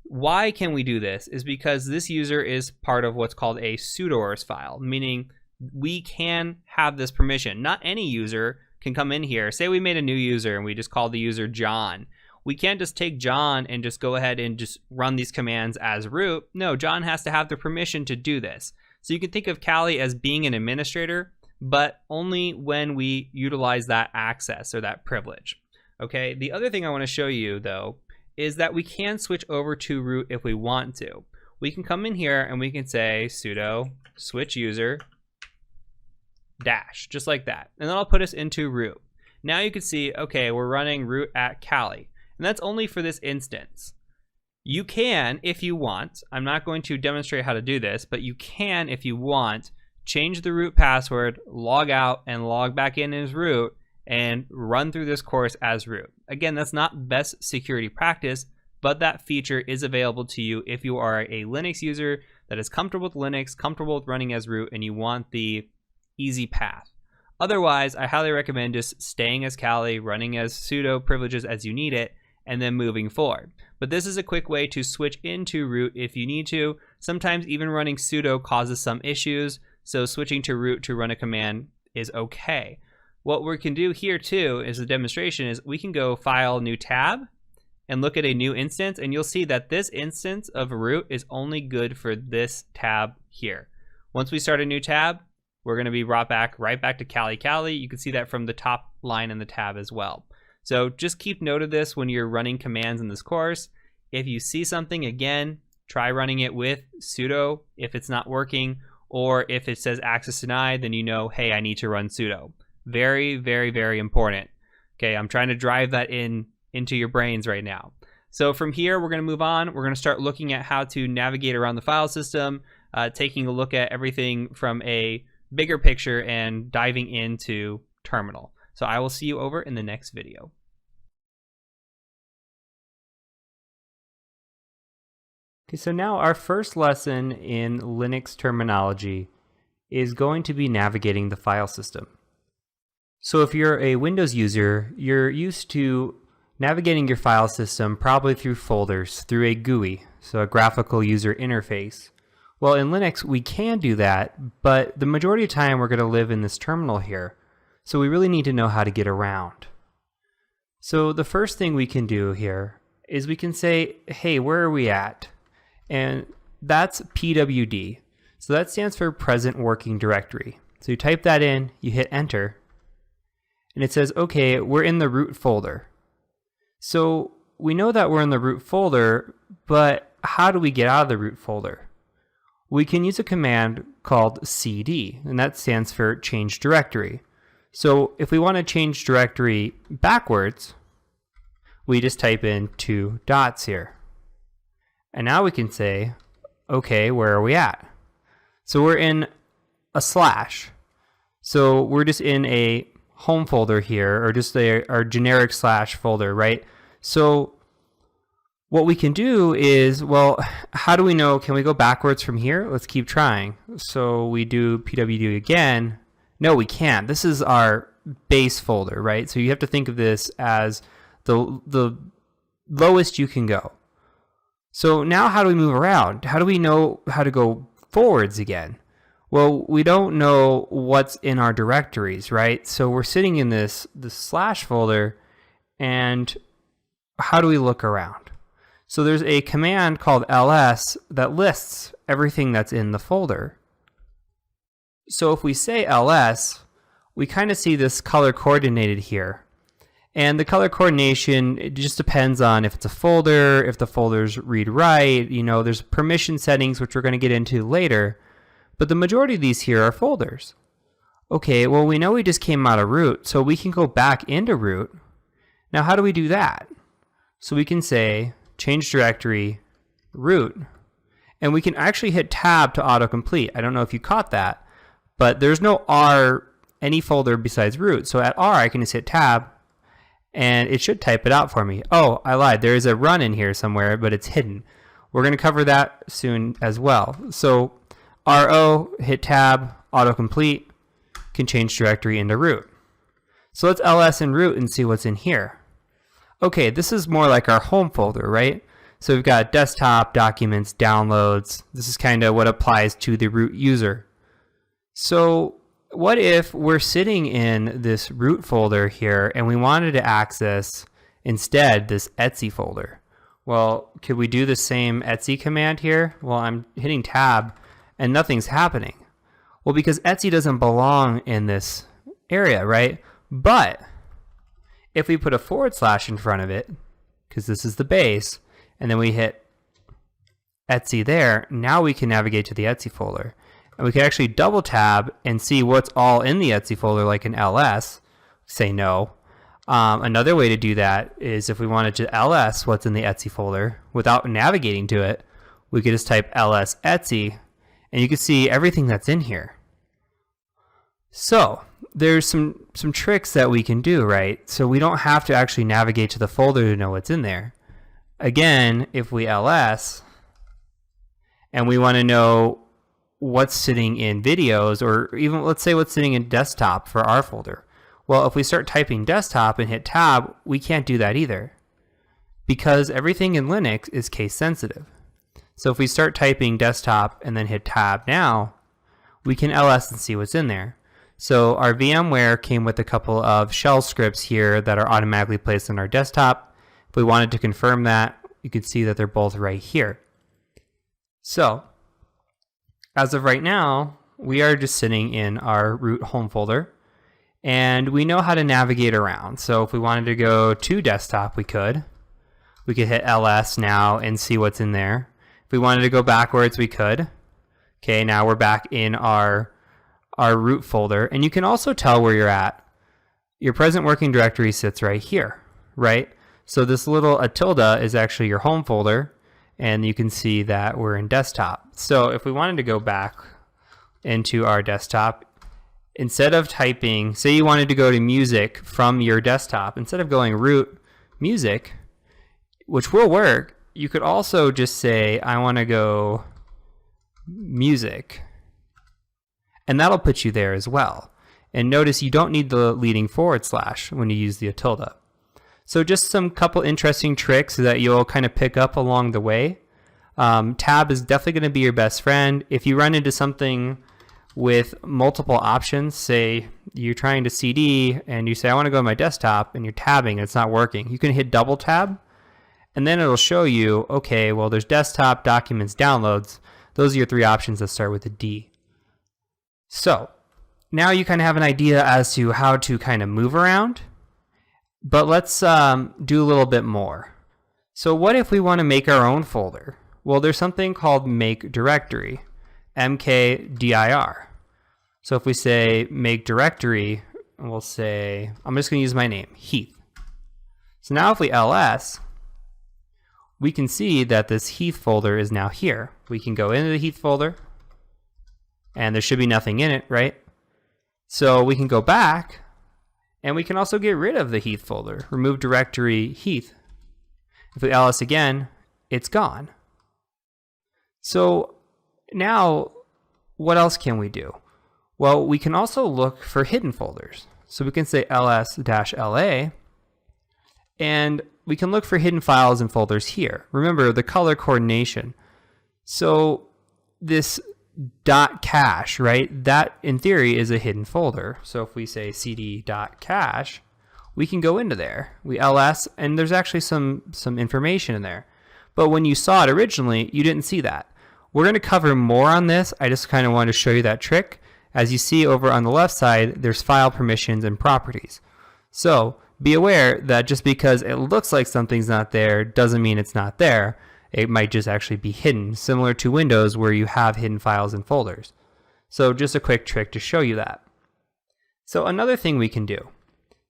Speaker 2: why can we do this is because this user is part of what's called a sudoers file, meaning we can have this permission. Not any user can come in here. Say we made a new user and we just called the user John. We can't just take John and just go ahead and just run these commands as root. No, John has to have the permission to do this. So you can think of Kali as being an administrator, but only when we utilize that access or that privilege. Okay, the other thing I want to show you though is that we can switch over to root if we want to. We can come in here and we can say sudo switch user dash, just like that. And then I'll put us into root. Now you can see, okay, we're running root at Kali, and that's only for this instance. You can, if you want, I'm not going to demonstrate how to do this, but you can, if you want, change the root password, log out, and log back in as root, and run through this course as root. Again, that's not best security practice, but that feature is available to you if you are a Linux user that is comfortable with Linux, comfortable with running as root, and you want the easy path. Otherwise, I highly recommend just staying as Kali, running as sudo privileges as you need it, and then moving forward. But this is a quick way to switch into root if you need to. Sometimes even running sudo causes some issues, so switching to root to run a command is okay. What we can do here too is a demonstration is we can go file new tab and look at a new instance, and you'll see that this instance of root is only good for this tab here. Once we start a new tab, we're going to be brought back right back to Kali. You can see that from the top line in the tab as well. So just keep note of this when you're running commands in this course. If you see something, again, try running it with sudo if it's not working, or if it says access denied, then you know, hey, I need to run sudo. Very, very, very important. Okay, I'm trying to drive that into your brains right now. So from here, we're going to move on. We're going to start looking at how to navigate around the file system, taking a look at everything from a bigger picture and diving into terminal. So I will see you over in the next video. Okay, so now our first lesson in Linux terminology is going to be navigating the file system. So if you're a Windows user, you're used to navigating your file system probably through folders, through a GUI, so a graphical user interface. Well, in Linux, we can do that, but the majority of the time we're going to live in this terminal here. So we really need to know how to get around. So the first thing we can do here is we can say, hey, where are we at? And that's PWD. So that stands for present working directory. So you type that in, you hit enter, and it says, okay, we're in the root folder. So we know that we're in the root folder, but how do we get out of the root folder? We can use a command called cd, and that stands for change directory. So if we want to change directory backwards, we just type in 2 dots here. And now we can say, okay, where are we at? So we're in a slash. So we're just in a home folder here, or just our generic slash folder, right? So what we can do is, well, how do we know, can we go backwards from here? Let's keep trying. So we do pwd again. No, we can't. This is our base folder, right? So you have to think of this as the lowest you can go. So now how do we move around? How do we know how to go forwards again? Well, we don't know what's in our directories, right? So we're sitting in this slash folder, and how do we look around? So there's a command called ls that lists everything that's in the folder. So if we say ls, we kind of see this color coordinated here. And the color coordination, it just depends on if it's a folder, if the folder's read-write, there's permission settings, which we're going to get into later. But the majority of these here are folders. Okay, well, we know we just came out of root, so we can go back into root. Now, how do we do that? So we can say change directory root, and we can actually hit tab to autocomplete. I don't know if you caught that, but there's no R any folder besides root. So at R, I can just hit tab, and it should type it out for me. Oh, I lied. There is a run in here somewhere, but it's hidden. We're going to cover that soon as well. So RO, hit tab, autocomplete, can change directory into root. So let's ls in root and see what's in here. Okay, this is more like our home folder, right? So we've got desktop, documents, downloads. This is kind of what applies to the root user. So what if we're sitting in this root folder here and we wanted to access instead this Etsy folder? Well, could we do the same Etsy command here? Well, I'm hitting tab and nothing's happening. Well, because Etsy doesn't belong in this area, right? But if we put a / in front of it, because this is the base, and then we hit Etsy there, now we can navigate to the Etsy folder. And we can actually double tab and see what's all in the Etsy folder, like an ls, say no. Another way to do that is if we wanted to ls what's in the Etsy folder without navigating to it, we could just type ls Etsy, and you can see everything that's in here. So there's some tricks that we can do, right? So we don't have to actually navigate to the folder to know what's in there. Again, if we ls and we want to know what's sitting in videos, or even let's say what's sitting in desktop for our folder. Well, if we start typing desktop and hit tab, we can't do that either, because everything in Linux is case sensitive. So if we start typing desktop and then hit tab now, we can ls and see what's in there. So our VMware came with a couple of shell scripts here that are automatically placed on our desktop. If we wanted to confirm that, you can see that they're both right here. So as of right now, we are just sitting in our root home folder, and we know how to navigate around. So if we wanted to go to desktop, we could hit ls now and see what's in there. If we wanted to go backwards, we could. Okay, now we're back in our root folder, and you can also tell where you're at. Your present working directory sits right here, right? So this little tilde is actually your home folder, and you can see that we're in desktop. So if we wanted to go back into our desktop, instead of typing, say you wanted to go to music from your desktop, instead of going root music, which will work, you could also just say, I want to go music, and that'll put you there as well. And notice you don't need the leading / when you use the tilde. So just some couple interesting tricks that you'll kind of pick up along the way. Tab is definitely going to be your best friend. If you run into something with multiple options, say you're trying to CD and you say, I want to go to my desktop, and you're tabbing and it's not working, you can hit double tab, and then it'll show you, okay, well, there's desktop, documents, downloads. Those are your three options that start with a D. So now you kind of have an idea as to how to kind of move around. But let's do a little bit more. So what if we want to make our own folder? Well, there's something called make directory, mkdir. So if we say make directory, we'll say, I'm just going to use my name, Heath. So now if we ls, we can see that this Heath folder is now here. We can go into the Heath folder, and there should be nothing in it, right? So we can go back, and we can also get rid of the Heath folder, remove directory Heath. If we ls again, it's gone. So now, what else can we do? Well, we can also look for hidden folders. So we can say ls-la, and we can look for hidden files and folders here. Remember the color coordination. So this .cache, right? That in theory is a hidden folder. So if we say cd .cache, we can go into there. We ls, and there's actually some information in there. But when you saw it originally, you didn't see that. We're going to cover more on this. I just kind of wanted to show you that trick. As you see over on the left side, there's file permissions and properties. So be aware that just because it looks like something's not there doesn't mean it's not there. It might just actually be hidden, similar to Windows where you have hidden files and folders. So just a quick trick to show you that. So another thing we can do.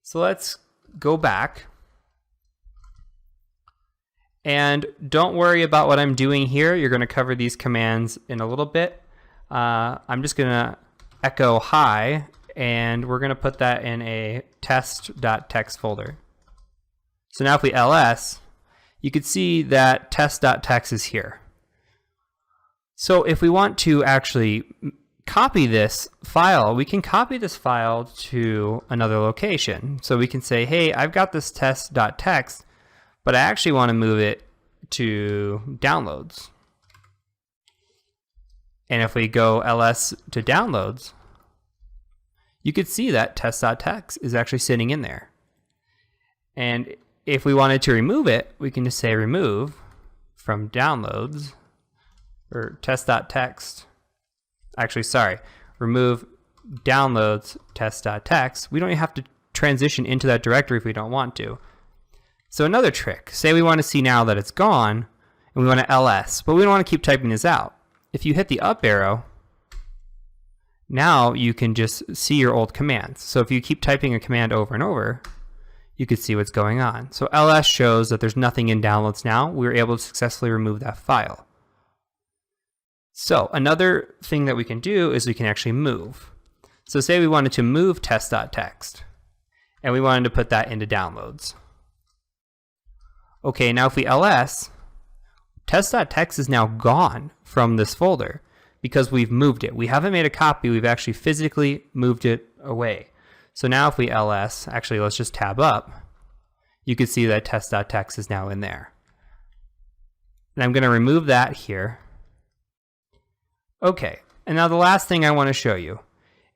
Speaker 2: So let's go back. And don't worry about what I'm doing here. You're going to cover these commands in a little bit. I'm just going to echo hi, and we're going to put that in a test.txt folder. So now if we ls, you can see that test.txt is here. So if we want to actually copy this file, we can copy this file to another location. So we can say, hey, I've got this test.txt, but I actually want to move it to downloads. And if we go ls to downloads, you could see that test.txt is actually sitting in there. And if we wanted to remove it, we can just say remove from downloads, or test.txt. Actually, sorry, remove downloads test.txt. We don't even have to transition into that directory if we don't want to. So another trick, say we want to see now that it's gone, and we want to ls, but we don't want to keep typing this out. If you hit the up arrow, now you can just see your old commands. So if you keep typing a command over and over, you can see what's going on. So ls shows that there's nothing in downloads now. We were able to successfully remove that file. So another thing that we can do is we can actually move. So say we wanted to move test.txt, and we wanted to put that into downloads. Okay, now if we ls, test.txt is now gone from this folder because we've moved it. We haven't made a copy, we've actually physically moved it away. So now if we ls, actually let's just tab up, you can see that test.txt is now in there. And I'm going to remove that here. Okay, and now the last thing I want to show you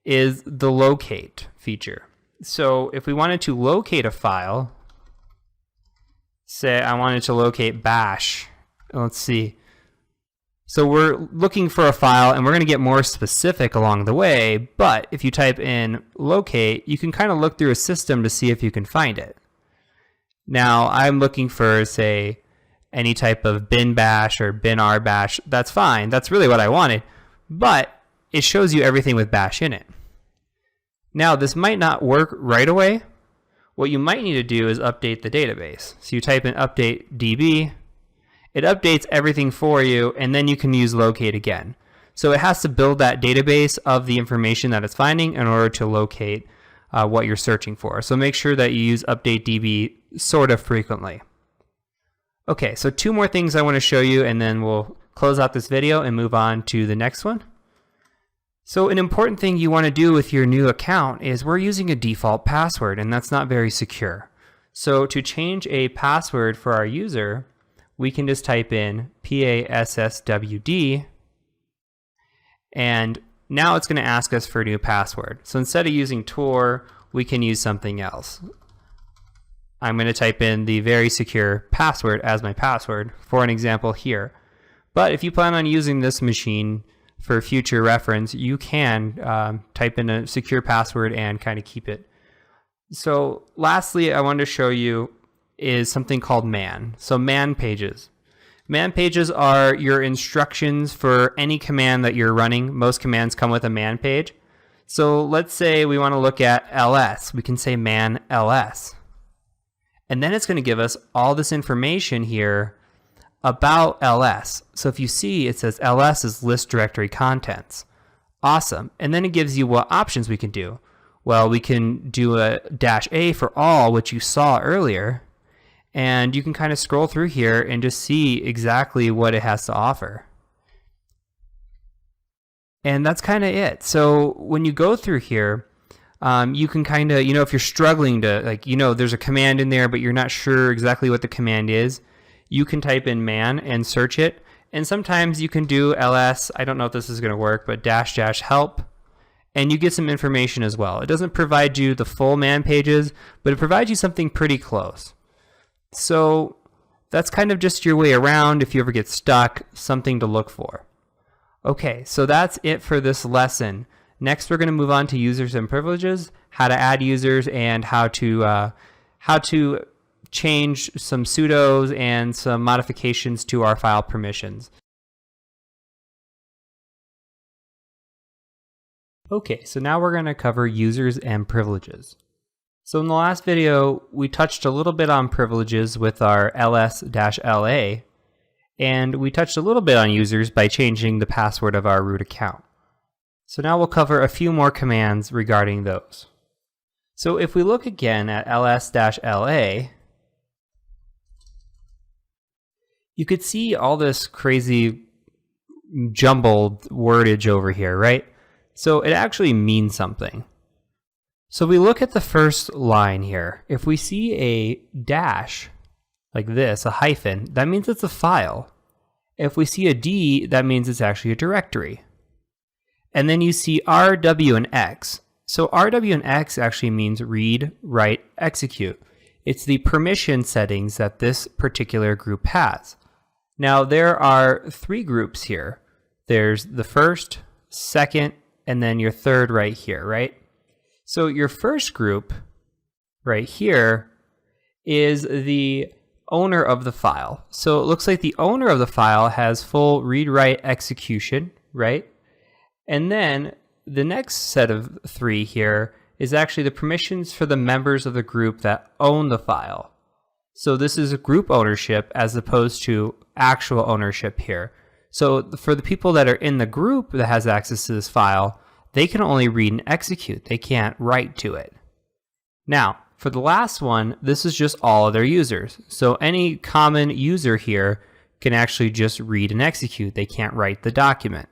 Speaker 2: is the locate feature. So if we wanted to locate a file, say I wanted to locate bash, let's see. So we're looking for a file, and we're going to get more specific along the way, but if you type in locate, you can kind of look through a system to see if you can find it. Now I'm looking for, say, any type of bin bash or bin.r bash. That's fine, that's really what I wanted, but it shows you everything with bash in it. Now this might not work right away. What you might need to do is update the database. So you type in update db, it updates everything for you, and then you can use locate again. So it has to build that database of the information that it's finding in order to locate what you're searching for. So make sure that you use update db sort of frequently. Okay, so two more things I want to show you, and then we'll close out this video and move on to the next one. So an important thing you want to do with your new account is we're using a default password, and that's not very secure. So to change a password for our user, we can just type in PASSWD, and now it's going to ask us for a new password. So instead of using Tor, we can use something else. I'm going to type in the very secure password as my password for an example here. But if you plan on using this machine for future reference, you can type in a secure password and kind of keep it. So lastly, I wanted to show you is something called man. So man pages. Man pages are your instructions for any command that you're running. Most commands come with a man page. So let's say we want to look at ls. We can say man ls. And then it's going to give us all this information here about ls. So if you see, it says ls is list directory contents. Awesome. And then it gives you what options we can do. Well, we can do a -a for all, which you saw earlier. And you can kind of scroll through here and just see exactly what it has to offer. And that's kind of it. So when you go through here, you can kind of, if you're struggling to, there's a command in there, but you're not sure exactly what the command is, you can type in man and search it, And sometimes you can do ls, I don't know if this is going to work, but -- help, and you get some information as well. It doesn't provide you the full man pages, but it provides you something pretty close. So that's kind of just your way around if you ever get stuck, something to look for. Okay, so that's it for this lesson. Next, we're going to move on to users and privileges, how to add users, and how to change some sudos and some modifications to our file permissions. Okay, so now we're going to cover users and privileges. So in the last video, we touched a little bit on privileges with our ls-la, and we touched a little bit on users by changing the password of our root account. So now we'll cover a few more commands regarding those. So if we look again at ls-la, you could see all this crazy jumbled wordage over here, right? So it actually means something. So we look at the first line here. If we see a dash like this, a hyphen, that means it's a file. If we see a D, that means it's actually a directory. And then you see R, W, and X. So R, W, and X actually means read, write, execute. It's the permission settings that this particular group has. Now there are 3 groups here. There's the first, second, and then your third right here, right? So your first group right here is the owner of the file. So it looks like the owner of the file has full read, write, execution, right? And then the next set of 3 here is actually the permissions for the members of the group that own the file. So this is a group ownership as opposed to actual ownership here. So for the people that are in the group that has access to this file, they can only read and execute. They can't write to it. Now, for the last one, this is just all of their users. So any common user here can actually just read and execute. They can't write the document.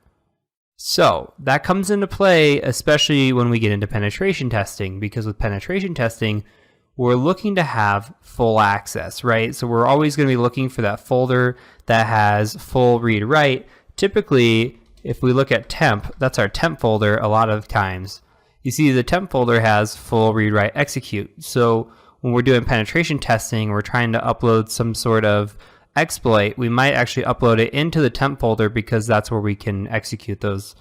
Speaker 2: So that comes into play, especially when we get into penetration testing, because with penetration testing, we're looking to have full access, right? So we're always going to be looking for that folder that has full read-write. Typically, if we look at temp, that's our temp folder a lot of times. You see the temp folder has full read, write, execute. So when we're doing penetration testing, we're trying to upload some sort of exploit, we might actually upload it into the temp folder because that's where we can execute those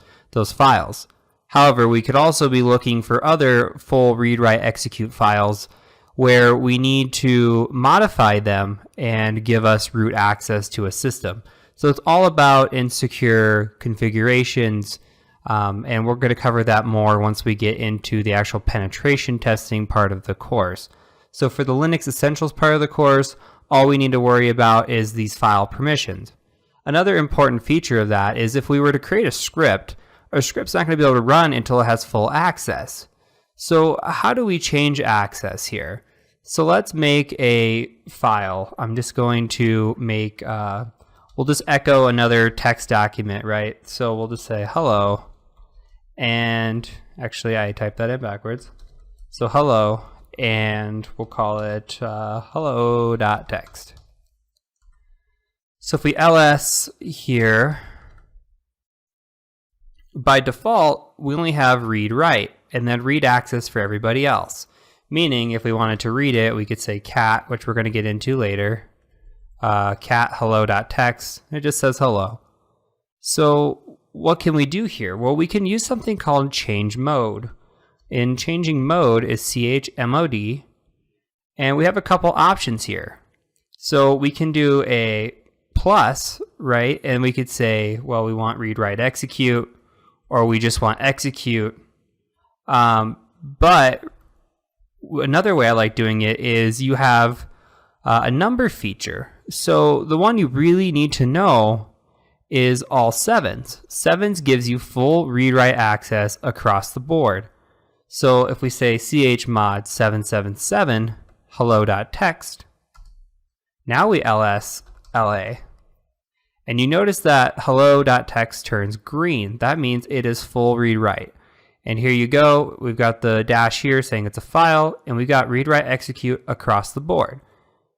Speaker 2: files. However, we could also be looking for other full read, write, execute files where we need to modify them and give us root access to a system. So it's all about insecure configurations, and we're going to cover that more once we get into the actual penetration testing part of the course. So for the Linux Essentials part of the course, all we need to worry about is these file permissions. Another important feature of that is if we were to create a script, our script's not going to be able to run until it has full access. So how do we change access here? So let's make a file. I'm just going to make, we'll just echo another text document, right? So we'll just say hello, and actually I typed that in backwards. So hello, and we'll call it hello.text. So if we ls here, by default, we only have read write and then read access for everybody else. Meaning if we wanted to read it, we could say cat, which we're going to get into later, cat hello.text, it just says hello. So what can we do here? Well, we can use something called change mode. In changing mode is chmod, and we have a couple options here. So we can do a plus, right? And we could say, well, we want read, write, execute, or we just want execute. But another way I like doing it is you have a number feature. So the one you really need to know is all sevens. Sevens gives you full read-write access across the board. So if we say chmod 777 hello.text, now we ls la. And you notice that hello.text turns green. That means it is full read-write. And here you go, we've got the dash here saying it's a file, and we've got read, write, execute across the board.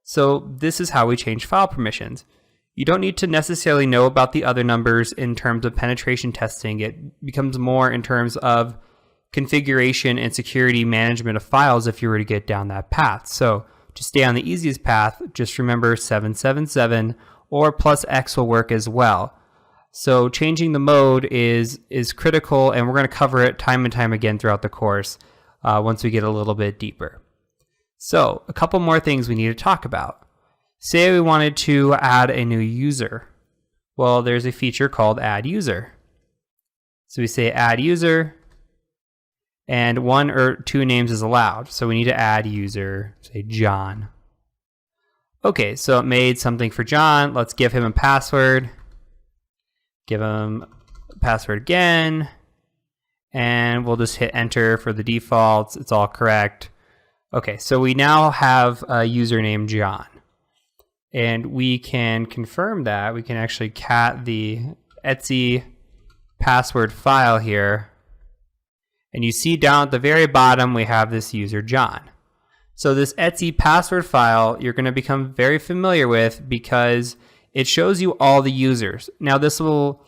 Speaker 2: So this is how we change file permissions. You don't need to necessarily know about the other numbers in terms of penetration testing. It becomes more in terms of configuration and security management of files if you were to get down that path. So to stay on the easiest path, just remember 777 or +X will work as well. So changing the mode is critical, and we're going to cover it time and time again throughout the course once we get a little bit deeper. So a couple more things we need to talk about. Say we wanted to add a new user. Well, there's a feature called add user. So we say add user, and 1 or 2 names is allowed. So we need to add user, say John. Okay, so it made something for John. Let's give him a password. Give him a password again. And we'll just hit enter for the defaults. It's all correct. Okay, so we now have a user named John. And we can confirm that. We can actually cat the etc password file here. And you see down at the very bottom, we have this user John. So this etc password file, you're going to become very familiar with because it shows you all the users. Now there's a lot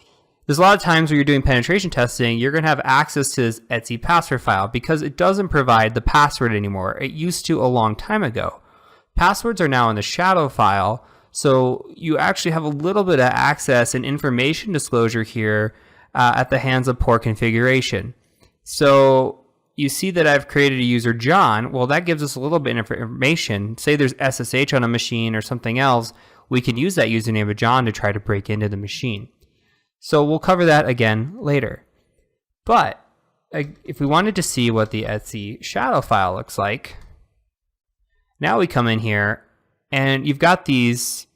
Speaker 2: of times when you're doing penetration testing, you're going to have access to this etc password file because it doesn't provide the password anymore. It used to a long time ago. Passwords are now in the shadow file, so you actually have a little bit of access and information disclosure here at the hands of poor configuration. So you see that I've created a user John. Well, that gives us a little bit of information. Say there's SSH on a machine or something else, we can use that username of John to try to break into the machine. So we'll cover that again later. But if we wanted to see what the etc shadow file looks like, now we come in here and you've got these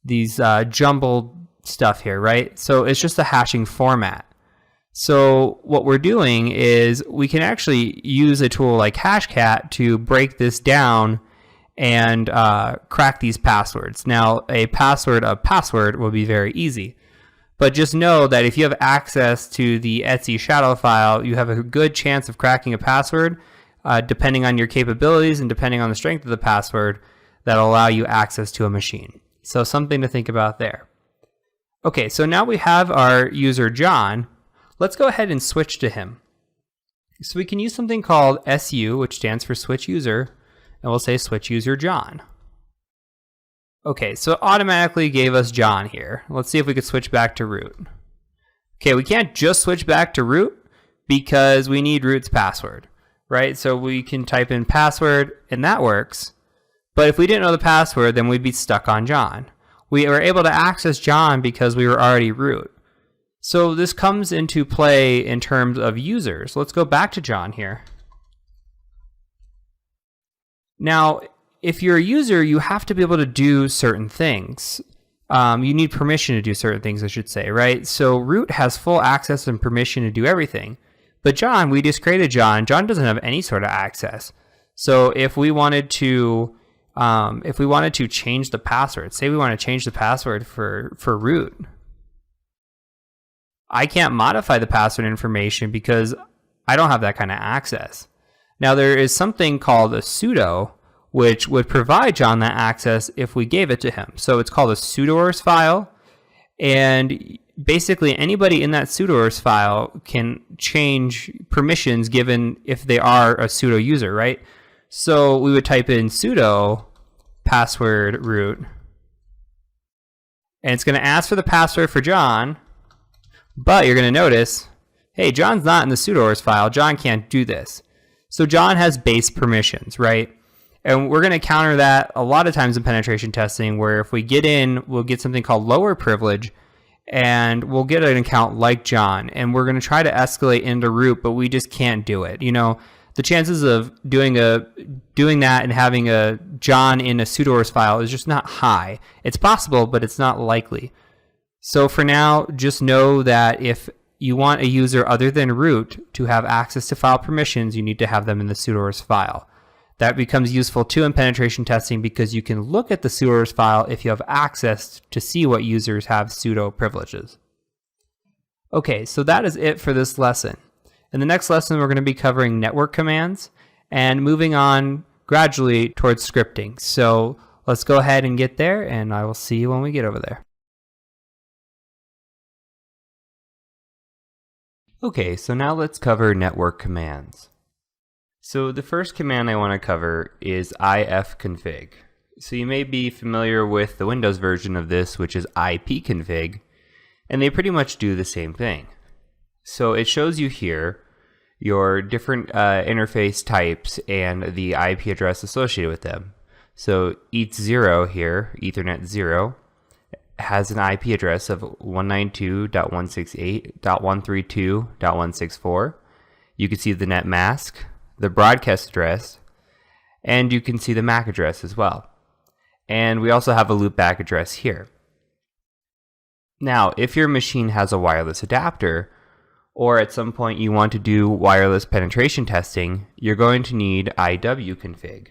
Speaker 2: jumbled stuff here, right? So it's just a hashing format. So what we're doing is we can actually use a tool like Hashcat to break this down and crack these passwords. Now, a password will be very easy. But just know that if you have access to the etc shadow file, you have a good chance of cracking a password, depending on your capabilities and depending on the strength of the password, that'll allow you access to a machine. So something to think about there. Okay, so now we have our user John. Let's go ahead and switch to him. So we can use something called SU, which stands for switch user, and we'll say switch user John. Okay, so it automatically gave us John here. Let's see if we could switch back to root. Okay, we can't just switch back to root because we need root's password, right? So we can type in password and that works. But if we didn't know the password, then we'd be stuck on John. We were able to access John because we were already root. So this comes into play in terms of users. Let's go back to John here. Now, if you're a user, you have to be able to do certain things. You need permission to do certain things, I should say, right? So root has full access and permission to do everything. But John, we just created John. John doesn't have any sort of access. So if we wanted to change the password, say we want to change the password for root, I can't modify the password information because I don't have that kind of access. Now there is something called a sudo, which would provide John that access if we gave it to him. So it's called a sudoers file, and basically anybody in that sudoers file can change permissions given if they are a sudo user, right? So we would type in sudo password root, and it's going to ask for the password for John, but you're going to notice, hey, John's not in the sudoers file. John can't do this. So John has base permissions, right? And we're going to counter that a lot of times in penetration testing, where if we get in, we'll get something called lower privilege, and we'll get an account like John, and we're going to try to escalate into root, but we just can't do it. You know, the chances of doing that and having a John in a sudoers file is just not high. It's possible, but it's not likely. So for now, just know that if you want a user other than root to have access to file permissions, you need to have them in the sudoers file. That becomes useful too in penetration testing because you can look at the sudoers file if you have access to see what users have sudo privileges. Okay, so that is it for this lesson. In the next lesson, we're going to be covering network commands and moving on gradually towards scripting. So let's go ahead and get there, and I will see you when we get over there. Okay, so now let's cover network commands. So the first command I want to cover is ifconfig. So you may be familiar with the Windows version of this, which is ipconfig, and they pretty much do the same thing. So it shows you here your different interface types and the IP address associated with them. So ETH0 here, Ethernet 0, has an IP address of 192.168.132.164. You can see the net mask, the broadcast address, and you can see the MAC address as well. And we also have a loopback address here. Now, if your machine has a wireless adapter, or at some point you want to do wireless penetration testing, you're going to need iwconfig.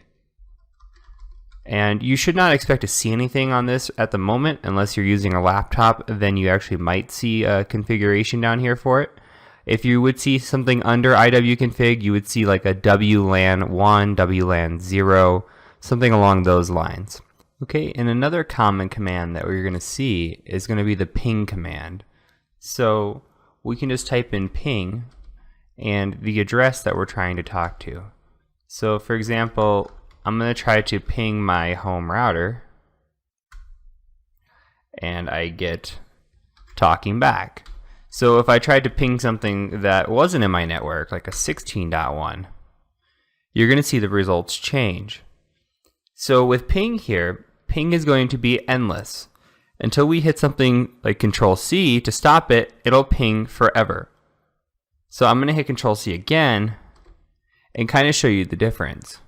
Speaker 2: And you should not expect to see anything on this at the moment unless you're using a laptop. Then you actually might see a configuration down here for it. If you would see something under iwconfig, you would see like a WLAN 1, WLAN 0, something along those lines. Okay, and another common command that we're going to see is going to be the ping command. So we can just type in ping and the address that we're trying to talk to. So for example, I'm going to try to ping my home router, and I get talking back. So if I tried to ping something that wasn't in my network, like a 16.1, you're going to see the results change. So with ping here, ping is going to be endless. Until we hit something like Control-C to stop it, it'll ping forever. So I'm going to hit Control-C again and kind of show you the difference.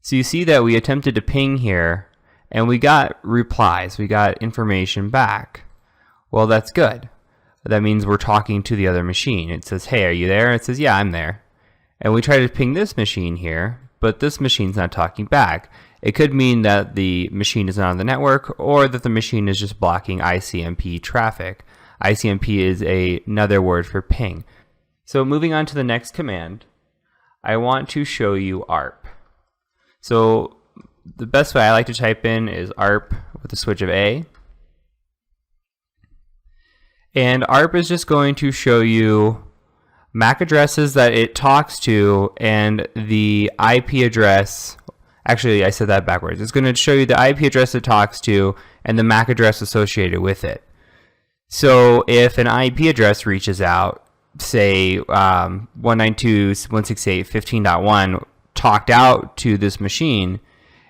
Speaker 2: So you see that we attempted to ping here and we got replies, we got information back. Well, that's good. That means we're talking to the other machine. It says, hey, are you there? It says, yeah, I'm there. And we try to ping this machine here, but this machine's not talking back. It could mean that the machine is not on the network or that the machine is just blocking ICMP traffic. ICMP is another word for ping. So moving on to the next command, I want to show you ARP. So the best way I like to type in is ARP with a switch of A. And ARP is just going to show you MAC addresses that it talks to and the IP address. Actually, I said that backwards. It's going to show you the IP address it talks to and the MAC address associated with it. So if an IP address reaches out, say 192.168.15.1 talked out to this machine,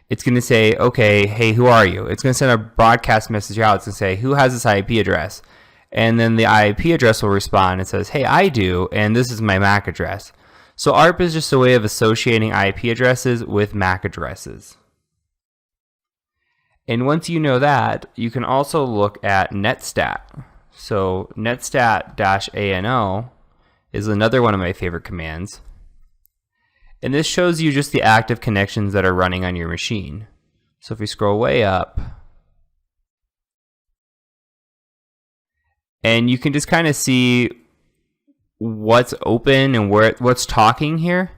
Speaker 2: it's going to say, okay, hey, who are you? It's going to send a broadcast message out. It's going to say, who has this IP address? And then the IP address will respond and says, hey, I do, and this is my MAC address. So ARP is just a way of associating IP addresses with MAC addresses. And once you know that, you can also look at netstat. So netstat-ano is another one of my favorite commands. And this shows you just the active connections that are running on your machine. So if we scroll way up, and you can just kind of see what's open and what's talking here.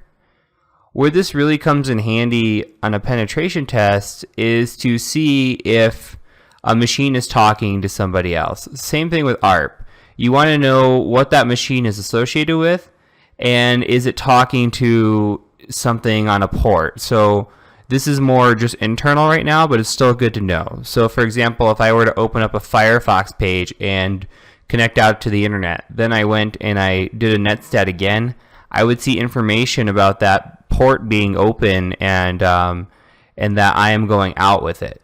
Speaker 2: Where this really comes in handy on a penetration test is to see if a machine is talking to somebody else. Same thing with ARP. You want to know what that machine is associated with, and is it talking to something on a port. So this is more just internal right now, but it's still good to know. So for example, if I were to open up a Firefox page and connect out to the internet, then I went and I did a netstat again, I would see information about that port being open and that I am going out with it.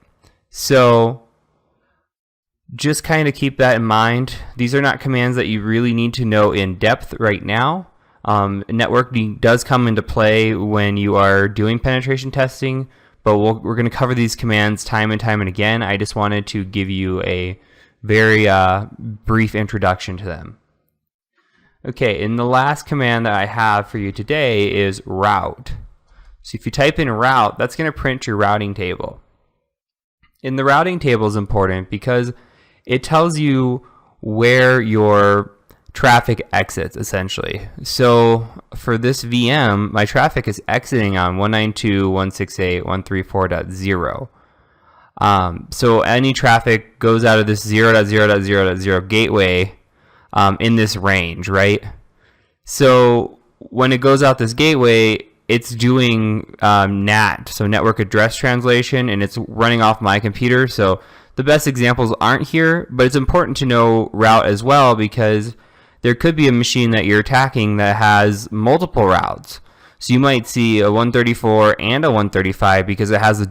Speaker 2: So just kind of keep that in mind. These are not commands that you really need to know in depth right now. Networking does come into play when you are doing penetration testing, but we're going to cover these commands time and time and again. I just wanted to give you a very brief introduction to them. Okay, and the last command that I have for you today is route. So if you type in route, that's going to print your routing table. And the routing table is important because it tells you where your traffic exits, essentially. So for this VM, my traffic is exiting on 192.168.134.0. So any traffic goes out of this 0.0.0.0 gateway in this range, right? So when it goes out this gateway, it's doing NAT, so network address translation, and it's running off my computer. So the best examples aren't here, but it's important to know route as well, because there could be a machine that you're attacking that has multiple routes. So you might see a 134 and a 135 because it has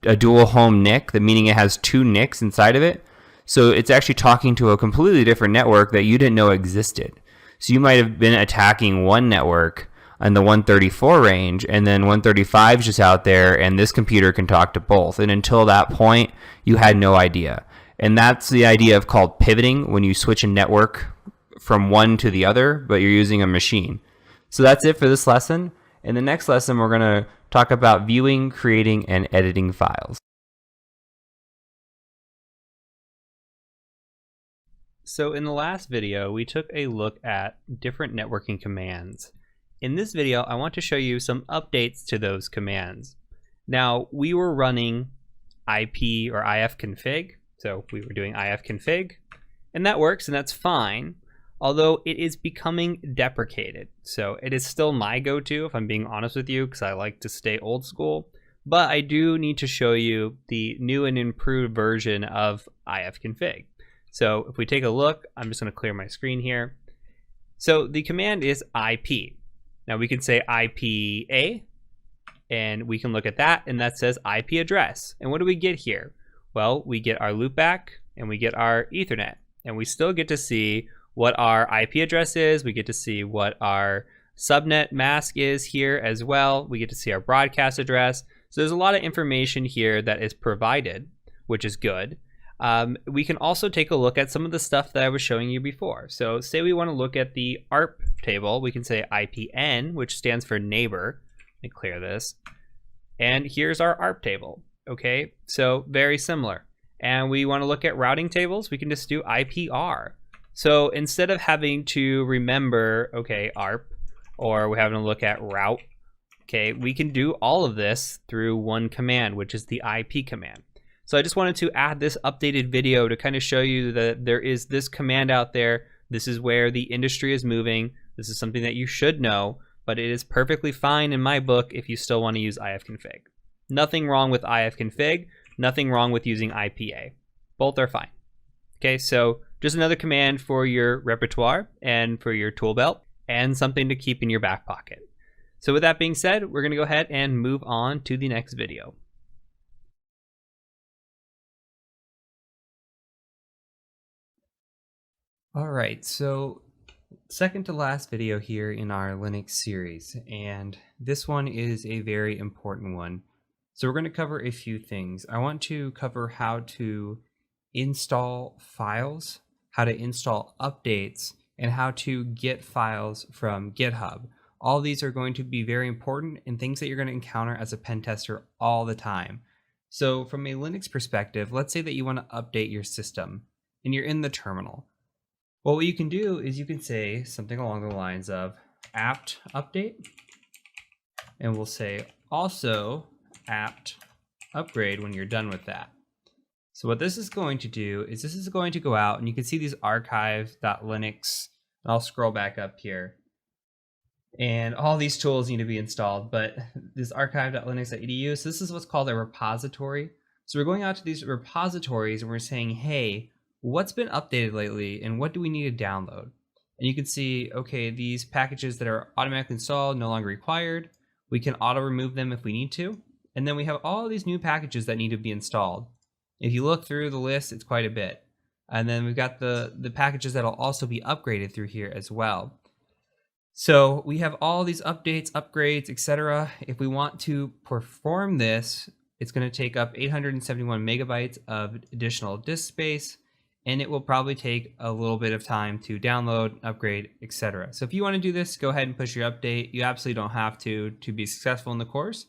Speaker 2: a dual home NIC, meaning it has two NICs inside of it. So it's actually talking to a completely different network that you didn't know existed. So you might have been attacking one network on the 134 range, and then 135 is just out there, and this computer can talk to both. And until that point, you had no idea. And that's the idea of called pivoting, when you switch a network from one to the other, but you're using a machine. So that's it for this lesson. In the next lesson, we're going to talk about viewing, creating, and editing files.
Speaker 1: So in the last video, we took a look at different networking commands. In this video, I want to show you some updates to those commands. Now, we were running IP or ifconfig, so we were doing ifconfig, and that works, and that's fine, although it is becoming deprecated. So it is still my go-to, if I'm being honest with you, because I like to stay old school, but I do need to show you the new and improved version of ifconfig. So if we take a look, I'm just going to clear my screen here. So the command is IP. Now we can say IPA, and we can look at that, and that says IP address. And what do we get here? Well, we get our loopback, and we get our Ethernet, and we still get to see what our IP address is. We get to see what our subnet mask is here as well. We get to see our broadcast address. So there's a lot of information here that is provided, which is good. We can also take a look at some of the stuff that I was showing you before. So say we want to look at the ARP table, we can say IPN, which stands for neighbor. Let me clear this. And here's our ARP table. Okay, so very similar. And we want to look at routing tables, we can just do IPR. So instead of having to remember, okay, ARP, or we're having to look at route, okay, we can do all of this through one command, which is the IP command. So I just wanted to add this updated video to kind of show you that there is this command out there. This is where the industry is moving. This is something that you should know, but it is perfectly fine in my book if you still want to use ifconfig. Nothing wrong with ifconfig, nothing wrong with using IPA. Both are fine. Okay, so just another command for your repertoire and for your tool belt, and something to keep in your back pocket. So with that being said, we're going to go ahead and move on to the next video.
Speaker 2: All right, so second to last video here in our Linux series, and this one is a very important one. So we're going to cover a few things. I want to cover how to install files, how to install updates, and how to get files from GitHub. All these are going to be very important and things that you're going to encounter as a pen tester all the time. So from a Linux perspective, let's say that you want to update your system and you're in the terminal. Well, what you can do is you can say something along the lines of apt update, and we'll say also apt upgrade when you're done with that. So what this is going to do is this is going to go out, and you can see these archive.linux, and I'll scroll back up here. And all these tools need to be installed, but this archive.linux.edu, so this is what's called a repository. So we're going out to these repositories and we're saying, hey, what's been updated lately and what do we need to download? And you can see, okay, these packages that are automatically installed, no longer required. We can auto remove them if we need to. And then we have all these new packages that need to be installed. If you look through the list, it's quite a bit. And then we've got the packages that'll also be upgraded through here as well. So we have all these updates, upgrades, etc. If we want to perform this, it's going to take up 871 megabytes of additional disk space, and it will probably take a little bit of time to download, upgrade, etc. So if you want to do this, go ahead and push your update. You absolutely don't have to be successful in the course,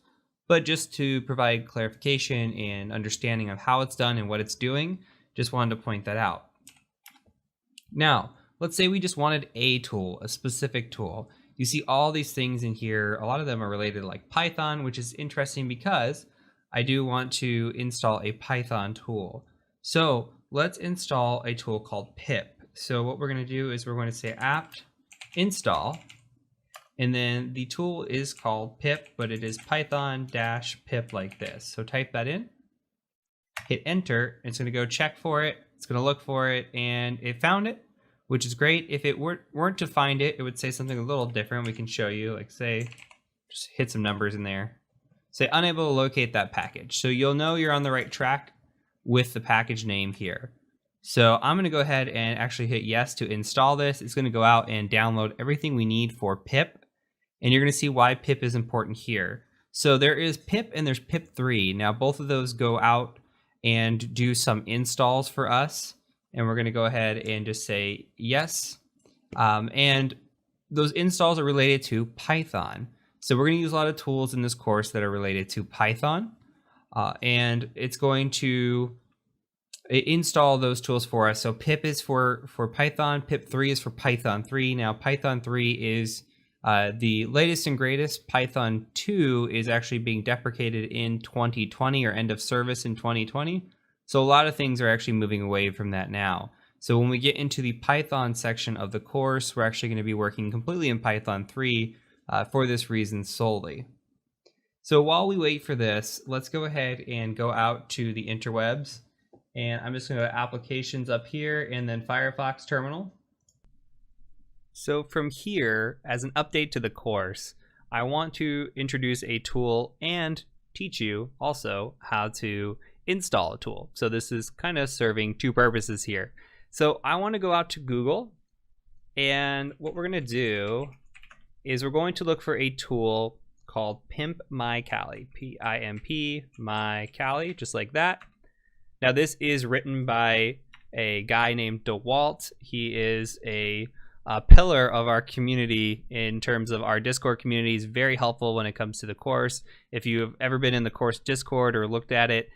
Speaker 2: but just to provide clarification and understanding of how it's done and what it's doing, just wanted to point that out. Now, let's say we just wanted a tool, a specific tool. You see all these things in here. A lot of them are related to like Python, which is interesting because I do want to install a Python tool. So let's install a tool called pip. So what we're going to do is we're going to say apt install, And then the tool is called pip, but it is python-pip like this. So type that in, hit enter. It's going to go check for it. It's going to look for it, and it found it, which is great. If it weren't to find it, it would say something a little different. We can show you, like say, just hit some numbers in there. Say unable to locate that package. So you'll know you're on the right track with the package name here. So I'm going to go ahead and actually hit yes to install this. It's going to go out and download everything we need for pip. And you're going to see why pip is important here. So there is pip and there's pip3. Now both of those go out and do some installs for us. And we're going to go ahead and just say yes. And those installs are related to Python. So we're going to use a lot of tools in this course that are related to Python. And it's going to install those tools for us. So pip is for Python, pip3 is for Python 3. Now Python 3 is the latest and greatest. Python 2 is actually being deprecated in 2020 or end of service in 2020. So a lot of things are actually moving away from that now. So when we get into the Python section of the course, we're actually going to be working completely in Python 3 for this reason solely. So while we wait for this, let's go ahead and go out to the interwebs. And I'm just going to go to applications up here and then Firefox terminal. So from here, as an update to the course, I want to introduce a tool and teach you also how to install a tool. So this is kind of serving two purposes here. So I want to go out to Google, and what we're going to do is we're going to look for a tool called Pimp My Kali, P-I-M-P My Kali, just like that. Now this is written by a guy named DeWalt. He is a pillar of our community in terms of our Discord community. He's very helpful when it comes to the course. If you've ever been in the course Discord or looked at it,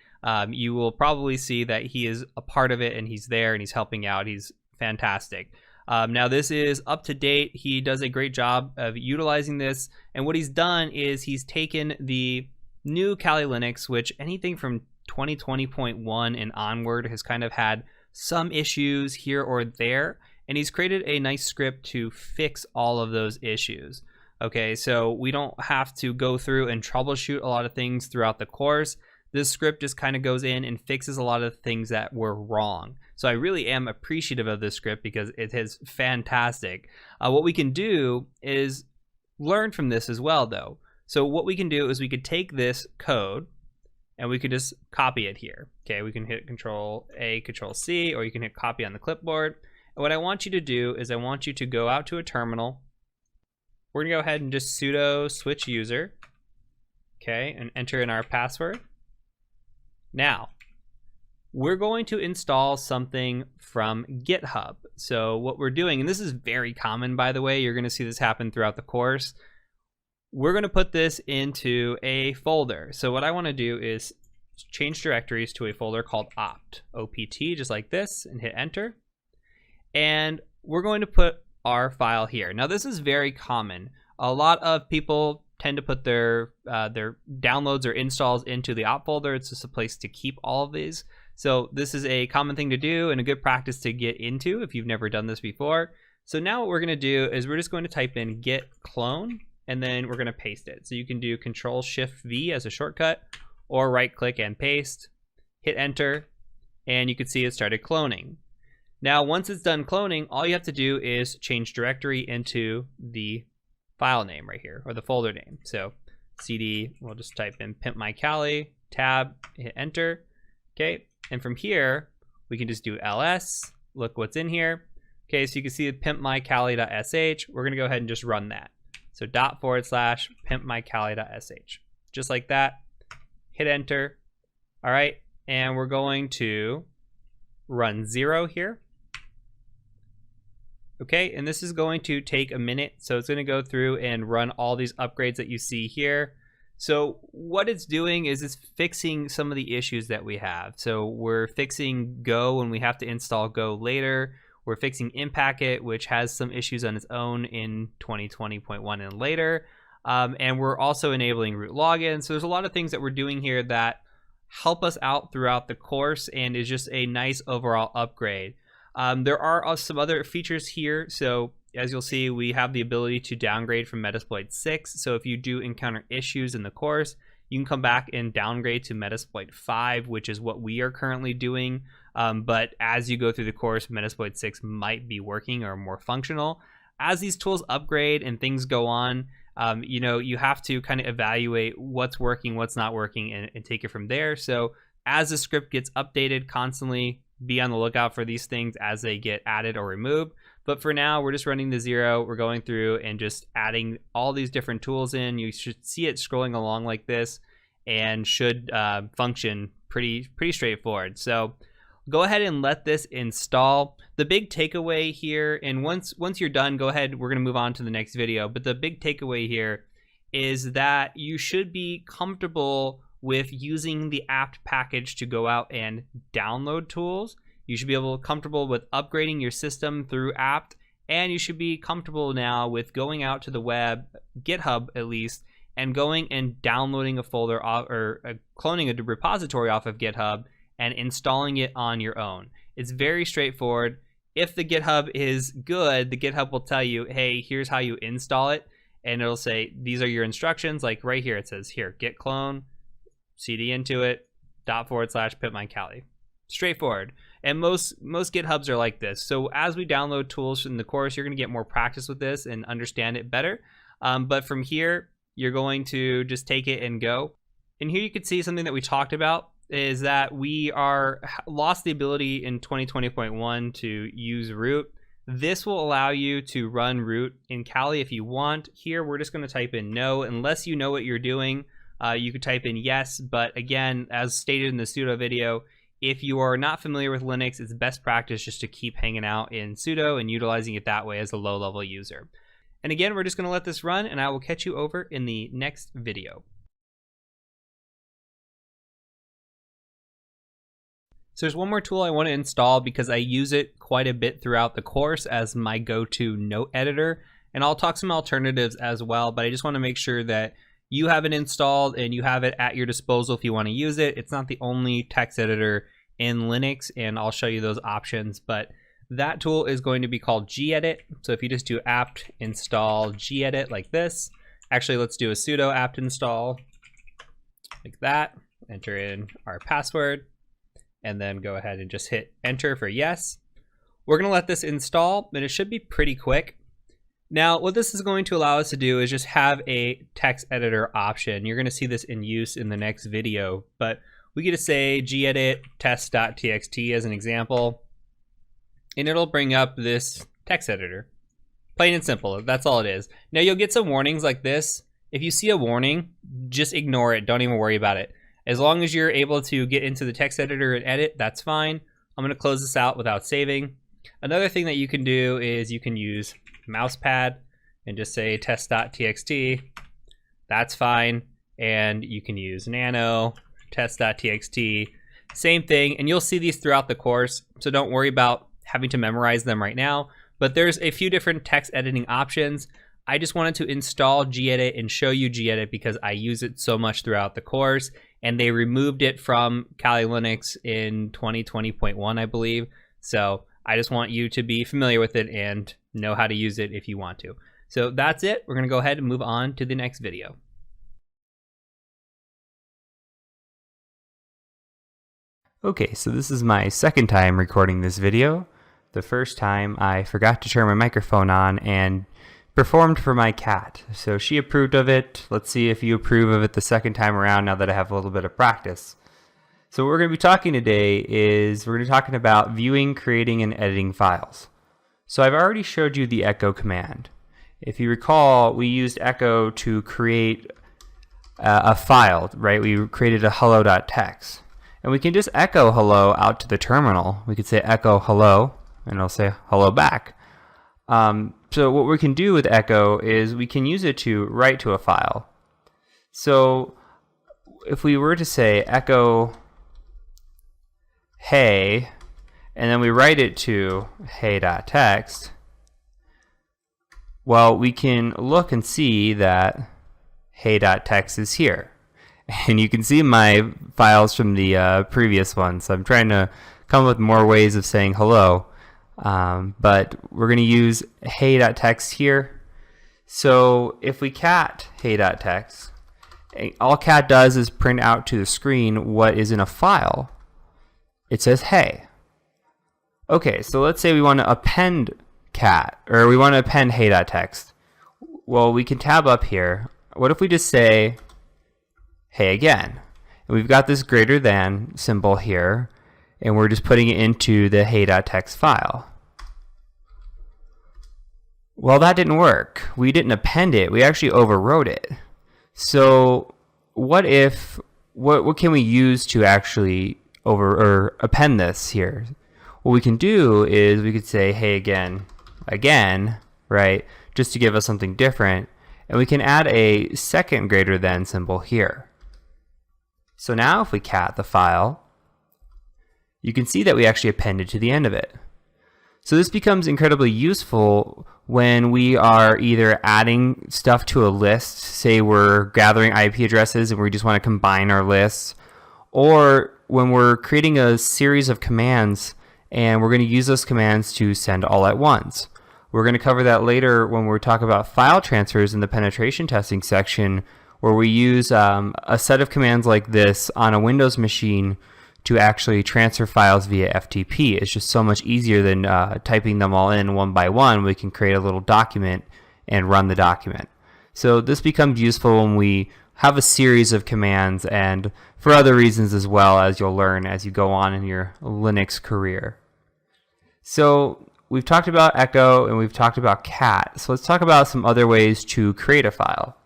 Speaker 2: you will probably see that he is a part of it and he's there and he's helping out. He's fantastic. Now this is up to date. He does a great job of utilizing this, and what he's done is he's taken the new Kali Linux, which anything from 2020.1 and onward has kind of had some issues here or there, and he's created a nice script to fix all of those issues. Okay, so we don't have to go through and troubleshoot a lot of things throughout the course. This script just kind of goes in and fixes a lot of things that were wrong. So I really am appreciative of this script because it is fantastic. What we can do is learn from this as well though. So what we can do is we could take this code and we could just copy it here. Okay, we can hit Control A, Control C, or you can hit copy on the clipboard. And what I want you to do is I want you to go out to a terminal. We're gonna go ahead and just sudo switch user, okay, and enter in our password. Now, we're going to install something from GitHub. So what we're doing, and this is very common by the way, you're gonna see this happen throughout the course. We're gonna put this into a folder. So what I wanna do is change directories to a folder called opt, O-P-T, just like this, and hit enter. And we're going to put our file here. Now this is very common. A lot of people tend to put their downloads or installs into the opt folder. It's just a place to keep all of these. So this is a common thing to do and a good practice to get into if you've never done this before. So now what we're gonna do is we're just going to type in git clone, and then we're gonna paste it. So you can do Control-Shift-V as a shortcut, or right click and paste, hit enter, and you can see it started cloning. Now once it's done cloning, all you have to do is change directory into the file name right here, or the folder name. So cd, we'll just type in Pimp My Kali, tab, hit enter, okay? And from here, we can just do ls, look what's in here. Okay, so you can see pimpmykali.sh. We're gonna go ahead and just run that. So ./pimpmykali.sh, just like that, hit enter. All right, and we're going to run 0 here. Okay, and this is going to take a minute. So it's gonna go through and run all these upgrades that you see here. So what it's doing is it's fixing some of the issues that we have. So we're fixing Go when we have to install Go later. We're fixing Impacket, which has some issues on its own in 2020.1 and later. And we're also enabling root login. So there's a lot of things that we're doing here that help us out throughout the course and is just a nice overall upgrade. There are some other features here. So
Speaker 1: as you'll see, we have the ability to downgrade from Metasploit 6. So if you do encounter issues in the course, you can come back and downgrade to Metasploit 5, which is what we are currently doing. But as you go through the course, Metasploit 6 might be working or more functional. As these tools upgrade and things go on, you have to kind of evaluate what's working, what's not working, and take it from there. So as the script gets updated constantly, be on the lookout for these things as they get added or removed. But for now, we're just running the 0. We're going through and just adding all these different tools in. You should see it scrolling along like this and should function pretty straightforward. So go ahead and let this install. The big takeaway here, and once you're done, go ahead, we're gonna move on to the next video, but the big takeaway here is that you should be comfortable with using the apt package to go out and download tools. You should be comfortable with upgrading your system through apt, and you should be comfortable now with going out to the web, GitHub at least, and going and downloading a folder or cloning a repository off of GitHub and installing it on your own. It's very straightforward. If the GitHub is good, the GitHub will tell you, hey, here's how you install it, and it'll say these are your instructions. Like right here, it says here, git clone, cd into it, /pip_mine_Kali. Straightforward. And most GitHubs are like this. So as we download tools in the course, you're going to get more practice with this and understand it better. But from here, you're going to just take it and go. And here you can see something that we talked about is that we lost the ability in 2020.1 to use root. This will allow you to run root in Kali if you want. Here, we're just going to type in no. Unless you know what you're doing, you could type in yes. But again, as stated in the sudo video, if you are not familiar with Linux, it's best practice just to keep hanging out in sudo and utilizing it that way as a low-level user. And again, we're just going to let this run, and I will catch you over in the next video. So there's one more tool I want to install because I use it quite a bit throughout the course as my go-to note editor, and I'll talk some alternatives as well, but I just want to make sure that you have it installed and you have it at your disposal if you want to use it. It's not the only text editor in Linux, and I'll show you those options, but that tool is going to be called gedit. So if you just do apt install gedit like this, actually let's do a sudo apt install like that, enter in our password, and then go ahead and just hit enter for yes. We're going to let this install, and it should be pretty quick. Now, what this is going to allow us to do is just have a text editor option. You're going to see this in use in the next video, but we get to say gedit test.txt as an example, and it'll bring up this text editor. Plain and simple, that's all it is. Now, you'll get some warnings like this. If you see a warning, just ignore it. Don't even worry about it. As long as you're able to get into the text editor and edit, that's fine. I'm going to close this out without saving. Another thing that you can do is you can use mousepad and just say test.txt. That's fine. And you can use nano, test.txt, same thing. And you'll see these throughout the course, so don't worry about having to memorize them right now. But there's a few different text editing options. I just wanted to install gedit and show you gedit because I use it so much throughout the course, and they removed it from Kali Linux in 2020.1, I believe. So I just want you to be familiar with it and know how to use it if you want to. So that's it. We're going to go ahead and move on to the next video.
Speaker 2: Okay, so this is my second time recording this video. The first time I forgot to turn my microphone on and performed for my cat. So she approved of it. Let's see if you approve of it the second time around now that I have a little bit of practice. So what we're going to be talking today is we're going to be talking about viewing, creating, and editing files. So I've already showed you the echo command. If you recall, we used echo to create a file, right? We created a hello.txt. And we can just echo hello out to the terminal. We could say echo hello, and it'll say hello back. So what we can do with echo is we can use it to write to a file. So if we were to say echo hey, and then we write it to hey.txt, well, we can look and see that hey.txt is here. And you can see my files from the previous one, so I'm trying to come up with more ways of saying hello. but we're going to use hey.text here. So if we cat hey.text, all cat does is print out to the screen what is in a file. It says hey. Okay, so let's say we want to append cat, or we want to append hey.text. Well, we can tab up here. What if we just say hey again? And we've got this greater than symbol here, and we're just putting it into the hey.text file. Well, that didn't work. We didn't append it, we actually overwrote it. So what can we use to actually append this here? What we can do is we could say hey again, right? Just to give us something different. And we can add a second greater than symbol here. So now if we cat the file, you can see that we actually appended to the end of it. So this becomes incredibly useful when we are either adding stuff to a list, say we're gathering IP addresses and we just want to combine our lists, or when we're creating a series of commands and we're going to use those commands to send all at once. We're going to cover that later when we talk about file transfers in the penetration testing section, where we use a set of commands like this on a Windows machine to actually transfer files via FTP. It's just so much easier than typing them all in one by one. We can create a little document and run the document. So this becomes useful when we have a series of commands, and for other reasons as well, as you'll learn as you go on in your Linux career. So we've talked about echo and we've talked about cat. So let's talk about some other ways to create a file.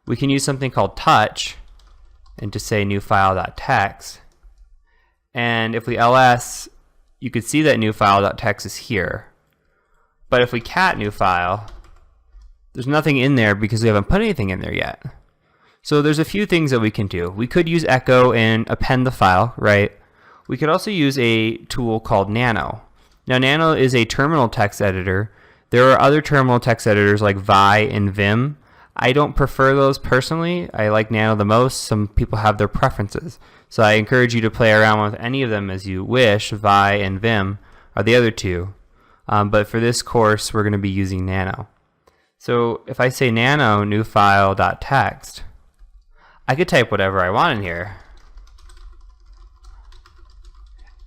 Speaker 2: We can use something called touch and just say new file.text. And if we ls, you could see that new file.text is here. But if we cat new file, there's nothing in there because we haven't put anything in there yet. So there's a few things that we can do. We could use echo and append the file, right? We could also use a tool called Nano. Now Nano is a terminal text editor. There are other terminal text editors like Vi and Vim. I don't prefer those personally. I like Nano the most. Some people have their preferences. So I encourage you to play around with any of them as you wish. Vi and Vim are the other two. But for this course, we're going to be using Nano. So if I say nano new file.text, I could type whatever I want in here.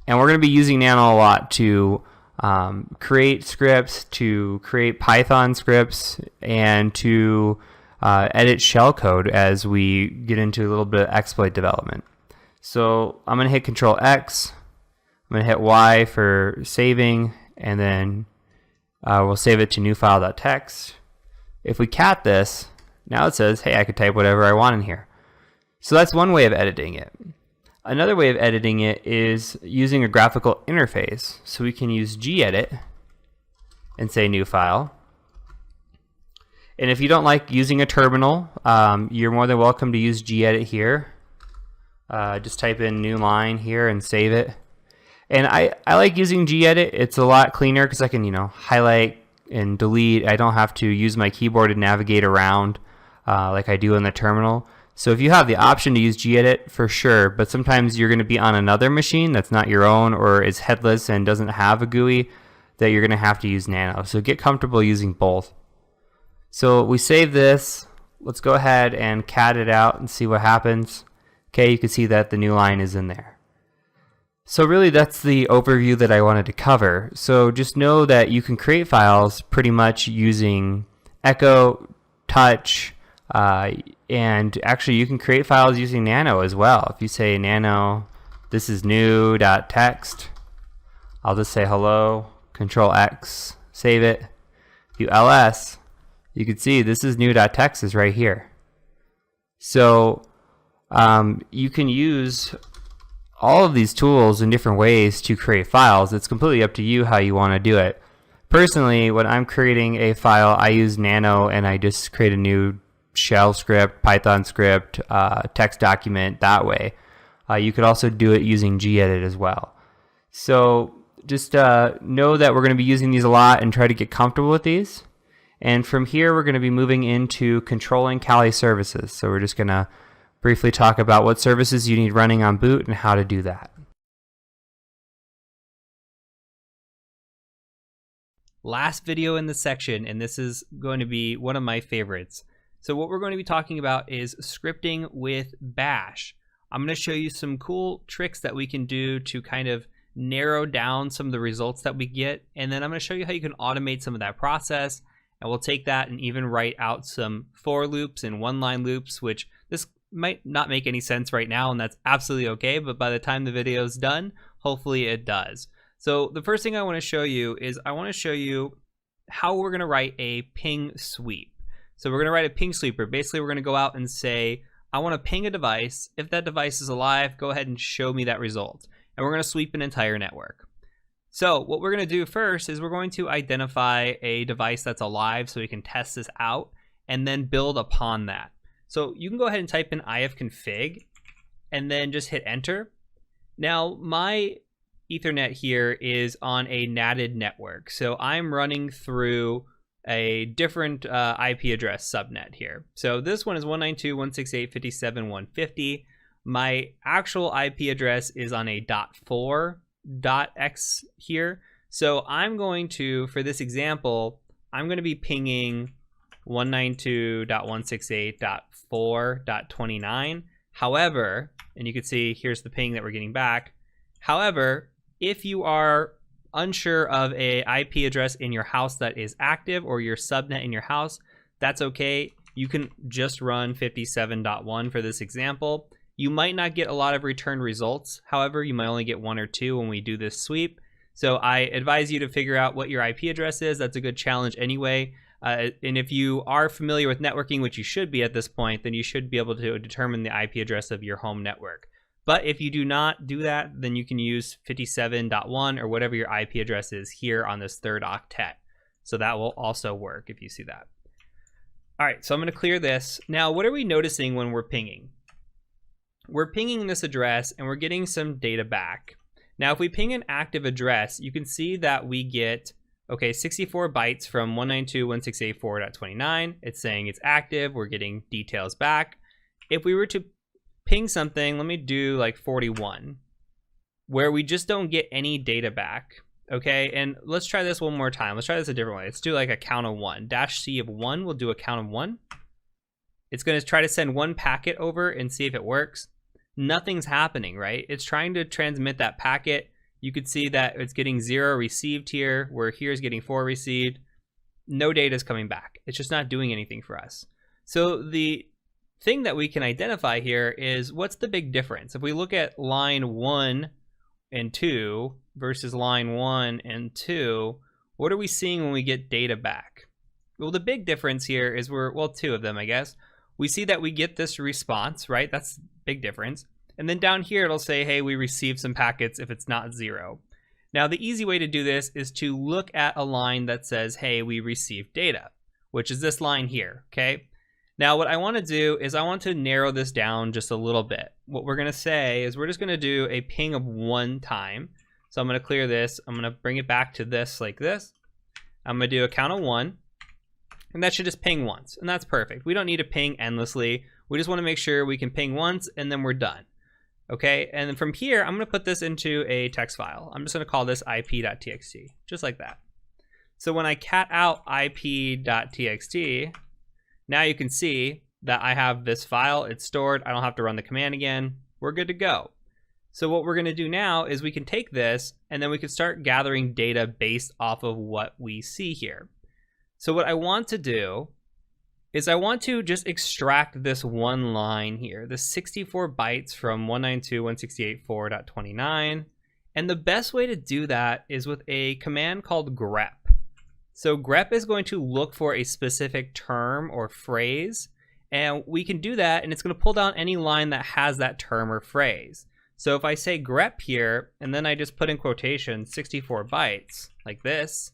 Speaker 2: And we're going to be using Nano a lot to create scripts, to create Python scripts, and to edit shellcode as we get into a little bit of exploit development. So I'm going to hit Control X, I'm going to hit Y for saving, and then we'll save it to new file.text. If we cat this, now it says, hey, I could type whatever I want in here. So that's one way of editing it. Another way of editing it is using a graphical interface. So we can use gedit and say new file. And if you don't like using a terminal, you're more than welcome to use gedit here. Just type in new line here and save it. And I like using gedit. It's a lot cleaner because I can, highlight and delete. I don't have to use my keyboard to navigate around like I do in the terminal. So if you have the option to use gedit, for sure, but sometimes you're going to be on another machine that's not your own or is headless and doesn't have a GUI, that you're going to have to use Nano. So get comfortable using both. So we save this. Let's go ahead and cat it out and see what happens. Okay, you can see that the new line is in there. So really that's the overview that I wanted to cover. So just know that you can create files pretty much using echo, touch, and actually you can create files using Nano as well. If you say nano, this is new.text, I'll just say hello, Control X, save it. If you ls, you can see this is new.text is right here. So you can use all of these tools in different ways to create files. It's completely up to you how you want to do it. Personally, when I'm creating a file, I use Nano and I just create a new shell script, Python script, text document that way. You could also do it using gedit as well. So just know that we're going to be using these a lot and try to get comfortable with these. And from here, we're going to be moving into controlling Kali services. So we're just going to briefly talk about what services you need running on boot and how to do that.
Speaker 1: last video in the section, and this is going to be one of my favorites. So what we're going to be talking about is scripting with Bash. I'm going to show you some cool tricks that we can do to kind of narrow down some of the results that we get, and then I'm going to show you how you can automate some of that process, and we'll take that and even write out some for loops and one-line loops, which this might not make any sense right now, and that's absolutely okay, but by the time the video is done, hopefully it does. So the first thing I want to show you is I want to show you how we're going to write a ping sweep. So we're going to write a ping sweeper. Basically, we're going to go out and say, I want to ping a device. If that device is alive, go ahead and show me that result. And we're going to sweep an entire network. So what we're going to do first is we're going to identify a device that's alive so we can test this out and then build upon that. So you can go ahead and type in ifconfig and then just hit enter. Now my Ethernet here is on a NATed network. So I'm running through a different IP address subnet here. So this one is 192.168.57.150. My actual IP address is on a .4.x here. So I'm going to, for this example, I'm going to be pinging 192.168.4.29. However, and you can see here's the ping that we're getting back. However, if you are unsure of a IP address in your house that is active or your subnet in your house, that's okay. You can just run 57.1 for this example. You might not get a lot of return results. However, you might only get 1 or 2 when we do this sweep. So I advise you to figure out what your IP address is. That's a good challenge anyway. And if you are familiar with networking, which you should be at this point, then you should be able to determine the IP address of your home network. But if you do not do that, then you can use 57.1 or whatever your IP address is here on this third octet. So that will also work if you see that. All right, so I'm going to clear this. Now, what are we noticing when we're pinging? We're pinging this address and we're getting some data back. Now, if we ping an active address, you can see that we get, okay, 64 bytes from 192.168.4.29. It's saying it's active. We're getting details back. If we were to ping something, let me do like 41, where we just don't get any data back. Okay, and let's try this one more time. Let's try this a different way. Let's do like a count of 1. -C of 1, we'll do a count of 1. It's going to try to send one packet over and see if it works. Nothing's happening, right? It's trying to transmit that packet. You could see that it's getting 0 received here, where here's getting 4 received. No data is coming back. It's just not doing anything for us. So the thing that we can identify here is what's the big difference. If we look at line 1 and 2 versus line 1 and 2, what are we seeing when we get data back? Well, the big difference here is well, 2 of them, I guess. We see that we get this response, right? That's a big difference. And then down here, it'll say, hey, we received some packets if it's not 0. Now, the easy way to do this is to look at a line that says, hey, we received data, which is this line here, okay? Now, what I want to do is I want to narrow this down just a little bit. What we're going to say is we're just going to do a ping of 1 time. So I'm going to clear this. I'm going to bring it back to this like this. I'm going to do a count of 1. And that should just ping once. And that's perfect. We don't need to ping endlessly. We just want to make sure we can ping once and then we're done. Okay, and then from here, I'm going to put this into a text file. I'm just going to call this ip.txt, just like that. So when I cat out ip.txt, now you can see that I have this file. It's stored. I don't have to run the command again. We're good to go. So what we're going to do now is we can take this and then we can start gathering data based off of what we see here. So what I want to do is I want to just extract this one line here, the 64 bytes from 192.168.4.29. And the best way to do that is with a command called grep. So grep is going to look for a specific term or phrase, and we can do that, and it's going to pull down any line that has that term or phrase. So if I say grep here, and then I just put in quotation 64 bytes, like this,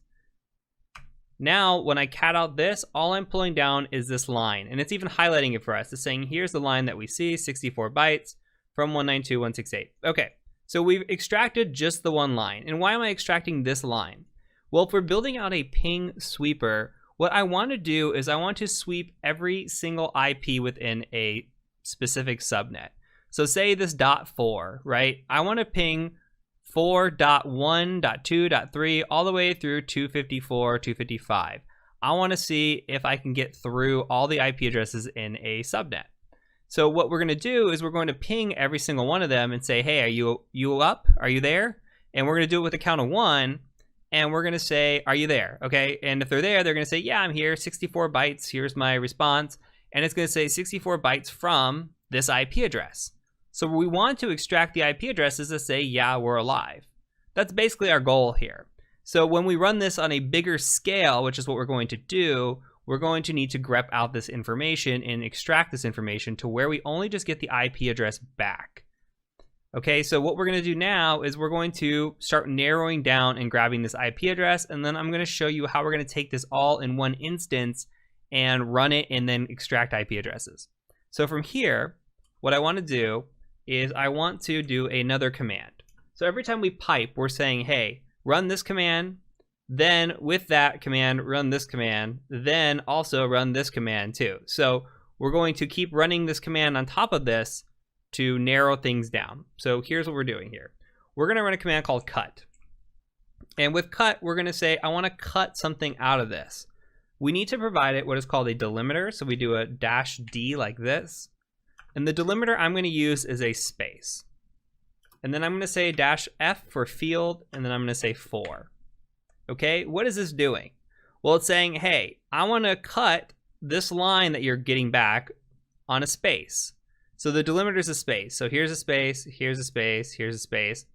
Speaker 1: now when I cat out this, all I'm pulling down is this line, and it's even highlighting it for us. It's saying here's the line that we see, 64 bytes from 192.168. Okay, so we've extracted just the one line. And why am I extracting this line? Well, if we're building out a ping sweeper, what I want to do is I want to sweep every single IP within a specific subnet. So say this .4, right? I want to ping
Speaker 2: 4.1.2.3 all the way through 254, 255. I want to see if I can get through all the IP addresses in a subnet. So what we're going to do is we're going to ping every single one of them and say, hey, are you up? Are you there? And we're going to do it with a count of 1. And we're going to say, are you there? Okay. And if they're there, they're going to say, yeah, I'm here. 64 bytes. Here's my response. And it's going to say 64 bytes from this IP address. So we want to extract the IP addresses to say, yeah, we're alive. That's basically our goal here. So when we run this on a bigger scale, which is what we're going to do, we're going to need to grep out this information and extract this information to where we only just get the IP address back. Okay, so what we're going to do now is we're going to start narrowing down and grabbing this IP address, and then I'm going to show you how we're going to take this all in one instance and run it and then extract IP addresses. So from here, what I want to do is I want to do another command. So every time we pipe, we're saying, hey, run this command, then with that command, run this command, then also run this command too. So we're going to keep running this command on top of this to narrow things down. So here's what we're doing here. We're going to run a command called cut. And with cut, we're going to say, I want to cut something out of this. We need to provide it what is called a delimiter. So we do a -D like this. And the delimiter I'm going to use is a space. And then I'm going to say -F for field, and then I'm going to say 4. Okay, what is this doing? Well, it's saying, hey, I want to cut this line that you're getting back on a space. So the delimiter is a space. So here's a space, here's a space, here's a space.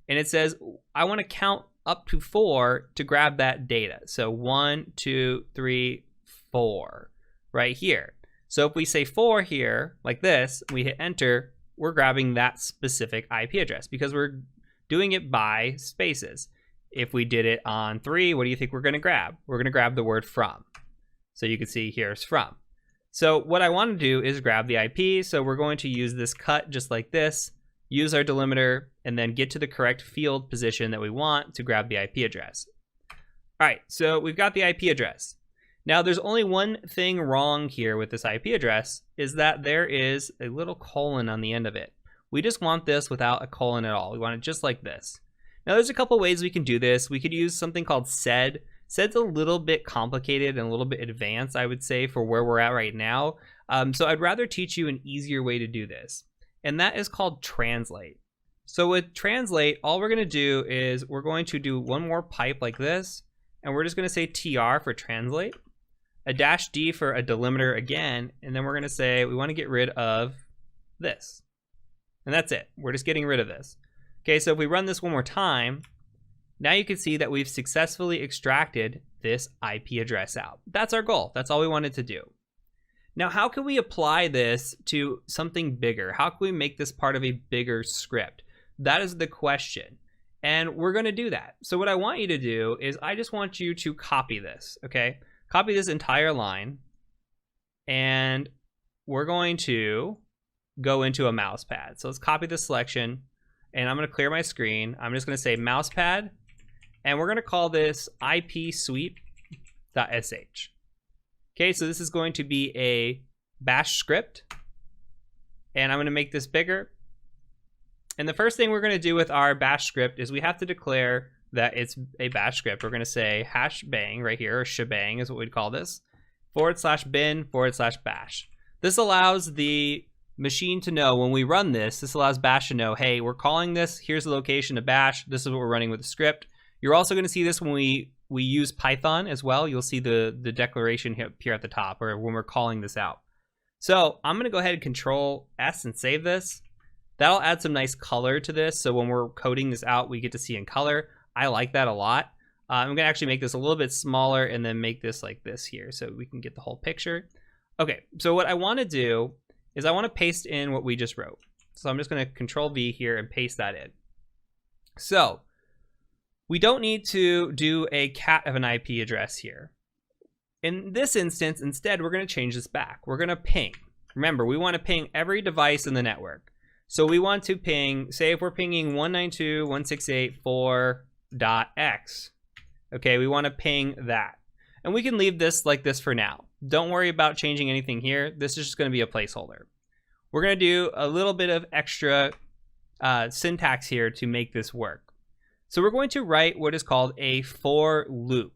Speaker 2: And it says, I want to count up to 4 to grab that data. So 1, 2, 3, 4 right here. So if we say 4 here, like this, we hit enter, we're grabbing that specific IP address because we're doing it by spaces. If we did it on 3, what do you think we're going to grab? We're going to grab the word from. So you can see here's from. So what I want to do is grab the IP. So we're going to use this cut just like this, use our delimiter, and then get to the correct field position that we want to grab the IP address. All right, so we've got the IP address. Now there's only one thing wrong here with this IP address, is that there is a little colon on the end of it. We just want this without a colon at all. We want it just like this. Now there's a couple ways we can do this. We could use something called sed. Sed's a little bit complicated and a little bit advanced, I would say, for where we're at right now. So I'd rather teach you an easier way to do this, and that is called translate. So with translate, all we're going to do is we're going to do one more pipe like this, and we're just going to say TR for translate, a -D for a delimiter again, and then we're going to say we want to get rid of this. And that's it. We're just getting rid of this. Okay, so if we run this one more time, now you can see that we've successfully extracted this IP address out. That's our goal. That's all we wanted to do. Now, how can we apply this to something bigger? How can we make this part of a bigger script? That is the question. And we're going to do that. So what I want you to do is I just want you to copy this, okay? Copy this entire line. And we're going to go into a mouse pad. So let's copy the selection. And I'm going to clear my screen. I'm just going to say mouse pad. And we're going to call this ipsweep.sh. Okay, so this is going to be a bash script. And I'm going to make this bigger. And the first thing we're going to do with our bash script is we have to declare that it's a bash script. We're going to say #bang right here, or shebang is what we'd call this, /bin/bash. This allows the machine to know when we run this, this allows bash to know, hey, we're calling this, here's the location of bash, this is what we're running with the script. You're also going to see this when we use Python as well. You'll see the declaration here at the top, or when we're calling this out. So I'm going to go ahead and Control S and save this. That'll add some nice color to this, so when we're coding this out, we get to see in color. I like that a lot. I'm going to actually make this a little bit smaller and then make this like this here so we can get the whole picture. Okay, so what I want to do is I want to paste in what we just wrote. So I'm just going to Control V here and paste that in. So we don't need to do a cat of an IP address here. In this instance, instead, we're going to change this back. We're going to ping. Remember, we want to ping every device in the network. So we want to ping, say if we're pinging 192.168.4.x, okay, we want to ping that. And we can leave this like this for now. Don't worry about changing anything here. This is just going to be a placeholder. We're going to do a little bit of extra syntax here to make this work.
Speaker 1: So we're going to write what is called a for loop.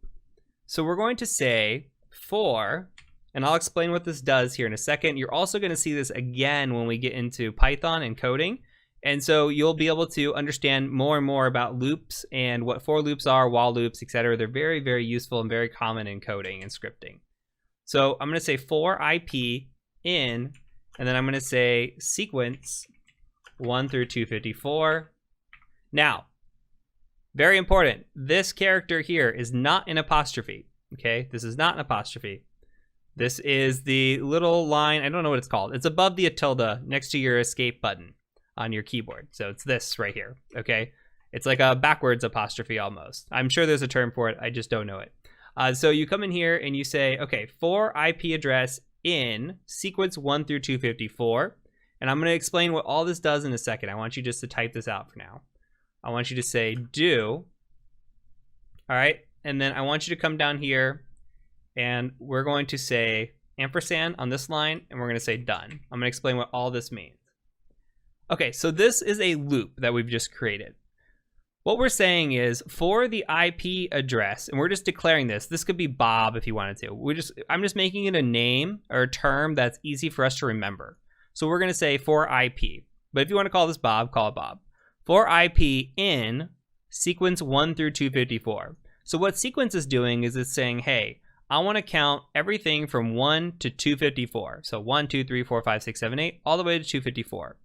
Speaker 1: So we're going to say for, and I'll explain what this does here in a second. You're also going to see this again when we get into Python and coding. And so you'll be able to understand more and more about loops and what for loops are, while loops, etc. They're very, very useful and very common in coding and scripting. So I'm going to say for IP in, and then I'm going to say sequence 1 through 254. Now, very important, this character here is not an apostrophe, okay? This is not an apostrophe. This is the little line, I don't know what it's called. It's above the tilde next to your escape button on your keyboard. So it's this right here, okay? It's like a backwards apostrophe almost. I'm sure there's a term for it, I just don't know it. So you come in here and you say, okay, for IP address in sequence 1 through 254. And I'm gonna explain what all this does in a second. I want you just to type this out for now. I want you to say do, all right? And then I want you to come down here and we're going to say ampersand on this line and we're gonna say done. I'm gonna explain what all this means. Okay, so this is a loop that we've just created. What we're saying is for the IP address, and we're just declaring this. This could be Bob if you wanted to. I'm just making it a name or a term that's easy for us to remember. So we're gonna say for IP. But if you wanna call this Bob, call it Bob. For IP in sequence 1 through 254. So what sequence is doing is it's saying, hey, I wanna count everything from 1 to 254. So 1, 2, 3, 4, 5, 6, 7, 8, all the way to 254.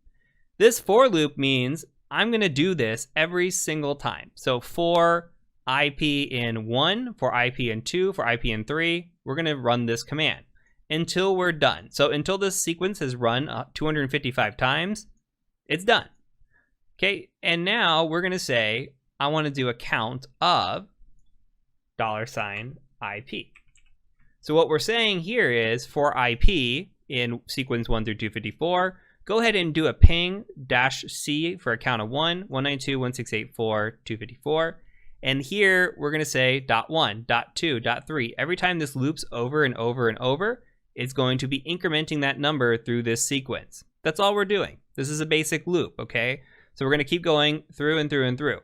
Speaker 1: This for loop means I'm gonna do this every single time. So for IP in 1, for IP in 2, for IP in 3, we're gonna run this command until we're done. So until this sequence has run 255 times, it's done. Okay, and now we're gonna say, I wanna do a count of $IP. So what we're saying here is for IP in sequence 1 through 254, go ahead and do a ping -C for a count of 1, 192.168.4, 254. And here we're gonna say .1, .2, .3. Every time this loops over and over and over, it's going to be incrementing that number through this sequence. That's all we're doing. This is a basic loop, okay? So we're gonna keep going through and through and through.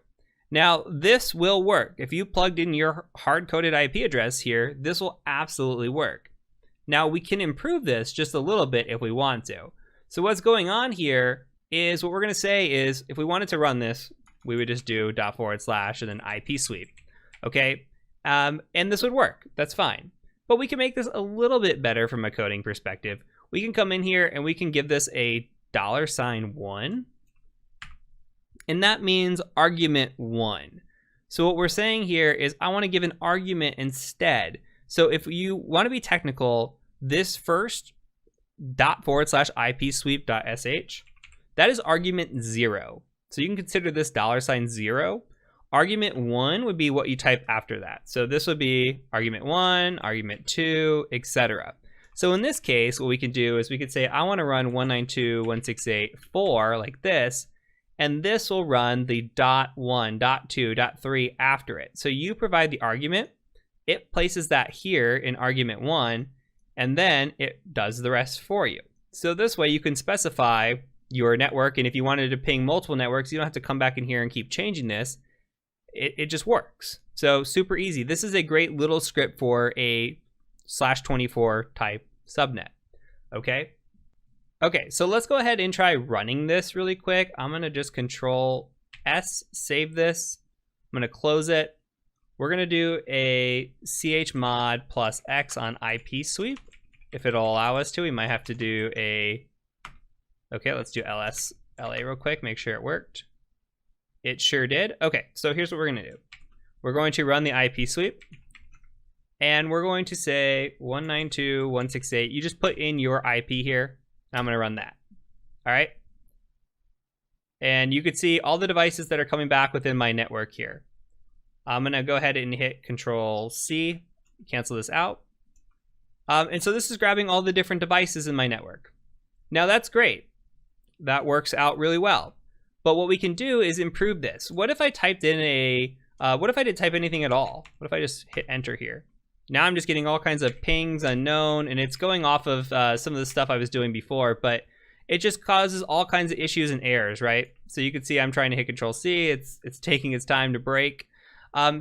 Speaker 1: Now, this will work. If you plugged in your hard-coded IP address here, this will absolutely work. Now, we can improve this just a little bit if we want to. So what's going on here is what we're gonna say is, if we wanted to run this, we would just do ./ and then IP sweep, okay? And this would work, that's fine. But we can make this a little bit better from a coding perspective. We can come in here and we can give this a $1, and that means argument 1. So what we're saying here is I wanna give an argument instead. So if you wanna be technical, this first ./IP sweep.sh, that is argument 0. So you can consider this $0. Argument 1 would be what you type after that. So this would be argument 1, argument 2, etc. So in this case, what we can do is we could say, I wanna run 192.168.4 like this, and this will run the .1, .2, .3 after it. So you provide the argument, it places that here in argument 1, and then it does the rest for you. So this way you can specify your network, and if you wanted to ping multiple networks, you don't have to come back in here and keep changing this. It just works. So super easy. This is a great little script for a /24 type subnet, okay? Okay, so let's go ahead and try running this really quick. I'm gonna just Control S, save this. I'm gonna close it. We're gonna do a chmod +X on IP sweep. If it'll allow us to, we might have to do a, okay, let's do LSLA real quick, make sure it worked. It sure did. Okay, so here's what we're gonna do. We're going to run the IP sweep, and we're going to say 192.168. You just put in your IP here, and I'm gonna run that, all right? And you could see all the devices that are coming back within my network here. I'm gonna go ahead and hit Control C, cancel this out. And so this is grabbing all the different devices in my network. Now that's great. That works out really well. But what we can do is improve this. What if I typed in a, what if I didn't type anything at all? What if I just hit enter here? Now I'm just getting all kinds of pings unknown, and it's going off of some of the stuff I was doing before, but it just causes all kinds of issues and errors, right? So you can see I'm trying to hit Control C. It's taking its time to break.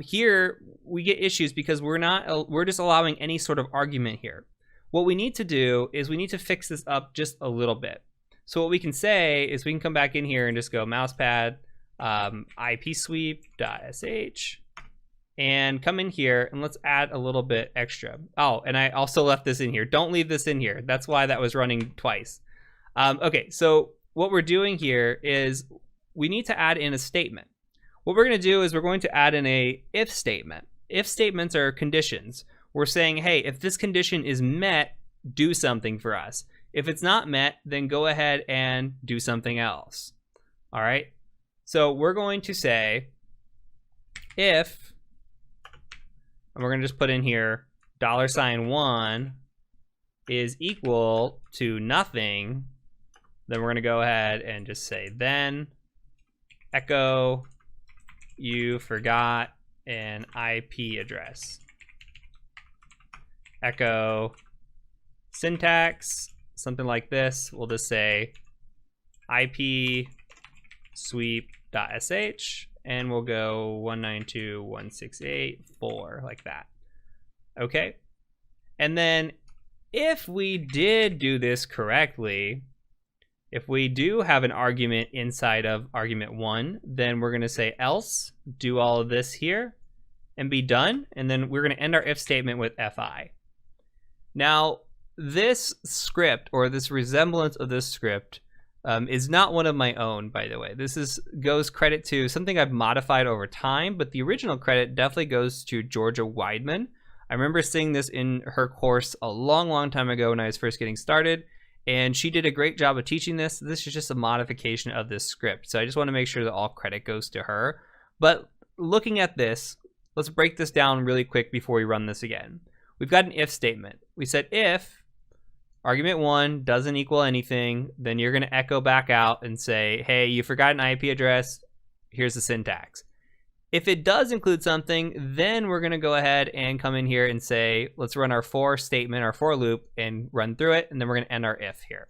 Speaker 1: Here we get issues because we're just allowing any sort of argument here. What we need to do is we need to fix this up just a little bit. So what we can say is we can come back in here and just go mousepad ipsweep.sh and come in here and let's add a little bit extra. Oh, and I also left this in here. Don't leave this in here. That's why that was running twice. Okay, so what we're doing here is we need to add in a statement. What we're going to do is we're going to add in a if statement. If statements are conditions. We're saying, hey, if this condition is met, do something for us. If it's not met, then go ahead and do something else. All right. So we're going to say if, and we're going to just put in here $1 is equal to nothing, then we're going to go ahead and just say then echo you forgot an IP address. Echo syntax, something like this. We'll just say IP sweep.sh and we'll go 192.168.4 like that. Okay. And then if we did do this correctly, if we do have an argument inside of argument 1, then we're going to say else, do all of this here and be done. And then we're going to end our if statement with fi. Now, this script, or this resemblance of this script, is not one of my own, by the way. This goes credit to something I've modified over time, but the original credit definitely goes to Georgia Weidman. I remember seeing this in her course a long, long time ago when I was first getting started, and she did a great job of teaching this. This is just a modification of this script, so I just want to make sure that all credit goes to her. But looking at this, let's break this down really quick before we run this again. We've got an if statement. We said if argument 1 doesn't equal anything, then you're going to echo back out and say, hey, you forgot an IP address. Here's the syntax. If it does include something, then we're going to go ahead and come in here and say, let's run our for statement, our for loop, and run through it, and then we're going to end our if here.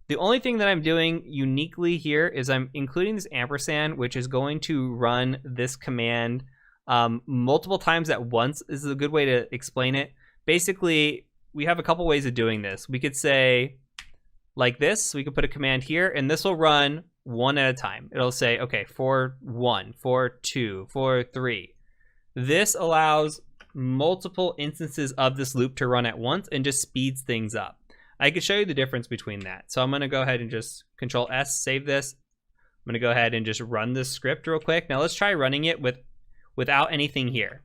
Speaker 1: The only thing that I'm doing uniquely here is I'm including this ampersand, which is going to run this command multiple times at once. This is a good way to explain it. Basically, we have a couple ways of doing this. We could say like this. We could put a command here, and this will run one at a time. It'll say, okay, for 1, for 2, for 3. This allows multiple instances of this loop to run at once and just speeds things up. I could show you the difference between that. So I'm going to go ahead and just Control S, save this. I'm going to go ahead and just run this script real quick. Now let's try running it without anything here.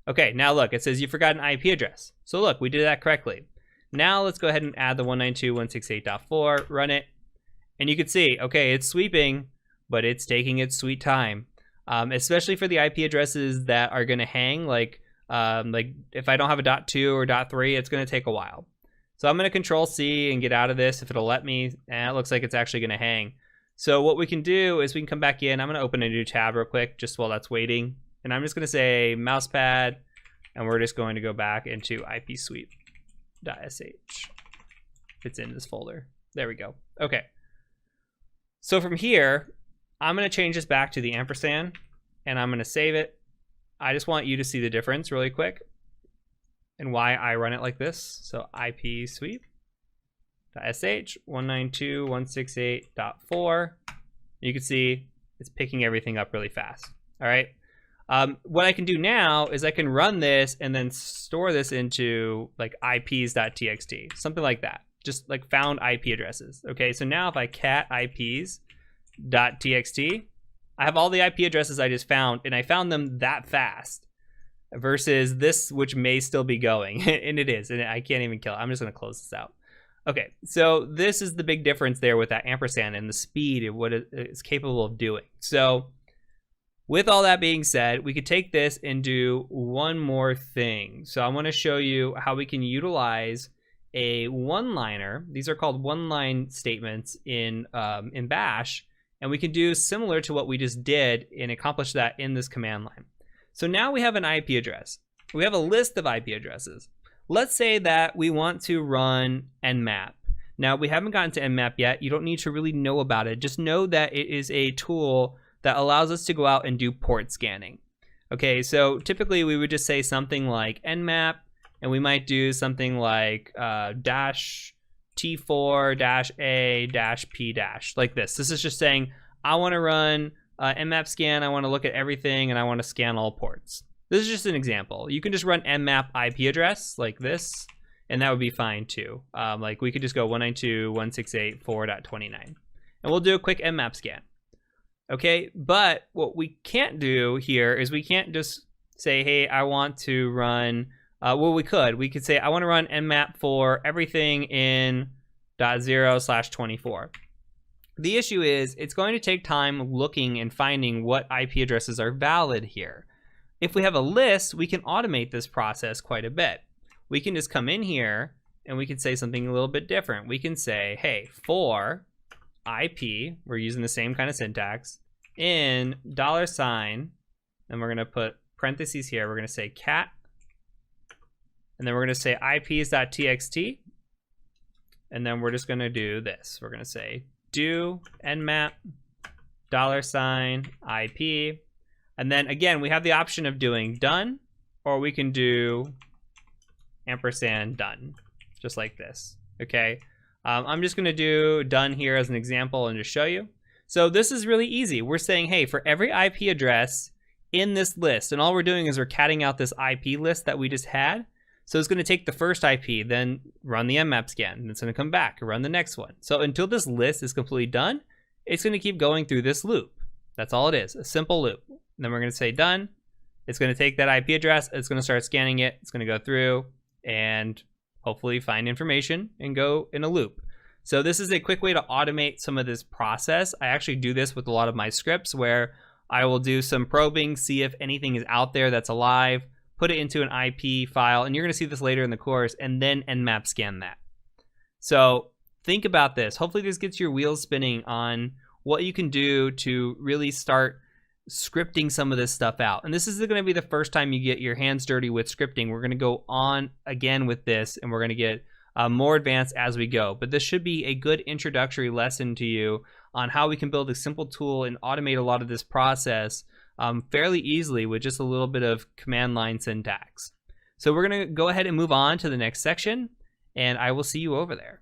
Speaker 1: Okay, now look, it says you forgot an IP address. So look, we did that correctly. Now let's go ahead and add the 192.168.4, run it. And you can see, okay, it's sweeping, but it's taking its sweet time. Especially for the IP addresses that are going to hang, like if I don't have a .2 or .3, it's going to take a while. So I'm going to Control C and get out of this if it'll let me. And it looks like it's actually going to hang. So what we can do is we can come back in. I'm going to open a new tab real quick just while that's waiting. And I'm just going to say mousepad, and we're just going to go back into ipsweep.sh. It's in this folder. There we go. Okay. So from here, I'm going to change this back to the ampersand, and I'm going to save it. I just want you to see the difference really quick and why I run it like this. So ipsweep.sh 192.168.4. You can see it's picking everything up really fast. All right. What I can do now is I can run this and then store this into like ips.txt, something like that. Just like found IP addresses. Okay, so now if I cat ips.txt, I have all the IP addresses I just found, and I found them that fast versus this, which may still be going, and it is, and I can't even kill it. I'm just gonna close this out. Okay, so this is the big difference there with that ampersand and the speed of what it is capable of doing. So with all that being said, we could take this and do one more thing. So I want to show you how we can utilize a one-liner. These are called one-line statements in Bash, and we can do similar to what we just did and accomplish that in this command line. So now we have an IP address. We have a list of IP addresses. Let's say that we want to run nmap.
Speaker 3: Now, we haven't gotten to Nmap yet. You don't need to really know about it. Just know that it is a tool that allows us to go out and do port scanning. Okay, so typically we would just say something like Nmap, and we might do something like dash T4 dash A dash P dash, like this. This is just saying, I want to run Nmap scan, I want to look at everything, and I want to scan all ports. This is just an example. You can just run Nmap IP address like this, and that would be fine too. Like we could just go 192.168.4.29, and we'll do a quick Nmap scan. Okay, but what we can't do here is we can't just say, hey, I want to run, well, we could say, I want to run Nmap for everything in .0/24. The issue is it's going to take time looking and finding what IP addresses are valid here. If we have a list, we can automate this process quite a bit. We can just come in here and we can say something a little bit different. We can say, hey, for IP, we're using the same kind of syntax, in $, and we're going to put parentheses here. We're going to say cat, and then we're going to say ips.txt, and then we're just going to do this. We're going to say do nmap $IP, and then again, we have the option of doing done, or we can do ampersand done, just like this. Okay, I'm just going to do done here as an example and just show you. So this is really easy. We're saying, hey, for every IP address in this list, and all we're doing is we're catting out this IP list that we just had. So it's going to take the first IP, then run the Nmap scan, and it's going to come back and run the next one. So until this list is completely done, it's going to keep going through this loop. That's all it is, a simple loop. And then we're going to say done. It's going to take that IP address, it's going to start scanning it, it's going to go through and hopefully find information and go in a loop. So this is a quick way to automate some of this process. I actually do this with a lot of my scripts where I will do some probing, see if anything is out there that's alive, put it into an IP file, and you're going to see this later in the course, and then Nmap scan that. So think about this. Hopefully this gets your wheels spinning on what you can do to really start scripting some of this stuff out. And this is going to be the first time you get your hands dirty with scripting. We're going to go on again with this, and we're going to get more advanced as we go. But this should be a good introductory lesson to you on how we can build a simple tool and automate a lot of this process fairly easily with just a little bit of command line syntax. So we're going to go ahead and move on to the next section, and I will see you over there.